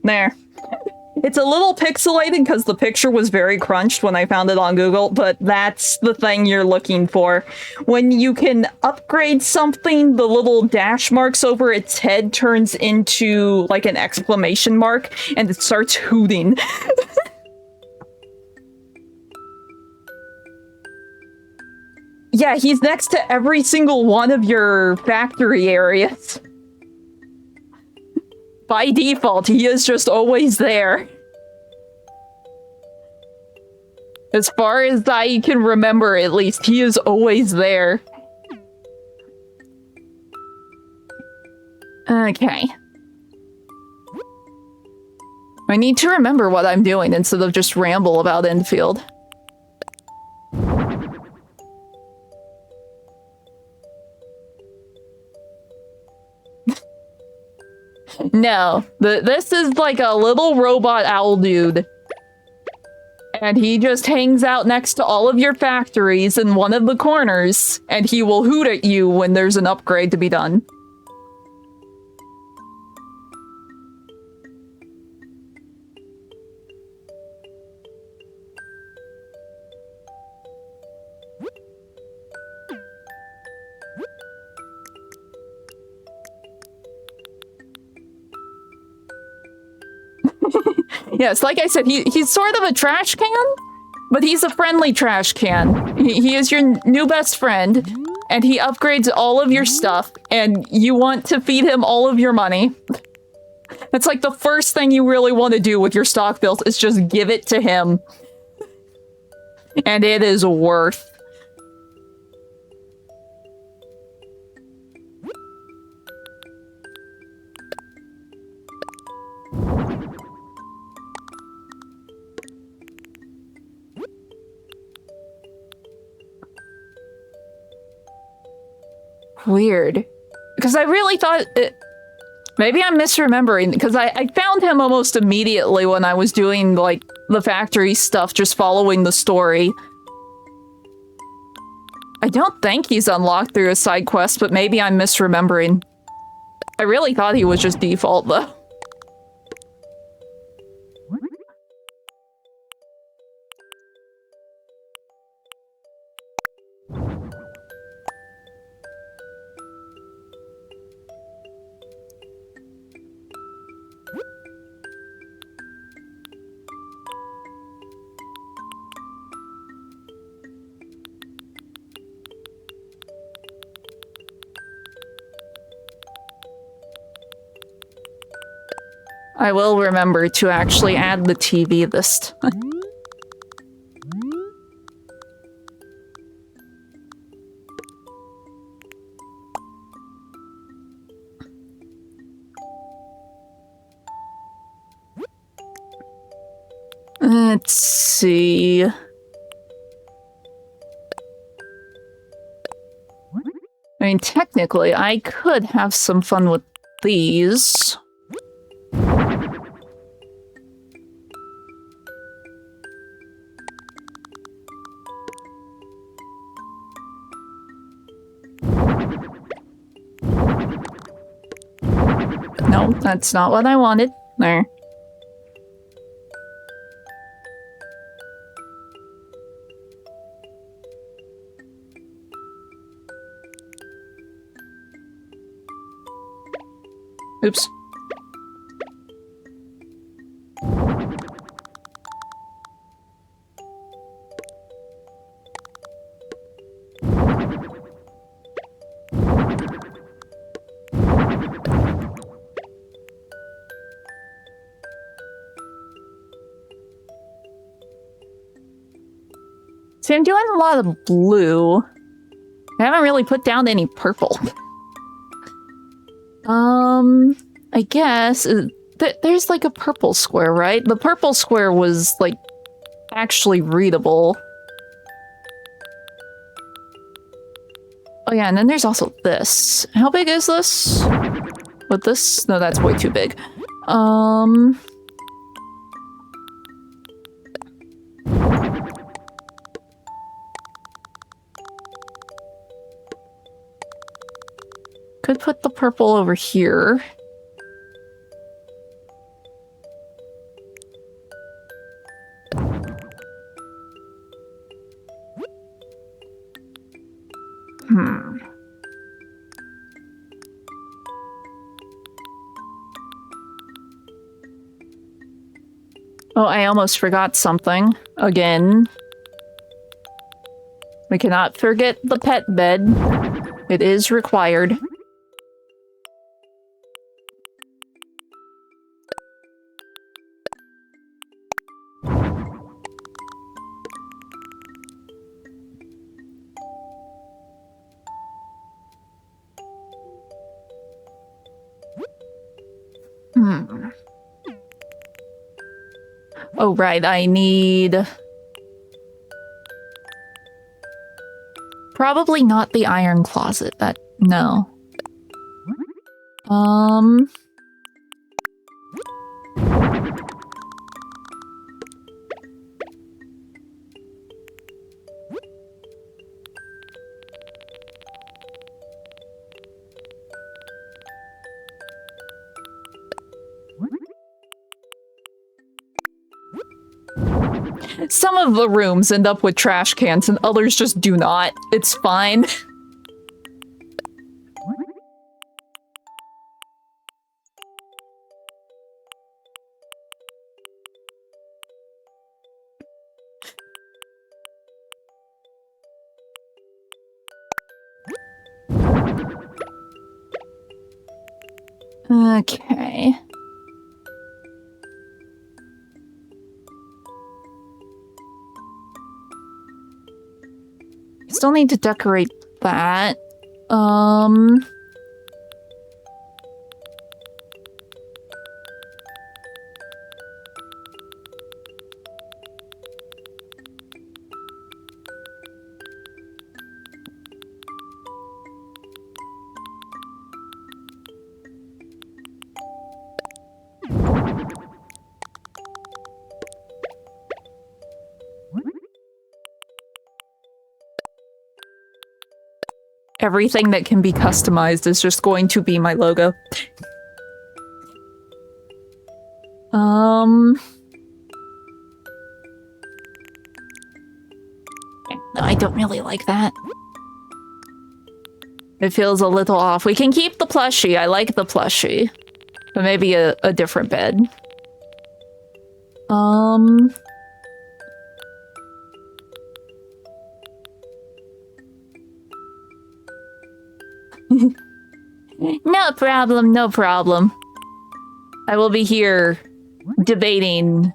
Speaker 1: There. It's a little pixelated because the picture was very crunched when I found it on Google, but that's the thing you're looking for. When you can upgrade something, the little dash marks over its head turns into, like, an exclamation mark, and it starts hooting. Yeah, he's next to every single one of your factory areas. By default, he is just always there. As far as I can remember, at least, he is always there. Okay. I need to remember what I'm doing instead of just ramble about Enfield. No, this is like a little robot owl dude. And he just hangs out next to all of your factories in one of the corners, and he will hoot at you when there's an upgrade to be done. Yes, like I said, he's sort of a trash can, but he's a friendly trash can. He is your new best friend, and he upgrades all of your stuff, and you want to feed him all of your money. That's like the first thing you really want to do with your stock bills is just give it to him. And it is worth. Weird. Because I really thought maybe I'm misremembering, because I found him almost immediately when I was doing, like, the factory stuff, just following the story. I don't think he's unlocked through a side quest, but maybe I'm misremembering. I really thought he was just default, though. I will remember to actually add the TV this time. Let's see. I mean, technically, I could have some fun with these. No, that's not what I wanted. There. Oops. See, I'm doing a lot of blue. I haven't really put down any purple. I guess there's like a purple square, right? The purple square was like actually readable. Oh yeah, and then there's also this. How big is this? With this? No, that's way too big. Could put the purple over here. Oh, I almost forgot something. Again. We cannot forget the pet bed. It is required. Oh, right, I need... Probably not the iron closet, no. Some of the rooms end up with trash cans and others just do not. It's fine. Okay. Still need to decorate that. Everything that can be customized is just going to be my logo. I don't really like that. It feels a little off. We can keep the plushie. I like the plushie. But maybe a different bed. No problem, no problem. I will be here debating.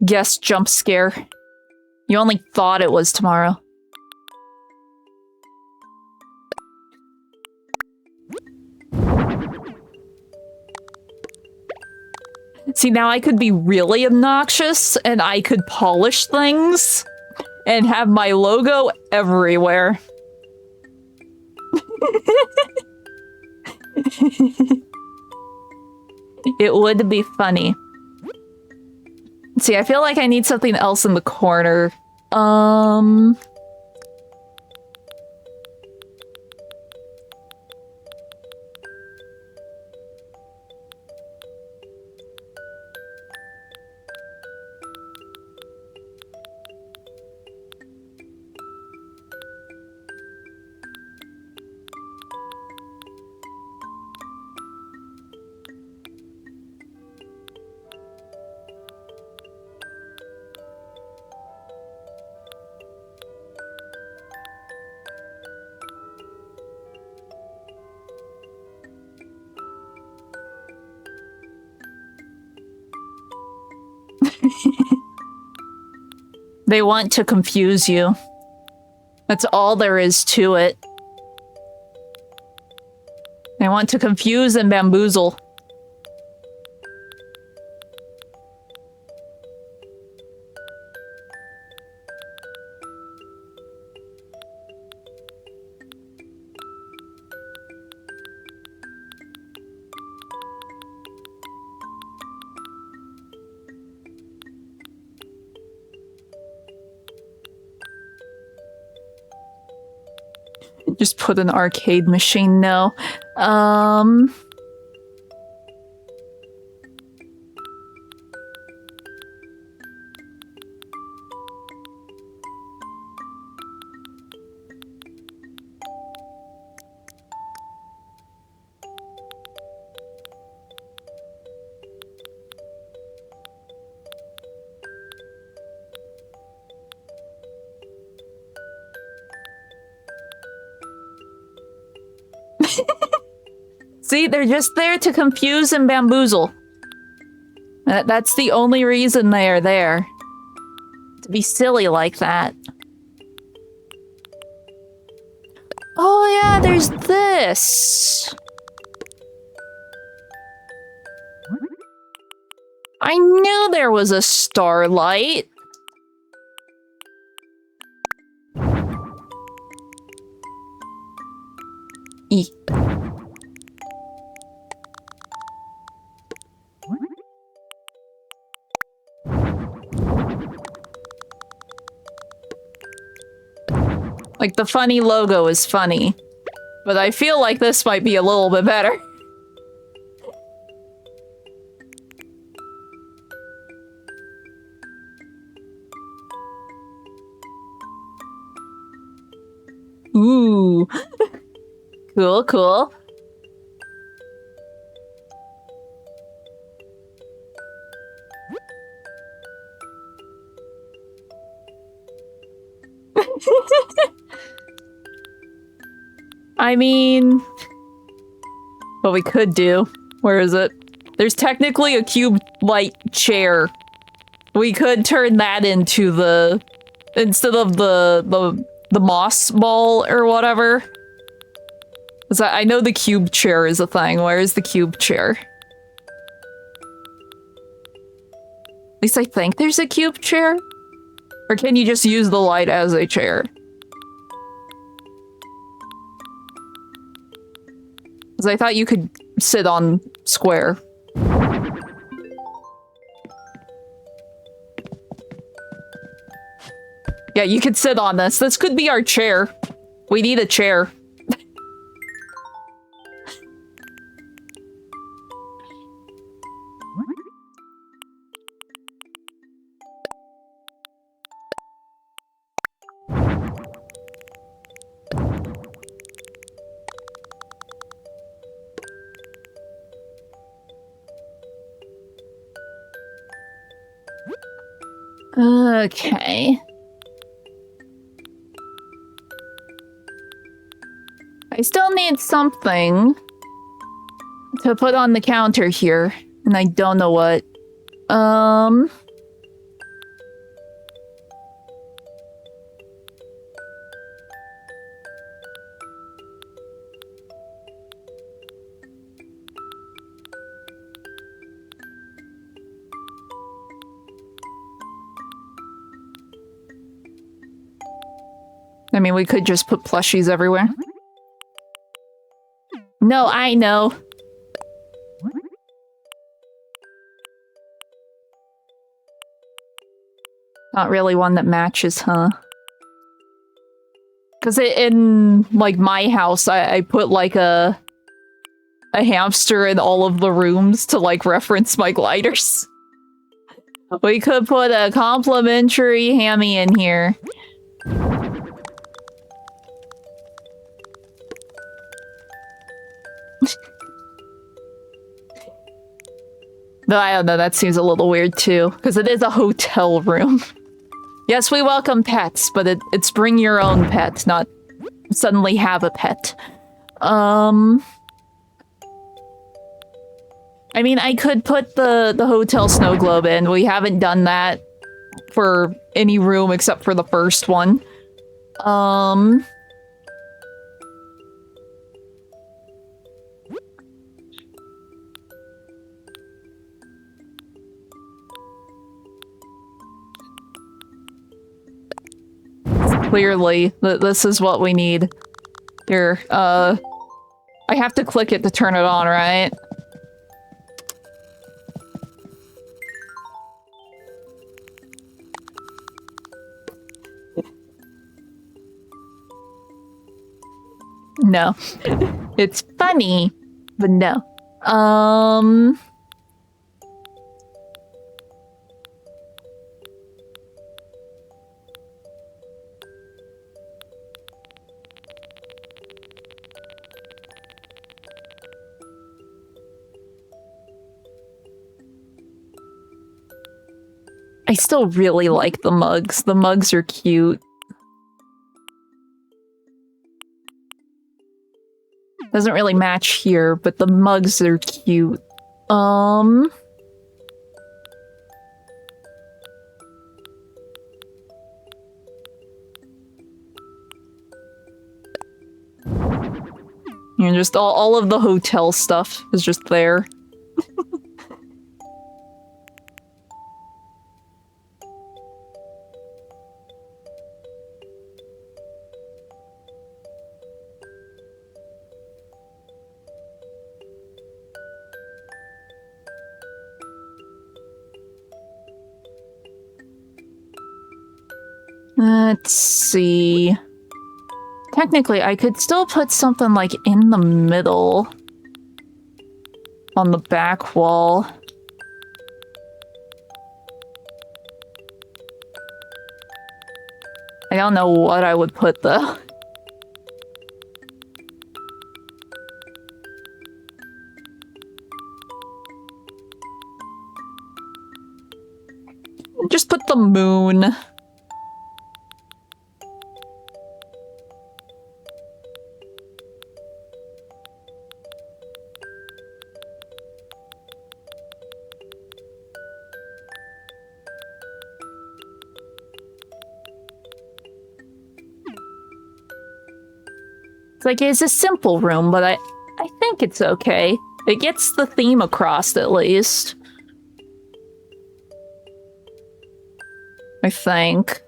Speaker 1: Guess jump scare. You only thought it was tomorrow. See, now I could be really obnoxious and I could polish things and have my logo everywhere. It would be funny. See, I feel like I need something else in the corner. They want to confuse you. That's all there is to it. They want to confuse and bamboozle. Just put an arcade machine, no. See, they're just there to confuse and bamboozle. That's the only reason they are there. To be silly like that. Oh yeah, there's this. I knew there was a starlight. Eek. Like, the funny logo is funny, but I feel like this might be a little bit better. Ooh. Cool, cool. I mean, what we could do, where is it? There's technically a cube light chair. We could turn that into the, instead of the moss ball or whatever. 'Cause I know the cube chair is a thing. Where is the cube chair? At least I think there's a cube chair. Or can you just use the light as a chair? Because I thought you could sit on square. Yeah, you could sit on this. This could be our chair. We need a chair. Okay. I still need something to put on the counter here, and I don't know what. I mean, we could just put plushies everywhere. No, I know. Not really one that matches, huh? Because in, like, my house, I put, like, a hamster in all of the rooms to, like, reference my gliders. We could put a complimentary hammy in here. No, I don't know, that seems a little weird too, because it is a hotel room. Yes, we welcome pets, but it's bring your own pet, not suddenly have a pet. I mean, I could put the hotel snow globe in. We haven't done that for any room except for the first one. Clearly, this is what we need. Here, I have to click it to turn it on, right? No. It's funny, but no. I still really like the mugs. The mugs are cute. Doesn't really match here, but the mugs are cute. And just all of the hotel stuff is just there. Let's see. Technically, I could still put something like in the middle on the back wall. I don't know what I would put though. Just put the moon. Like, it's a simple room, but I think it's okay. It gets the theme across, at least. I think.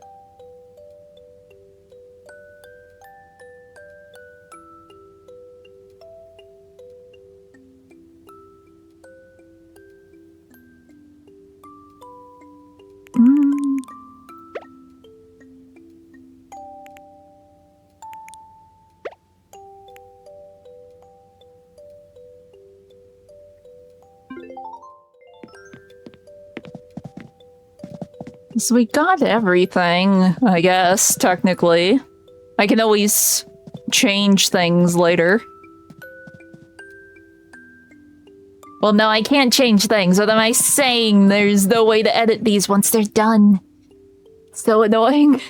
Speaker 1: So we got everything, I guess, technically. I can always change things later. Well, no, I can't change things. What am I saying? There's no way to edit these once they're done. So annoying.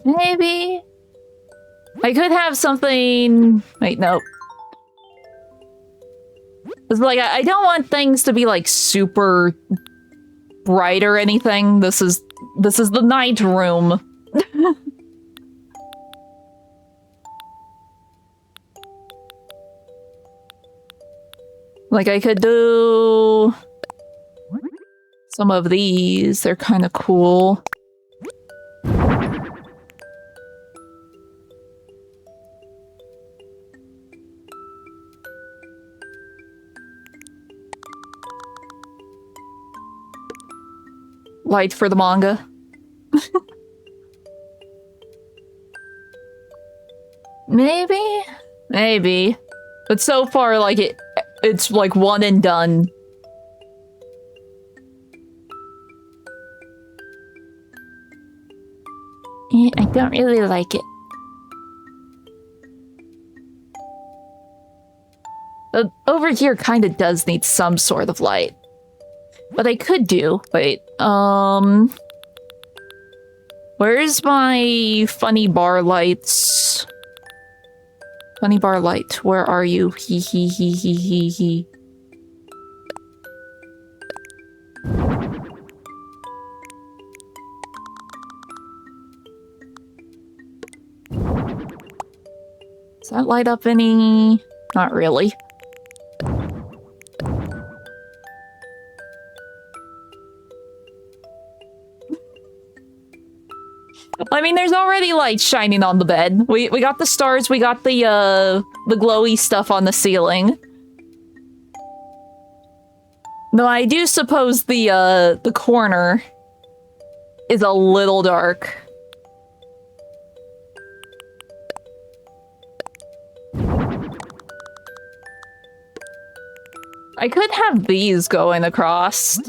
Speaker 1: Maybe I could have something. Wait, no. It's like I don't want things to be like super bright or anything. This is the night room. Like I could do some of these. They're kind of cool. Light for the manga. Maybe? Maybe. But so far, like, it's like one and done. Yeah, I don't really like it. Over here kind of does need some sort of light. But I could do... Wait, where's my funny bar lights? Funny bar light, where are you? Hee hee hee hee hee hee. Does that light up any? Not really. I mean, there's already light shining on the bed. We got the stars, we got the glowy stuff on the ceiling. Though I do suppose the corner is a little dark. I could have these going across.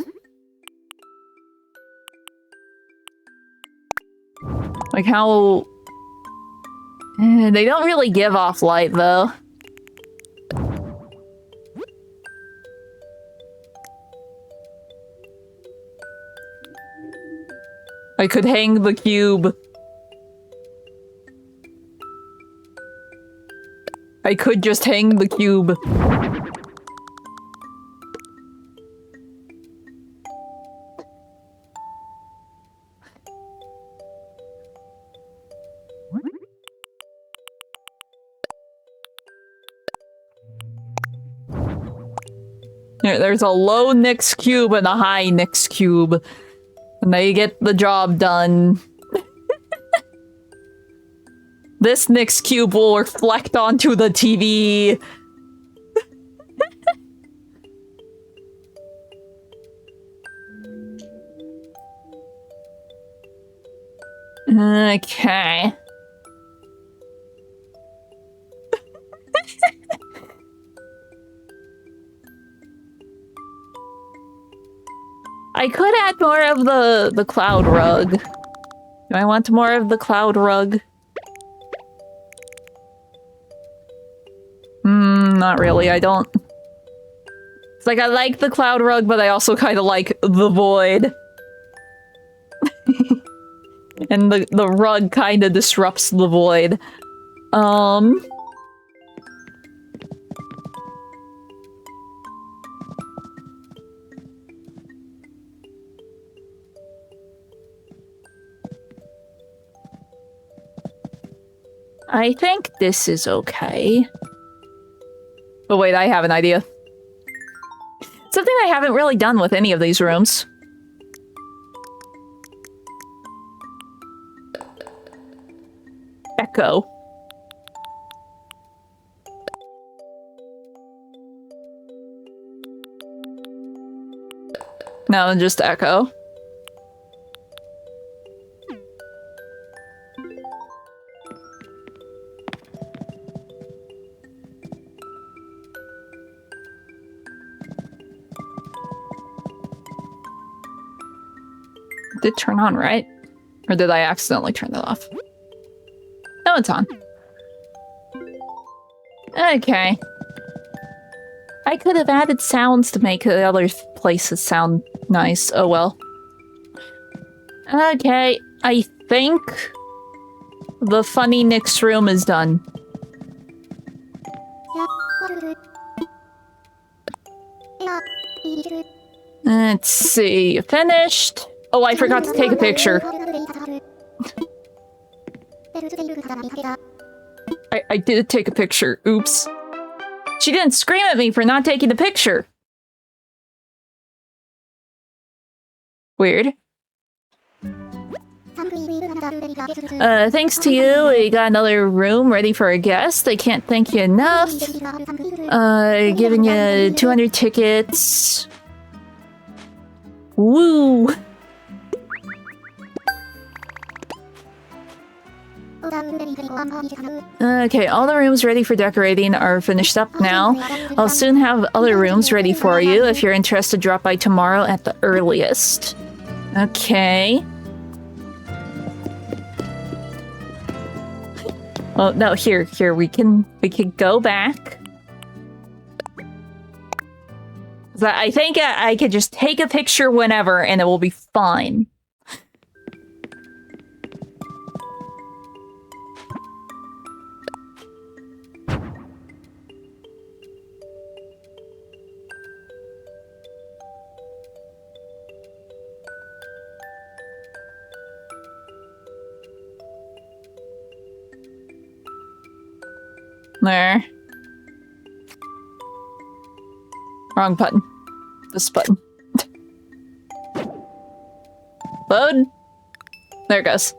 Speaker 1: Like how... they don't really give off light, though. I could hang the cube. I could just hang the cube. There's a low Nyx cube and a high Nyx cube. And they get the job done. This Nyx cube will reflect onto the TV. Okay. I could add more of the cloud rug. Do I want more of the cloud rug? Not really, I don't. It's like I like the cloud rug, but I also kind of like the void. And the rug kind of disrupts the void. I think this is okay. But wait, I have an idea. Something I haven't really done with any of these rooms. Echo. No, just echo. Did turn on, right? Or did I accidentally turn that off? No, it's on. Okay. I could have added sounds to make the other places sound nice. Oh well. Okay, I think the funny Nick's room is done. Let's see, finished. Oh, I forgot to take a picture. I did take a picture. Oops. She didn't scream at me for not taking the picture. Weird. Thanks to you, we got another room ready for a guest. I can't thank you enough. Giving you 200 tickets. Woo! Okay, all the rooms ready for decorating are finished up now. I'll soon have other rooms ready for you. If you're interested, drop by tomorrow at the earliest. Okay. Oh, no, here, we can go back. I think I could just take a picture whenever and it will be fine. There. Wrong button. This button. Load. There it goes.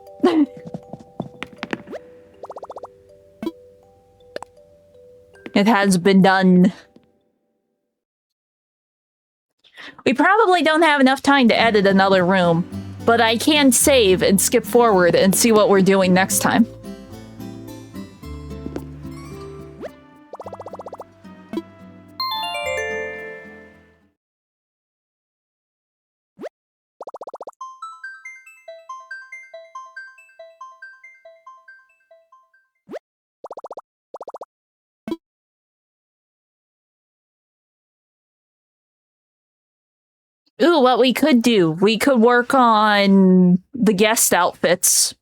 Speaker 1: It has been done. We probably don't have enough time to edit another room, but I can save and skip forward and see what we're doing next time. Ooh, what we could do. We could work on the guest outfits.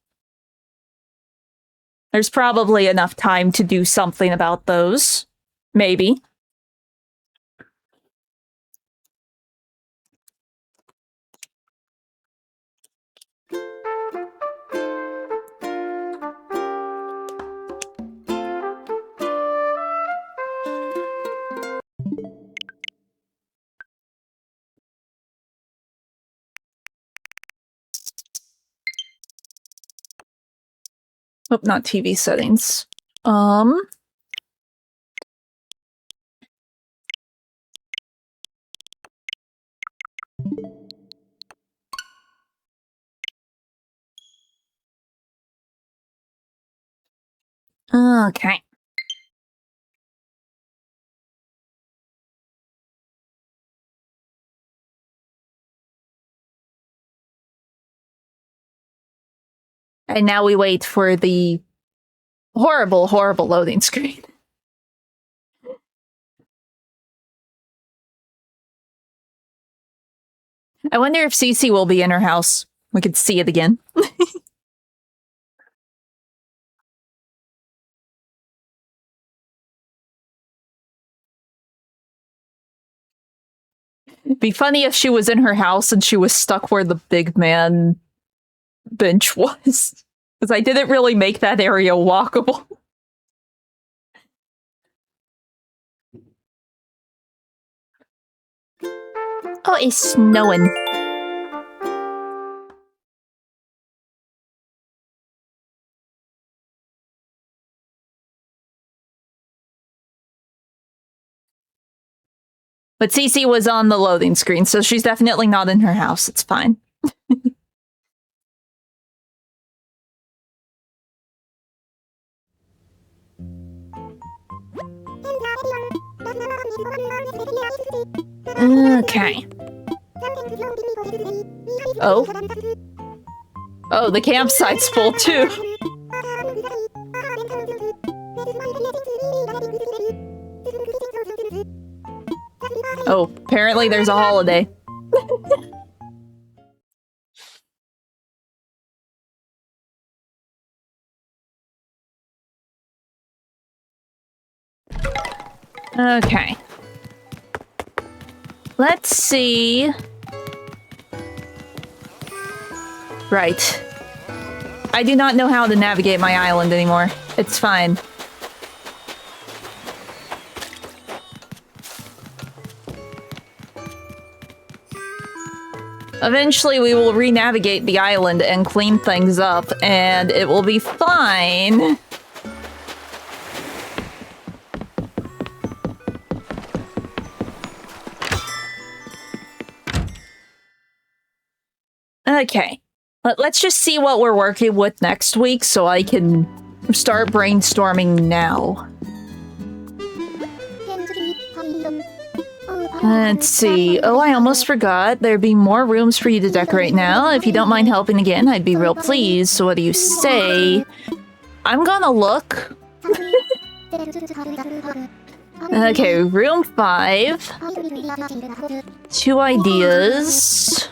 Speaker 1: There's probably enough time to do something about those. Maybe. Oh, not TV settings. Okay. And now we wait for the horrible, horrible loading screen. I wonder if Cece will be in her house. We could see it again. It'd be funny if she was in her house and she was stuck where the big man bench was. Because I didn't really make that area walkable. Oh, it's snowing. But Cece was on the loading screen, so she's definitely not in her house. It's fine. Okay. Oh. Oh, the campsite's full too. Oh, apparently there's a holiday. Okay. Let's see. Right. I do not know how to navigate my island anymore. It's fine. Eventually, we will re-navigate the island and clean things up, and it will be fine. Okay. Let's just see what we're working with next week so I can start brainstorming now. Let's see. Oh, I almost forgot. There'd be more rooms for you to decorate now. If you don't mind helping again, I'd be real pleased. So what do you say? I'm gonna look. Okay, room 5. 2 ideas.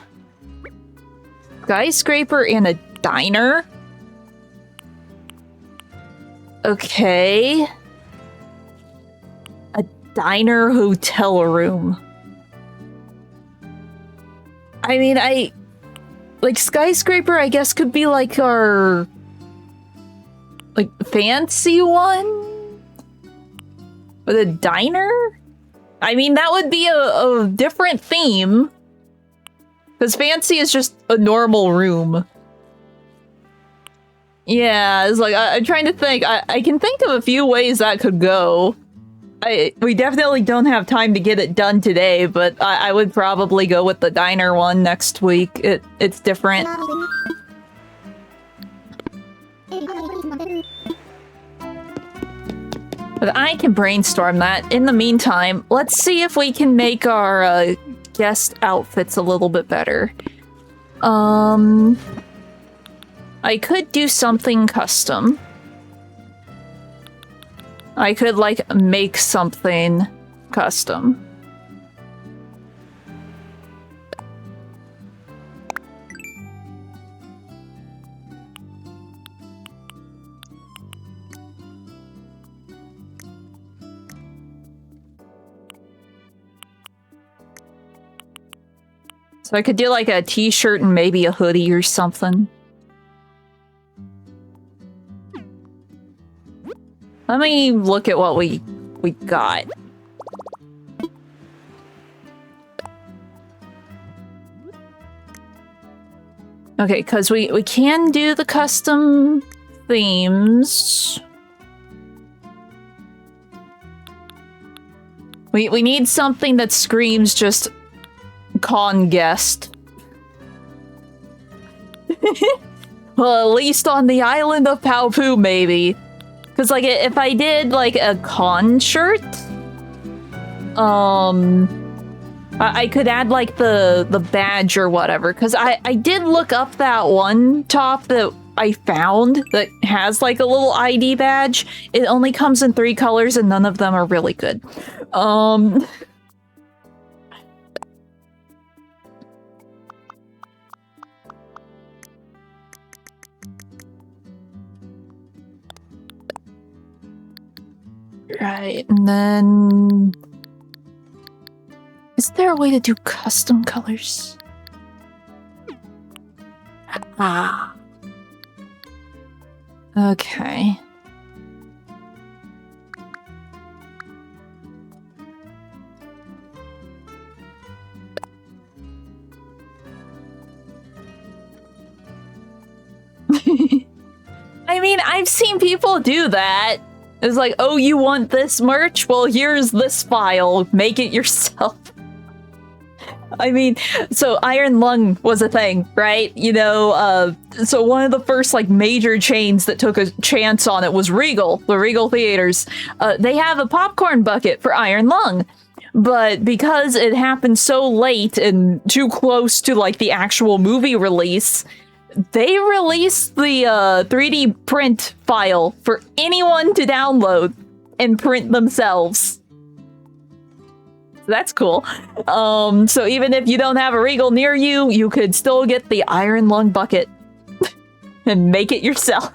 Speaker 1: Skyscraper and a diner. Okay. A diner hotel room. I mean, like, skyscraper, I guess, could be like our, like, fancy one? But a diner? I mean, that would be a different theme. Because fancy is just a normal room. Yeah, it's like, I'm trying to think. I can think of a few ways that could go. We definitely don't have time to get it done today, but I would probably go with the diner one next week. It's different. But I can brainstorm that. In the meantime, let's see if we can make our guest outfits a little bit better. I could do something custom. I could, like, make something custom. So I could do, like, a t-shirt and maybe a hoodie or something. Let me look at what we got. Okay, because we can do the custom themes. We need something that screams just con guest. Well, at least on the island of Paupu, maybe. Because, like, if I did, like, a con shirt, I could add, like, the badge or whatever. Because I did look up that one top that I found that has, like, a little ID badge. It only comes in 3 colors and none of them are really good. Right, and then... Is there a way to do custom colors? Ah. Okay. I mean, I've seen people do that. It's like, oh, you want this merch? Well, here's this file. Make it yourself. I mean, so Iron Lung was a thing, right? You know, so one of the first, like, major chains that took a chance on it was Regal, the Regal Theaters. They have a popcorn bucket for Iron Lung. But because it happened so late and too close to, like, the actual movie release, they released the 3D print file for anyone to download and print themselves. So that's cool. So even if you don't have a Regal near you, you could still get the Iron Lung bucket and make it yourself.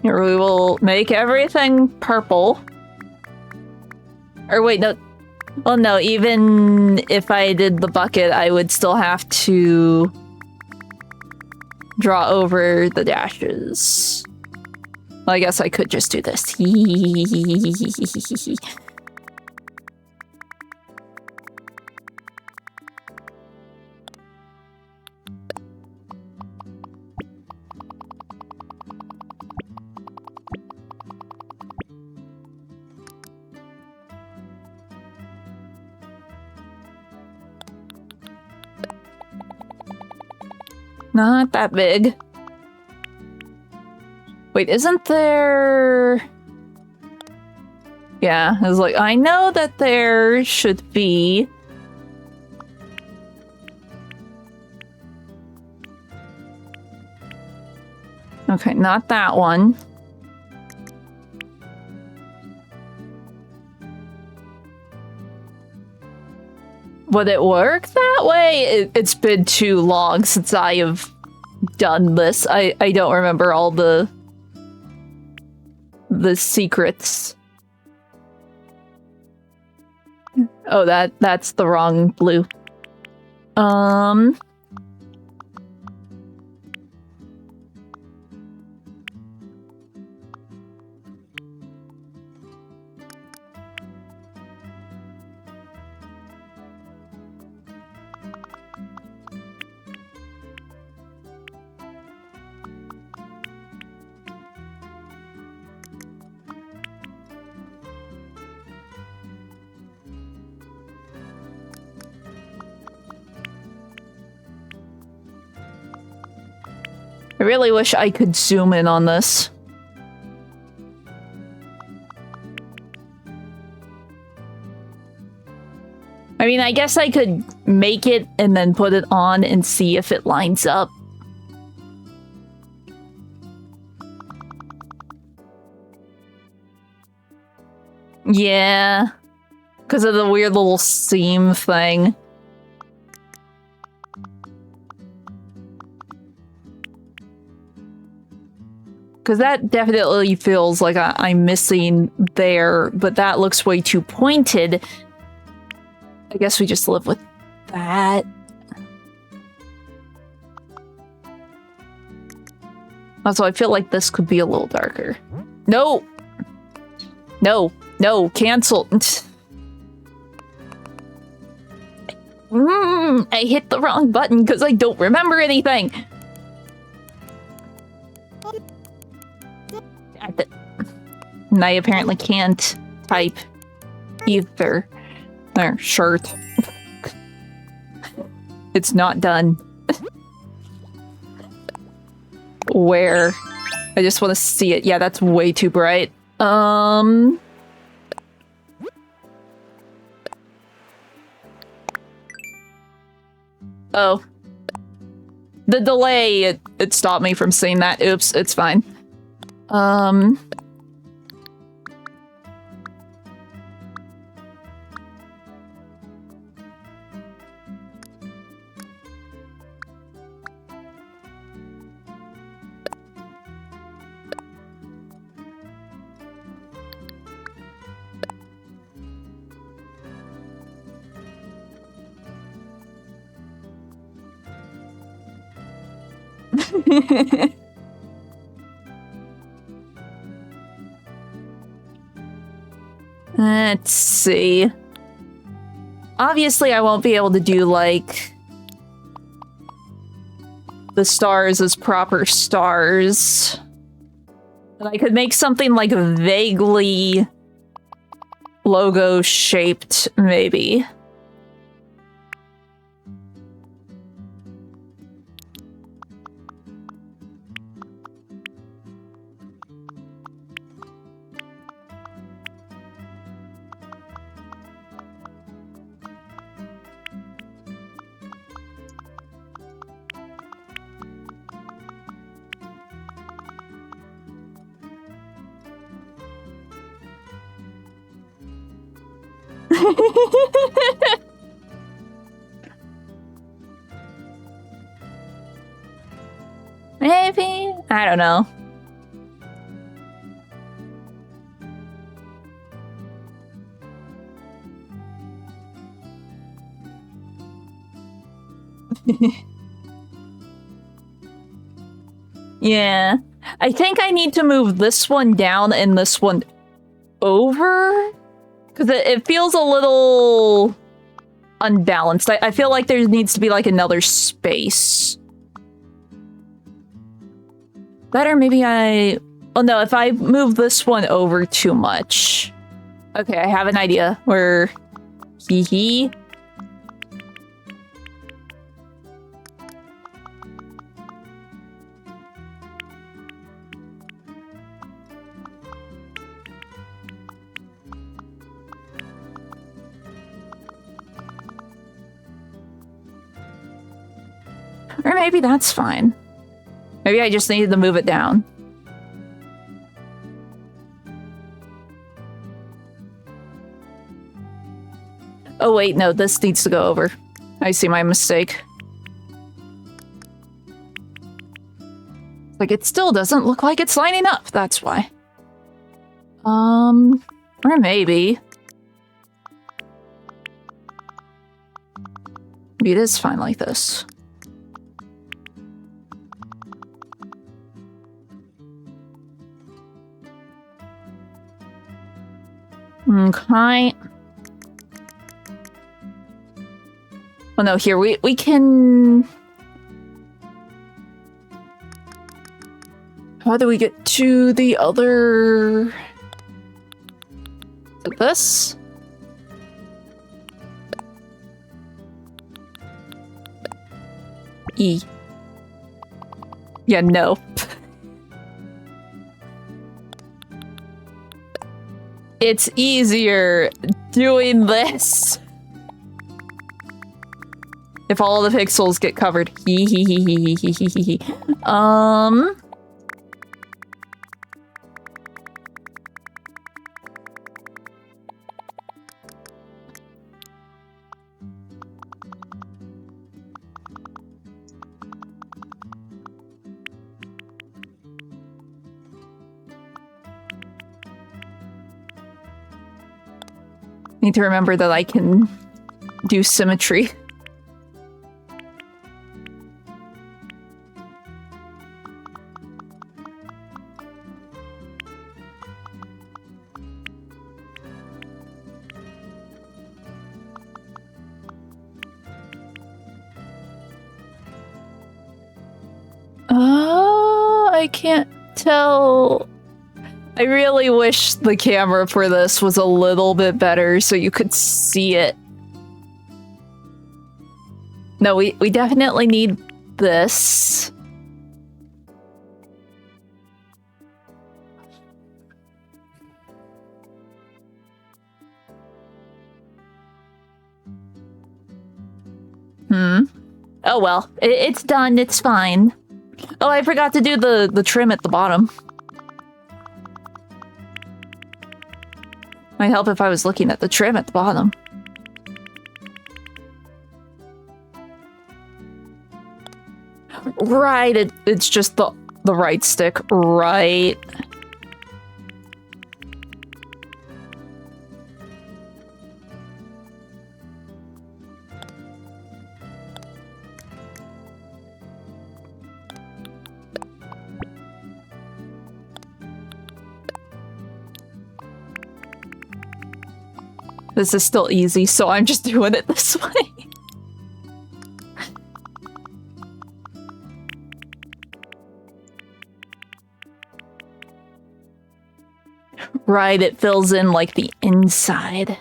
Speaker 1: Here, we will make everything purple. Or wait, no. Well, no, even if I did the bucket, I would still have to draw over the dashes. Well, I guess I could just do this. Not that big. Wait, isn't there... Yeah, I was like, I know that there should be... Okay, not that one. Would it work that way? It's been too long since I have done this. I don't remember all the secrets. Oh, that's the wrong blue. I really wish I could zoom in on this. I mean, I guess I could make it and then put it on and see if it lines up. Yeah, because of the weird little seam thing. Because that definitely feels like I'm missing there, but that looks way too pointed. I guess we just live with that. Also, I feel like this could be a little darker. No! No! No! Cancel! I hit the wrong button because I don't remember anything! And I apparently can't type either. There, shirt. It's not done. Where? I just want to see it. Yeah, that's way too bright. Oh. The delay, it stopped me from seeing that. Oops, it's fine. Let's see. Obviously, I won't be able to do, like, the stars as proper stars. But I could make something, like, vaguely logo-shaped, maybe. Maybe? I don't know. Yeah. I think I need to move this one down and this one over. Because it feels a little unbalanced. I feel like there needs to be like another space. Better maybe oh no, if I move this one over too much. Okay, I have an idea. Where hee. Or maybe that's fine. Maybe I just needed to move it down. Oh wait, no, this needs to go over. I see my mistake. Like, it still doesn't look like it's lining up, that's why. Or maybe. Maybe it is fine like this. Okay. Oh no, here, we can... How do we get to the other... Like this? E. Yeah, no. It's easier doing this. If all the pixels get covered. Hee hee hee hee hee hee hee hee. Need to remember that I can do symmetry. I can't tell. I really wish the camera for this was a little bit better so you could see it. No, we definitely need this. Oh well, it's done, it's fine. Oh, I forgot to do the trim at the bottom. Might help if I was looking at the trim at the bottom. Right, it's just the right stick, right. This is still easy, so I'm just doing it this way. Right, it fills in like the inside.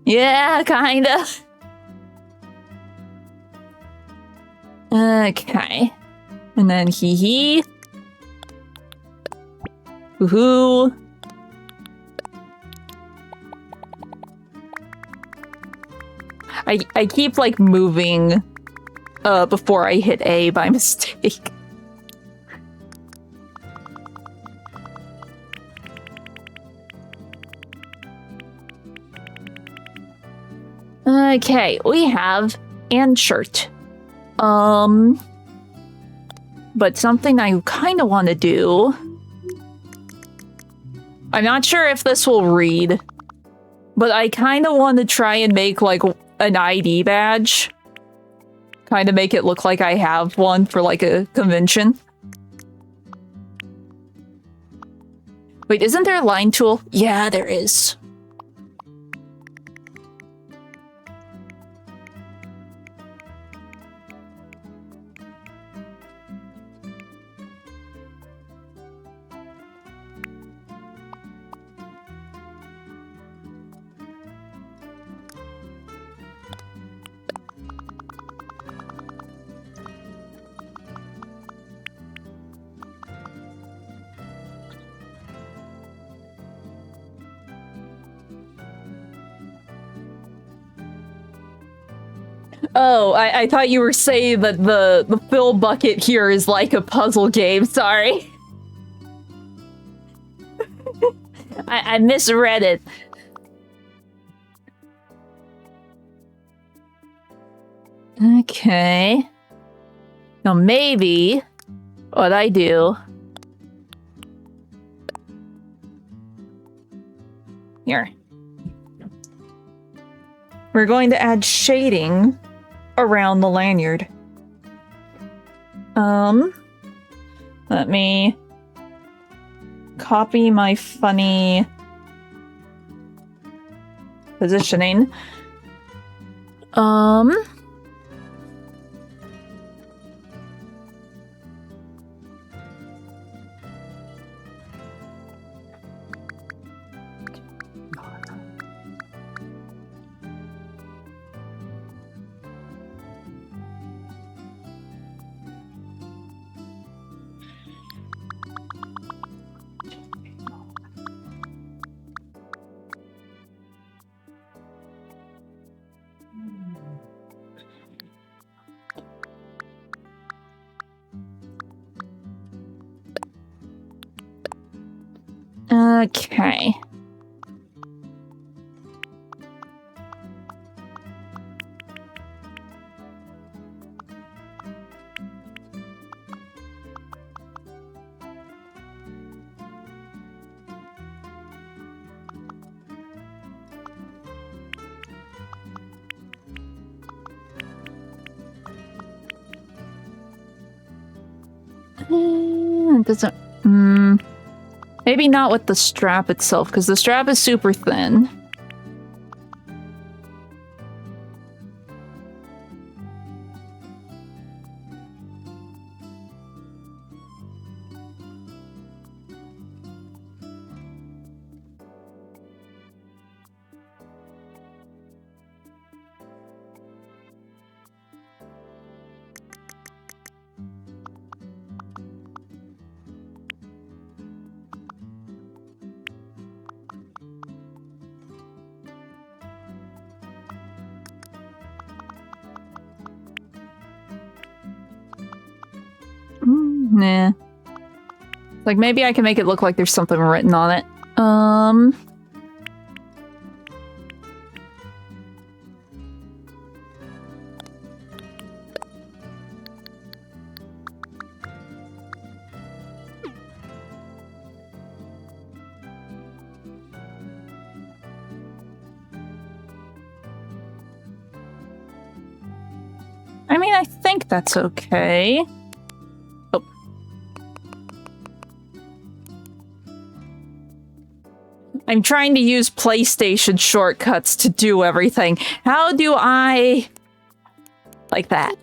Speaker 1: Yeah, kinda. Okay. And then hee. Woohoo. I keep like moving before I hit A by mistake. Okay, we have and shirt. But something I kind of want to do. I'm not sure if this will read, but I kind of want to try and make like an ID badge. Kind of make it look like I have one for like a convention. Wait, isn't there a line tool? Yeah, there is. Oh, I thought you were saying that the fill bucket here is like a puzzle game. Sorry. I misread it. Okay. Now maybe what I do... Here. We're going to add shading around the lanyard. Let me copy my funny positioning. Okay. It doesn't... Maybe not with the strap itself, because the strap is super thin. Nah. Like, maybe I can make it look like there's something written on it. I mean, I think that's okay. I'm trying to use PlayStation shortcuts to do everything. How do I... like that?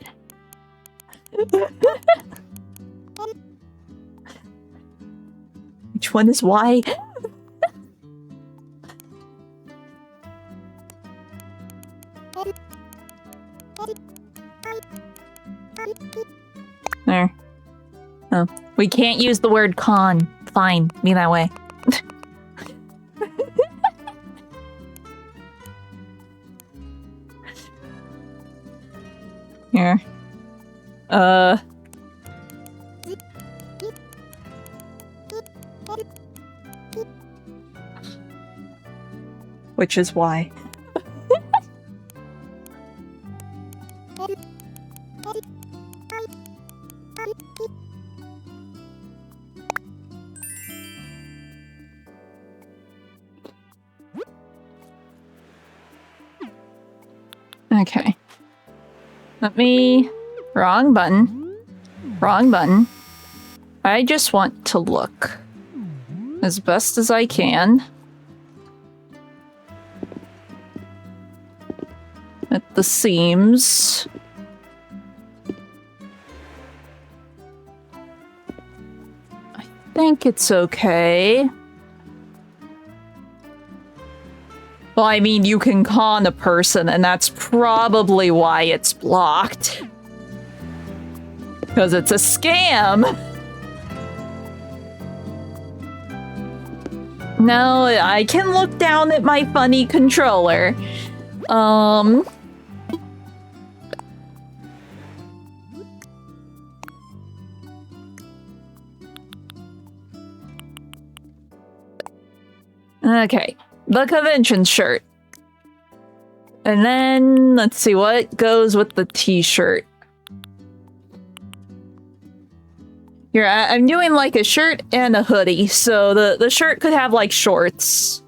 Speaker 1: Which one is why? There. Oh, we can't use the word con. Fine, be that way. Here. Which is why. Okay. Let me... Wrong button. Wrong button. I just want to look as best as I can at the seams. I think it's okay. Well, I mean, you can con a person, and that's probably why it's blocked. Because it's a scam! No, I can look down at my funny controller. Okay. The convention shirt. And then, let's see, what goes with the t-shirt? Here, I'm doing like a shirt and a hoodie, so the shirt could have like shorts.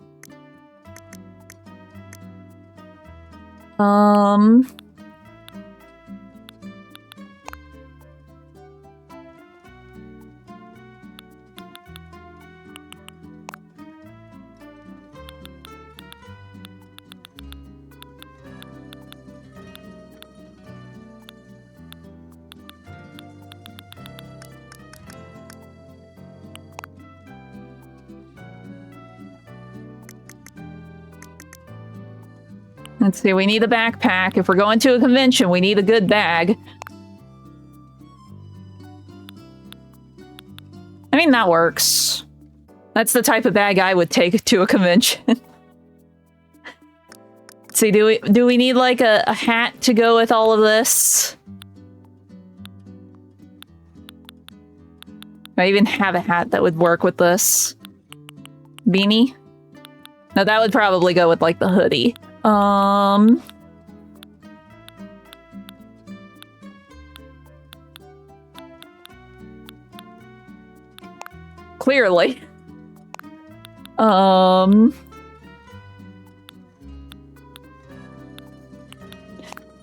Speaker 1: Let's see, we need a backpack. If we're going to a convention, we need a good bag. I mean, that works. That's the type of bag I would take to a convention. Let's see, do we need like a hat to go with all of this? I even have a hat that would work with this. Beanie? No, that would probably go with like the hoodie. Clearly. No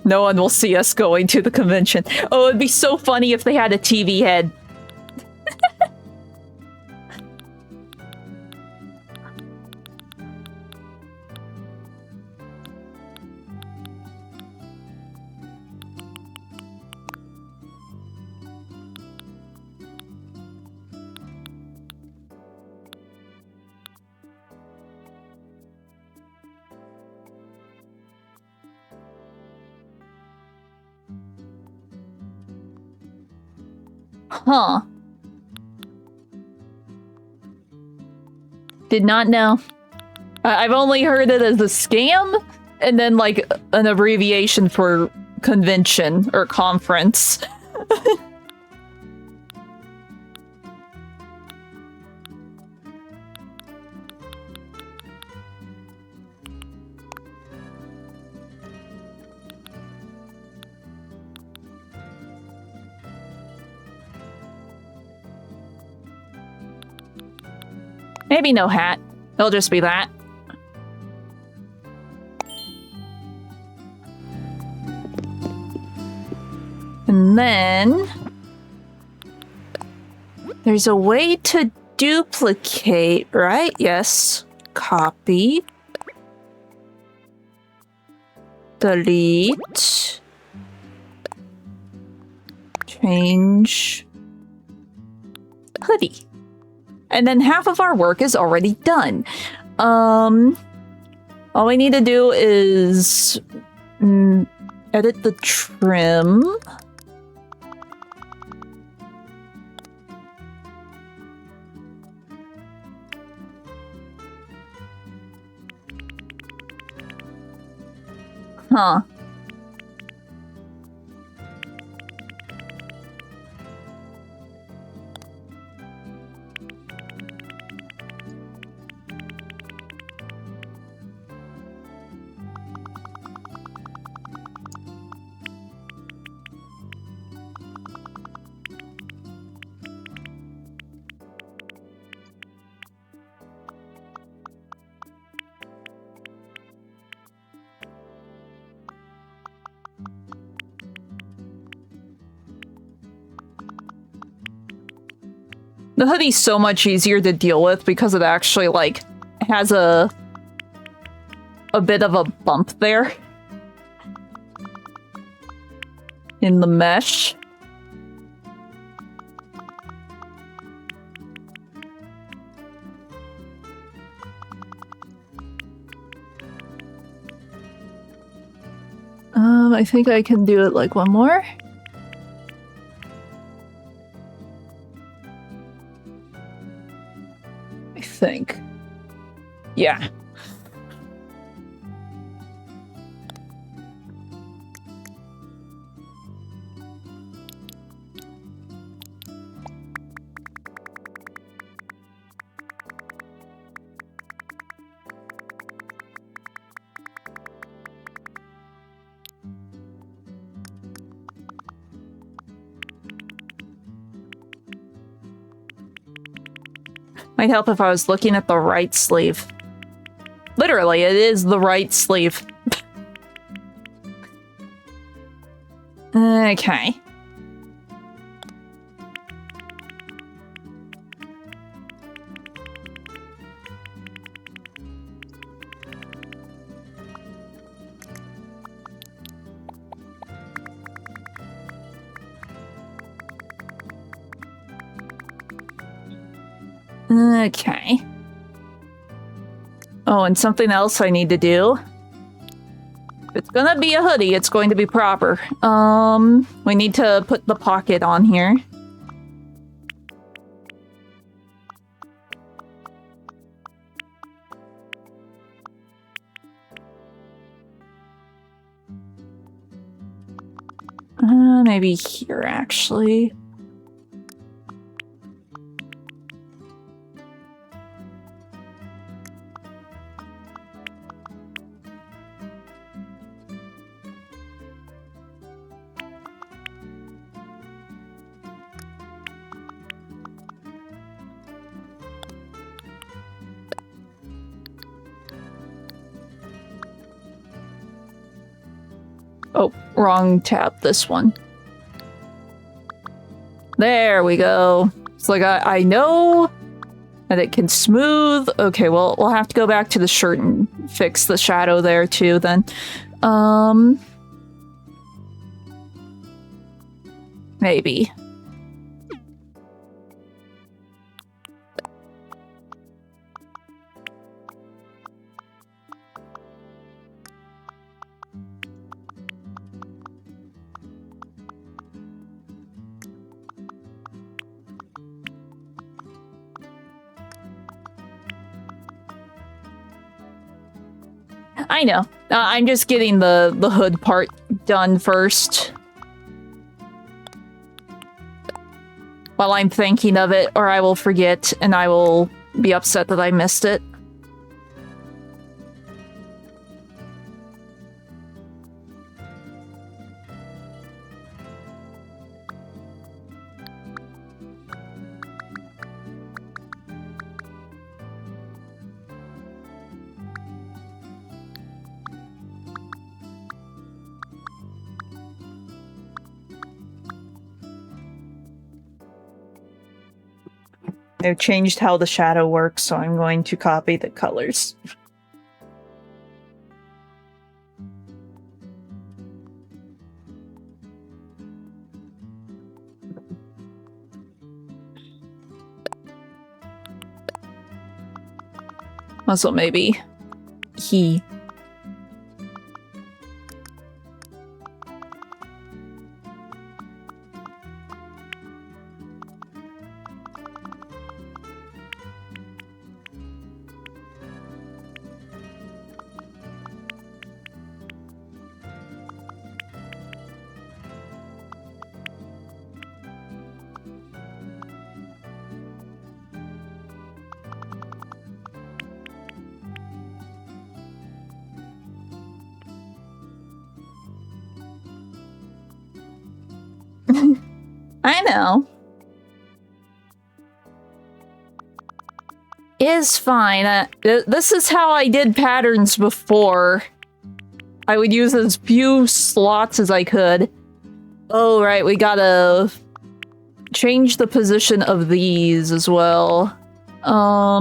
Speaker 1: one will see us going to the convention. Oh, it'd be so funny if they had a TV head. Huh. Did not know. I've only heard it as a scam, and then like an abbreviation for convention or conference. Maybe no hat. It'll just be that. And then... there's a way to duplicate, right? Yes. Copy. Delete. Change. Hoodie. And then half of our work is already done. All we need to do is edit the trim. Huh. The hoodie's so much easier to deal with because it actually, like, has a bit of a bump there in the mesh. I think I can do it like one more. I think. Yeah. Might help if I was looking at the right sleeve. Literally, it is the right sleeve. Okay. Okay. Oh, and something else I need to do. If it's gonna be a hoodie, it's going to be proper. We need to put the pocket on here. Maybe here, actually. Oh, wrong tab, this one. There we go. It's like I know that it can smooth. Okay, well, we'll have to go back to the shirt and fix the shadow there too then. Maybe. I know. I'm just getting the hood part done first. While I'm thinking of it, or I will forget and I will be upset that I missed it. They've changed how the shadow works, so I'm going to copy the colors. Also, maybe he. I know. Is fine. This is how I did patterns before. I would use as few slots as I could. Oh, right, we gotta change the position of these as well. I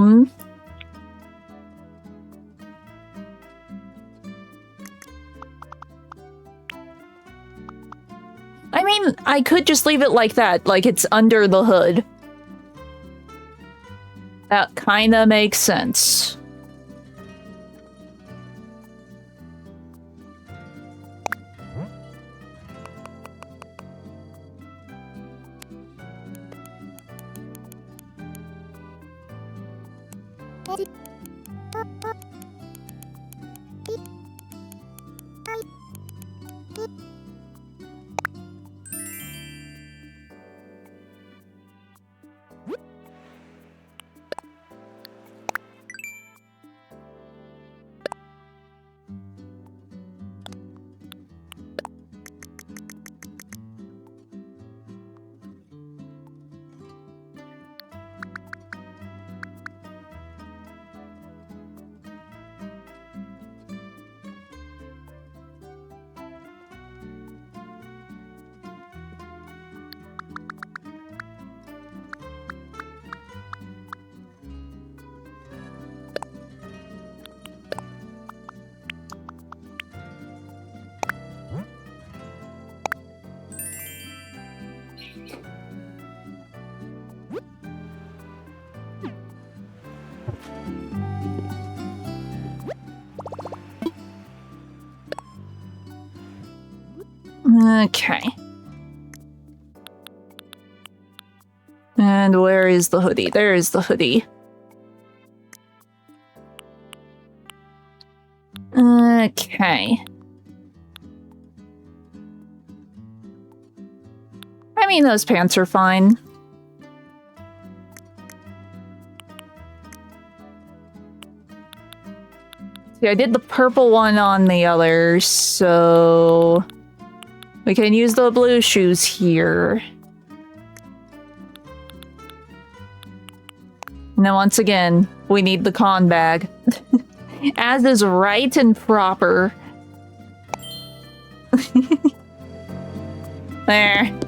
Speaker 1: mean, I could just leave it like that, like it's under the hood. That kinda makes sense. Okay. And where is the hoodie? There is the hoodie. Okay. I mean, those pants are fine. See, I did the purple one on the other, so we can use the blue shoes here. And then once again, we need the con bag. As is right and proper. There.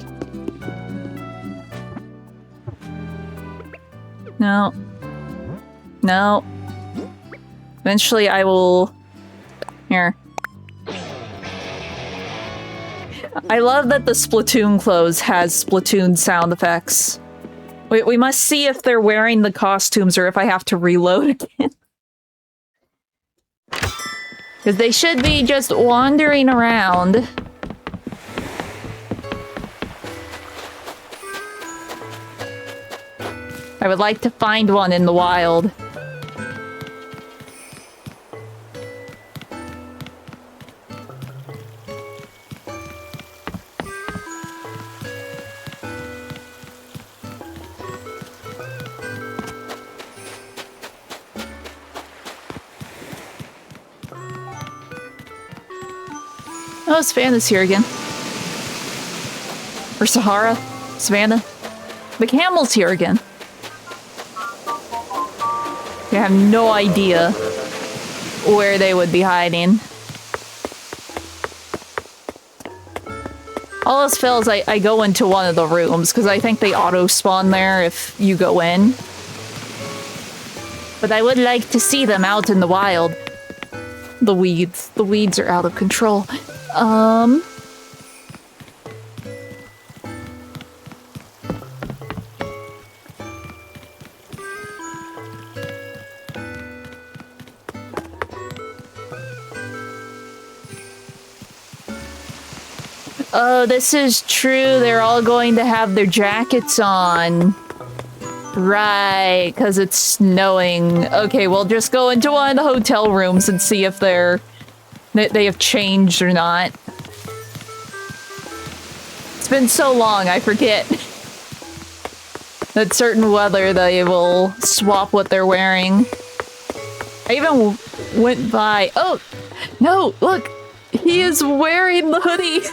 Speaker 1: No. No. Eventually I will... Here. I love that the Splatoon clothes has Splatoon sound effects. We must see if they're wearing the costumes or if I have to reload again. Because they should be just wandering around. I would like to find one in the wild. Oh, Savannah's here again. Or Sahara? Savannah? The camel's here again. I have no idea where they would be hiding. All else fails, I go into one of the rooms, because I think they auto-spawn there if you go in. But I would like to see them out in the wild. The weeds are out of control. Oh, this is true. They're all going to have their jackets on. Right, because it's snowing. Okay, we'll just go into one of the hotel rooms and see if they have changed or not. It's been so long, I forget. That certain weather they will swap what they're wearing. I even went by... Oh! No! Look! He is wearing the hoodie!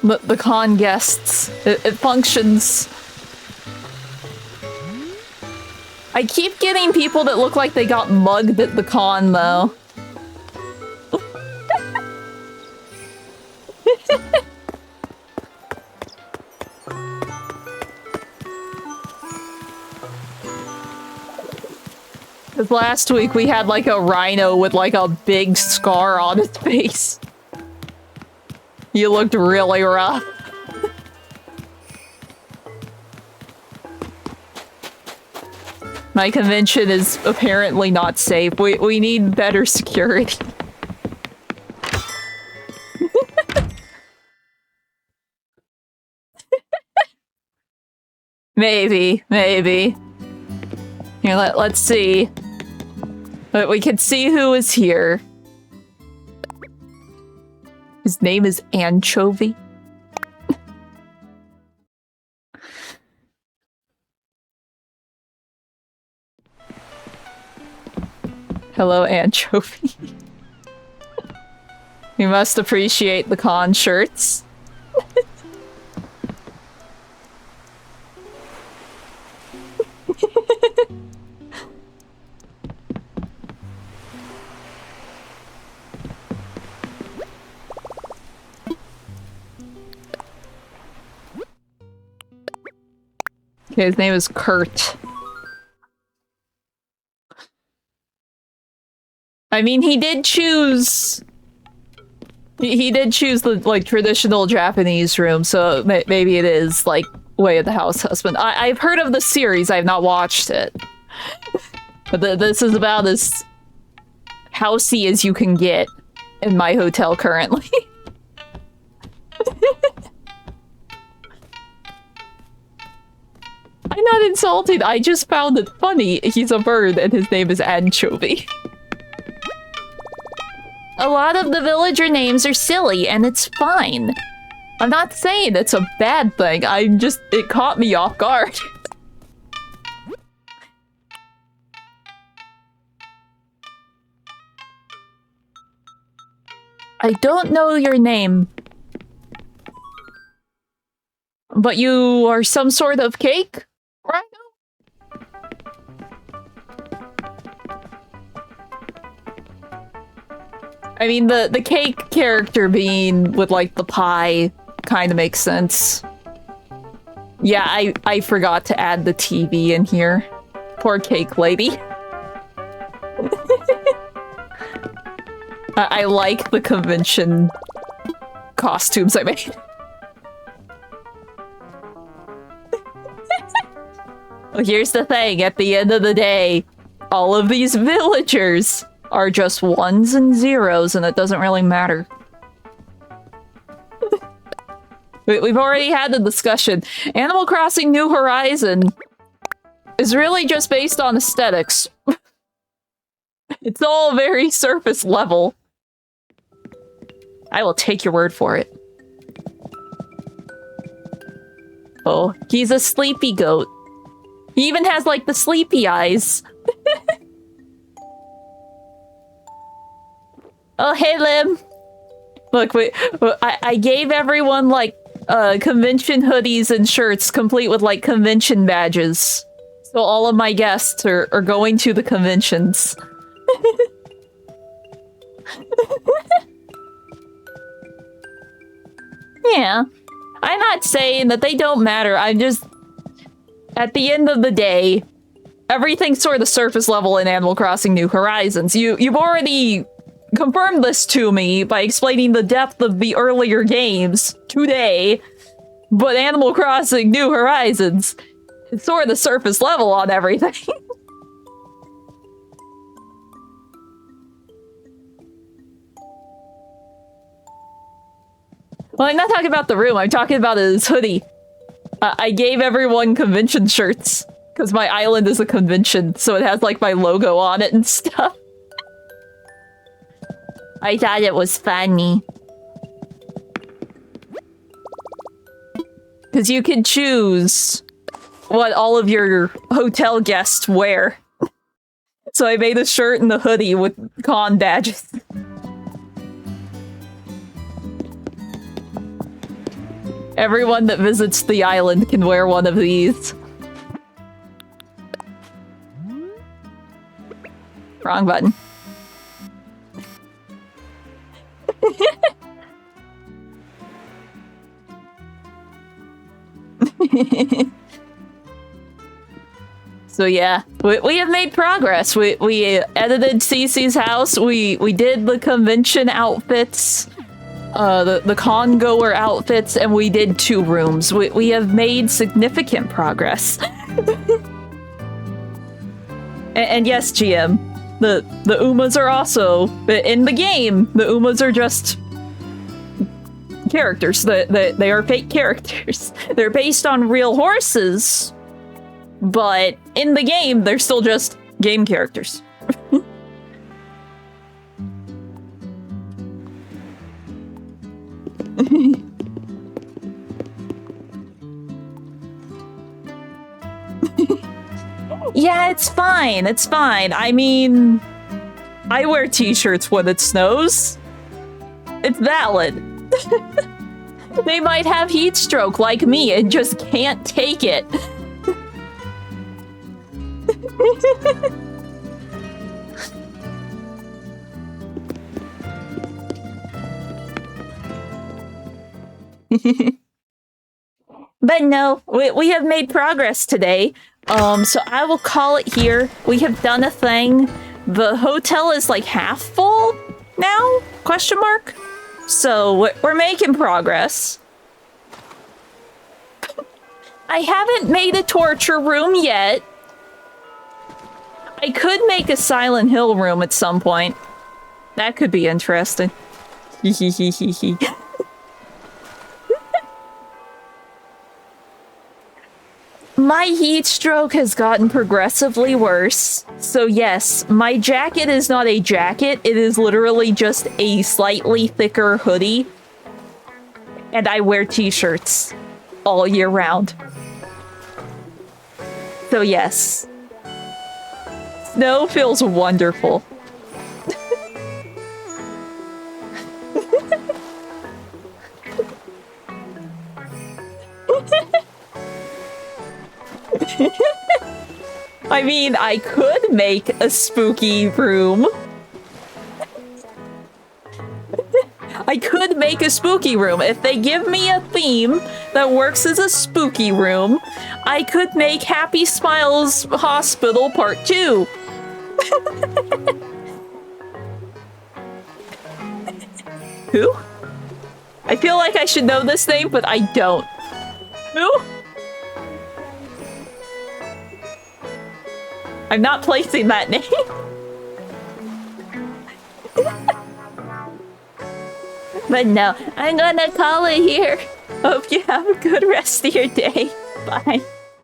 Speaker 1: The con guests. It functions. I keep getting people that look like they got mugged at the con, though. Because last week we had like a rhino with like a big scar on his face. You looked really rough. My convention is apparently not safe. We need better security. Maybe. Here, let's see. But we can see who is here. His name is Anchovy. Hello, Anchovy. You must appreciate the con shirts. Okay, his name is Kurt. I mean, he did choose the, like, traditional Japanese room, so maybe it is, like, Way of the House Husband. I've heard of the series, I've not watched it. But this is about as housey as you can get in my hotel currently. I'm not insulted, I just found it funny. He's a bird and his name is Anchovy. A lot of the villager names are silly, and it's fine. I'm not saying it's a bad thing, it caught me off guard. I don't know your name. But you are some sort of cake? Right? I mean, the cake character being with, like, the pie kind of makes sense. Yeah, I forgot to add the TV in here. Poor cake lady. I like the convention costumes I made. Well, here's the thing, at the end of the day, all of these villagers are just ones and zeros, and it doesn't really matter. We've already had the discussion. Animal Crossing New Horizon is really just based on aesthetics. It's all very surface level. I will take your word for it. Oh, he's a sleepy goat. He even has, like, the sleepy eyes. Oh, hey, Lim. Look, I gave everyone, like, convention hoodies and shirts complete with, like, convention badges. So all of my guests are going to the conventions. Yeah. I'm not saying that they don't matter, I'm just... At the end of the day, everything's sort of surface level in Animal Crossing New Horizons. You've already confirmed this to me by explaining the depth of the earlier games today, but Animal Crossing New Horizons, it's sort of the surface level on everything. Well, I'm not talking about the room, I'm talking about his hoodie. I gave everyone convention shirts, because my island is a convention, so it has, like, my logo on it and stuff. I thought it was funny. Because you can choose what all of your hotel guests wear. So I made a shirt and a hoodie with con badges. Everyone that visits the island can wear one of these. Wrong button. So yeah, we have made progress. We edited Cece's house. We did the convention outfits, the con goer outfits, and we did 2 rooms. We have made significant progress. and yes, GM, the Umas are also in the game. The Umas are just characters. They are fake characters. They're based on real horses. But in the game, they're still just game characters. Yeah, it's fine. It's fine. I mean, I wear t-shirts when it snows. It's valid. They might have heat stroke like me and just can't take it. But no, we have made progress today. So I will call it here. We have done a thing. The hotel is like half full now? Question mark? So we're making progress. I haven't made a torture room yet. I could make a Silent Hill room at some point. That could be interesting. My heat stroke has gotten progressively worse. So yes, my jacket is not a jacket. It is literally just a slightly thicker hoodie. And I wear t-shirts all year round. So yes. Snow feels wonderful. I mean, I could make a spooky room. I could make a spooky room. If they give me a theme that works as a spooky room, I could make Happy Smiles Hospital Part 2. Who? I feel like I should know this name, but I don't. Who? I'm not placing that name. But no, I'm gonna call it here. Hope you have a good rest of your day. Bye.